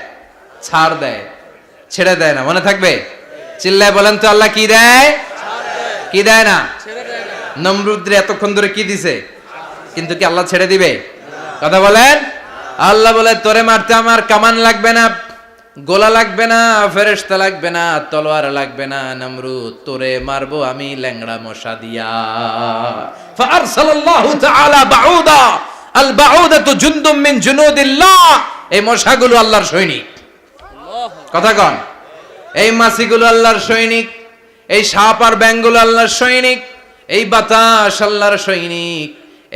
ছাড় দেয়, ছেড়ে দেয় না। মনে থাকবে? চিল্লায় বলেন তো, আল্লাহ কি দেয়? কি দেয় না? নমরুদরে এতক্ষণ ধরে কি দিছে, কিন্তু কি আল্লাহ ছেড়ে দিবে? কথা বলেন। আল্লাহ বলে, তোরে মারতে আমার কামান লাগবে না, গোলা লাগবে না, ফেরেশতা লাগবে না, তলোয়ার লাগবে না, নমরুদ তোরে মারবো আমি ল্যাংড়া মশা দিয়া। ফাআরসালাল্লাহু তাআলা বাউদা, আল বাউদাতু জুনদুম মিন জুনুদিল্লাহ। এই মশাগুলো আল্লাহর সৈনিক। কথা কন। এই মাছিগুলো আল্লাহর সৈনিক, এই সাপ আর ব্যাঙগুলো আল্লাহর সৈনিক, এই বাতাস আল্লাহর সৈনিক,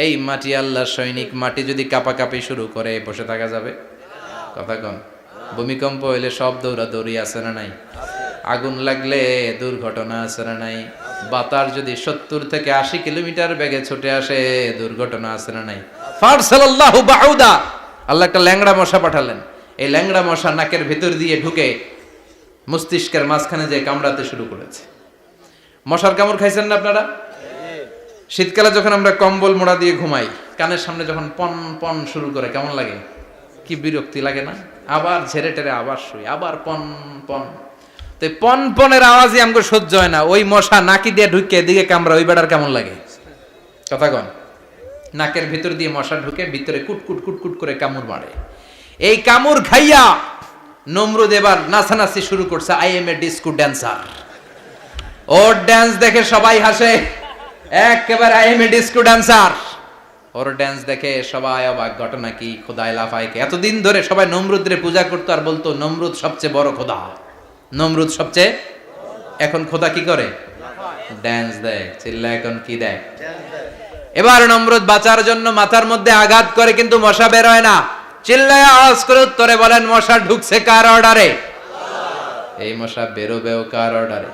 এই মাটি আল্লাহর সৈনিক। মাটি যদি কাঁপাকাঁপি শুরু করে বসে থাকা যাবে? কথা কন। ভূমিকম্প হইলে সব দৌড়াদৌড়ি আছে না নাই? আগুন লাগলে দুর্ঘটনা আছে না নাই? বাতাস যদি 70 থেকে 80 কিলোমিটার বেগে ছুটে আসে দুর্ঘটনা আছে না নাই? ফারসালাল্লাহু বাউদা, আল্লাহ একটা ল্যাংড়া মশা পাঠালেন। এই ল্যাংড়া মশা নাকের ভিতর দিয়ে ঢুকে মস্তিষ্কের মাঝখানে যে কামড়াতে শুরু করেছে। মশার কামড় খাইছেন না আপনারা? শীতকালে যখন আমরা কম্বল মোড়া দিয়ে ঘুমাই, কানের সামনে যখন পন পন শুরু করে কেমন লাগে? কি বিরক্তি লাগে না? আবার ঝেড়ে টেরে আবার শুই, আবার পন পন। তো পন পনের আওয়াজই আমাকে সহ্য হয় না। ওই মশা নাকি দিয়ে ঢুকে এদিকে কামড়া, ওই বেড়ার কেমন লাগে? কথা কন। নাকের ভিতর দিয়ে মশা ঢুকে ভিতরে কুটকুট কুটকুট করে কামড় মারে। এই কামড় খাইয়া নমরুদ এবার নাচানাচি শুরু করছে। I M A disco dancer. Or dance দেখে সবাই হাসে, একেবারে I M A disco dancer. Or dance দেখে সবাই অবাক। ঘটনা কি? খোদায় লাফাইকে। এতদিন ধরে সবাই নমরুদরে পূজা করতো আর বলতো নমরুদ সবচেয়ে বড় খোদা, নমরুদ সবচেয়ে। এখন খোদা কি করে? ড্যান্স দেয়। চিল্লা এখন কি দেয়? এবার নমরুদ বাঁচার জন্য মাথার মধ্যে আঘাত করে, কিন্তু মশা বের হয় না। চিল্লায় আওয়াজ করে উত্তরে বলেন, মশা ঢুকছে কার অর্ডারে? এই মশা বেরোবেও কার অর্ডারে?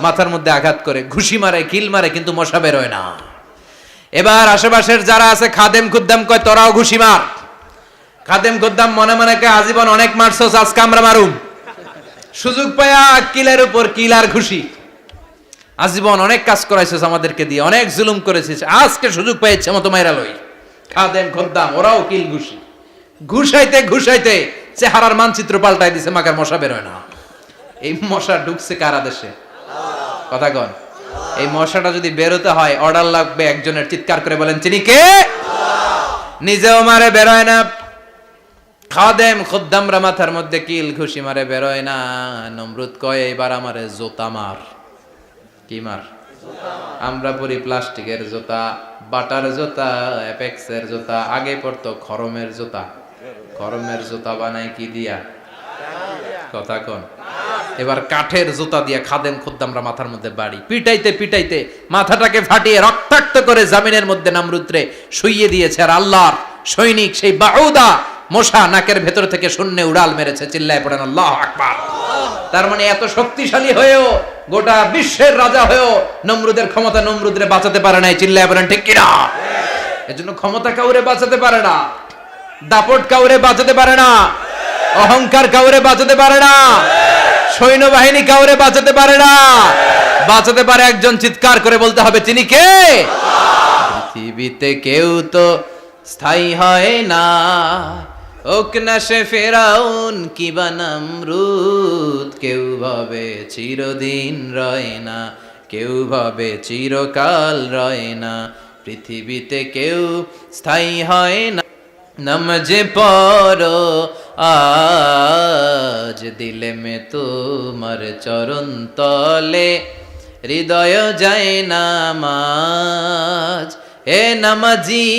মাথার মধ্যে আঘাত করে ঘুষি মারে, কিল মারে, কিন্তু মশা বের হয় না। এবার আশেপাশের যারা আছে খাদেম খুদ্দাম কয়, তোরাও ঘুষি মার। খাদেম খুদ্দাম মনে মনে কয়, আজীবন অনেক মারছস, আজকে আমরা মারুম। সুযোগ পায়া কিলের উপর কিল আর ঘুষি। আজীবন অনেক কাজ করাইছিস আমাদেরকে দিয়ে, অনেক জুলুম করেছিস, আজকে সুযোগ পেয়েছে মতো মাইরা লই। খাদেম খুদ্দাম ওরাও কিল ঘুষি। ঘুষাইতে ঘুষাইতে চেহারার মানচিত্র পাল্টাই দিছে, মাকার মশা বের হয় না। এই মশা ঢুকছে কার আদেশে? কথা কন। এই মশাটা যদি বেরোতে হয় অর্ডার লাগবে একজনের। চিৎকার করে বলেন, তিনি কে? নিজেও মারে, বেরোয় না। খাদেম খুদ্দামরা মাথার মধ্যে কিল ঘুষি মারে, বেরোয় না। নমরুদ কয়, এবার আমারে জোতা মার। কি মার? আমরা পরি প্লাস্টিকের জুতা, বাটার জুতা, অ্যাপেক্সের জুতা। আগে পড়তো খরমের জুতা। খরমের জুতা বানায় কি দিয়া? কথা কন। এবার কাঠের জুতা দিয়া খাদেম খুদ্দামরা মাথার মধ্যে বাড়ি। পিটাইতে পিটাইতে মাথাটাকে ফাটিয়ে রক্তাক্ত করে জামিনের মধ্যে নমরুদরে শুইয়ে দিয়েছে। আর আল্লাহর সৈনিক সেই বাউদা মশা নাকের ভেতর থেকে শূন্যে উড়াল মেরেছে। চিল্লায় পড়েন আল্লাহু আকবার। তার মানে এত শক্তিশালী হয়েও, গোটা বিশ্বের রাজা হয়েও নমরুদের ক্ষমতা নমরুদরে বাঁচাতে পারে নাই। চিল্লায় পড়েন ঠিক কিনা? এজন্য ক্ষমতা কাউরে বাঁচাতে পারে না, দাপট কাউরে বাঁচাতে পারে না, অহংকার কাউরে বাঁচাতে পারে না, সৈন্যবাহিনী কাউরে বাঁচাতে পারে না। বাঁচাতে পারে একজন। চিৎকার করে বলতে হবে, তিনি কে? পৃথিবীতে কেউ তো স্থায়ী হয় না, হোক না সে ফেরাউন কিবা নমরুদ। কেউ ভাবে চিরদিন রয় না, কেউ ভাবে চিরকাল রয় না। পৃথিবীতে কেউ স্থায়ী হয় না। নমজে পড়ো আজ দিলে মে তোমার চরণ তলে, হৃদয় যায় নামাজ। হে নামাজি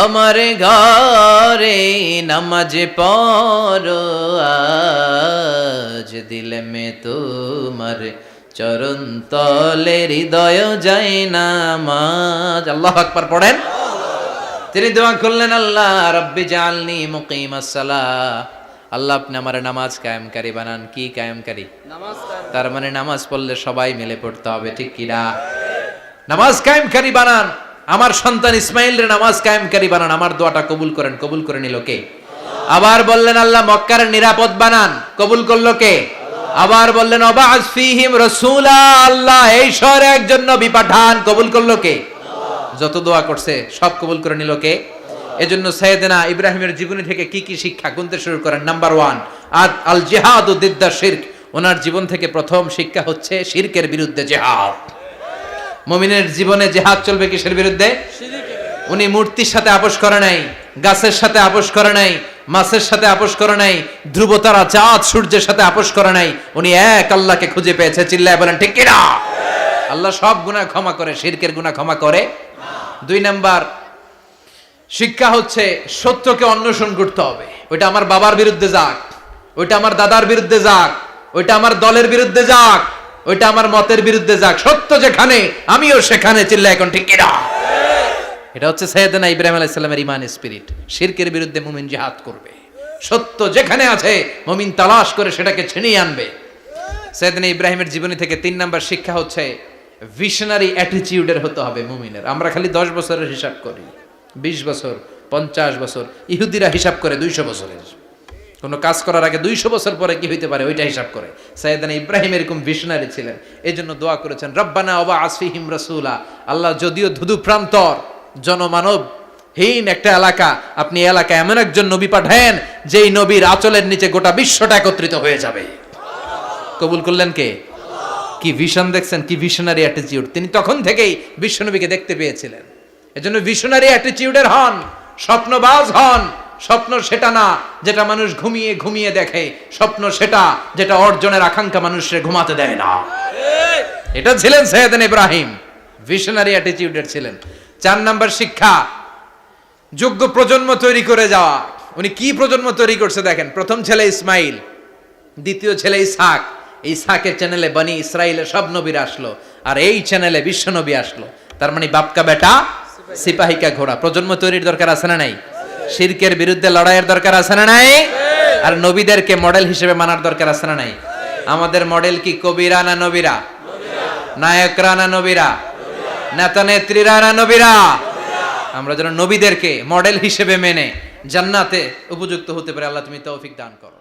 আমার ঘরে, নামাজে পড়ো আজ দিলে মে তোমার চরণ তলে, হৃদয় যায় নামাজ। আল্লাহু আকবার পড়েন। তিনি দোয়া করলেন, আল্লাহ রব্বি জাআলনি মুকিমাস সালাহ। আল্লাহ আপনি আমার নামাজ কায়েমকারী বানান। কি কায়েমকারী? নামাজ। তার মানে নামাজ পড়লে সবাই মিলে পড়তে হবে, ঠিক কি না? নামাজ কায়েমকারী বানান, আমার সন্তান ইসমাইলরে নামাজ কায়েমকারী বানান, আমার দোয়াটা কবুল করেন। কবুল করে নিল কে? আবার বললেন আল্লাহ মক্কার নিরাপদ বানান, কবুল করলো কে? আবার বললেন ওয়াবা'আস ফীহিম রাসূলা, আল্লাহ এই শহরে একজন নবী পাঠান, কবুল করলো কে? যত দোয়া করছে সব কবুল করে নিল কে? এজন্য সাইয়েদনা ইব্রাহিমের জীবনী থেকে কি কি শিক্ষা গুনতে শুরু করেন। নাম্বার 1, আল জিহাদু দিদ্দা শিরক। ওনার জীবন থেকে প্রথম শিক্ষা হচ্ছে শিরকের বিরুদ্ধে জিহাদ। মুমিনের জীবনে জিহাদ চলবে কিসের বিরুদ্ধে? উনি মূর্তির সাথে আপোষ করে নাই, গাছের সাথে আপোষ করে নাই, মাছের সাথে আপোষ করে নাই, ধ্রুব তারা চাঁদ সূর্যের সাথে আপোষ করে নাই। উনি এক আল্লাহকে খুঁজে পেয়েছে। চিল্লায় বলেন ঠিক কিনা? আল্লাহ সব গুনাহ ক্ষমা করে, শিরকের গুনাহ ক্ষমা করে। 2 নাম্বার শিক্ষা হচ্ছে সত্যকে অন্বেষণ করতে হবে। ওইটা আমার বাবার বিরুদ্ধে যাক, ওইটা আমার দাদার বিরুদ্ধে যাক, ওইটা আমার দলের বিরুদ্ধে যাক, ওইটা আমার মতের বিরুদ্ধে যাক, সত্য যেখানে আমিও সেখানে। চিল্লায় এখন ঠিক কিনা? এটা হচ্ছে সাইয়েদনা ইব্রাহিম আলাইহিস সালামের ঈমান স্পিরিট। শিরকের বিরুদ্ধে মুমিন জিহাদ করবে। সত্য যেখানে আছে মুমিন তালাশ করে সেটাকে ছিনিয়ে আনবে। সাইয়েদনা ইব্রাহিমের জীবনী থেকে 3 নাম্বার শিক্ষা হচ্ছে ভিশনারি অ্যাটিটিউডের হতে হবে মুমিনের। আমরা খালি 10 বছরের হিসাব করি, 20 বছর, 50 বছর। ইহুদিরা হিসাব করে 200 বছরের। কোনো কাজ করার আগে 200 বছর পরে কি হইতে পারে ওইটা হিসাব করে। সাইয়েদনা ইব্রাহিম এরকম ভিশনারি ছিলেন। এজন্য দোয়া করেছেন রব্বানা ওয়াবা'আস ফীহিম রাসূলা। আল্লাহ যদিও ধুধু প্রান্তর জনমানব হীন একটা এলাকা, আপনি এলাকায় এমন একজন নবী পাঠায়েন যেই নবীর আঁচলের নিচে গোটা বিশ্বটা একত্রিত হয়ে যাবে। কবুল করলেন কে? কি ভিশন দেখছেন, কি ভিশনারি অ্যাটিটিউড। তিনি তখন থেকেই বিশ্বনবীকে দেখতে পেয়েছিলেন। এজন্য ভিশনারি অ্যাটিটিউডের হন, স্বপ্নবাজ হন। স্বপ্ন সেটা না যেটা মানুষ ঘুমিয়ে ঘুমিয়ে দেখে, স্বপ্ন সেটা যেটা অর্জনের আকাঙ্ক্ষা মানুষের ঘুমাতে দেয় না। এটা ছিলেন সাইয়েদনা ইব্রাহিম, ভিশনারি অ্যাটিটিউডের ছিলেন। 4 নাম্বার শিক্ষা যোগ্য প্রজন্ম তৈরি করে যাওয়া। উনি কি প্রজন্ম তৈরি করছে দেখেন। প্রথম ছেলে ইসমাইল, দ্বিতীয় ছেলে ইসহাক। ইসহাকের চ্যানেলে বনি ইসরাইলের সব নবীরা আসলো, আর এই চ্যানেলে বিশ্ব নবী আসলো। তার মানে বাপকা বেটা সিপাহিকা ঘোড়া। প্রজন্ম তৈরির দরকার আছে না নাই? শিরকের বিরুদ্ধে লড়াইয়ের দরকার আছে না নাই? আর নবীদেরকে মডেল হিসেবে মানার দরকার আছে না নাই? আমাদের মডেল কি কবিরা না নবীরা? নায়করা না নবীরা? নেতা নেত্রীরা না নবীরা? আমরা যেন নবীদেরকে মডেল হিসেবে মেনে জান্নাতে উপযুক্ত হতে পারে। আল্লাহ তুমি তৌফিক দান করো।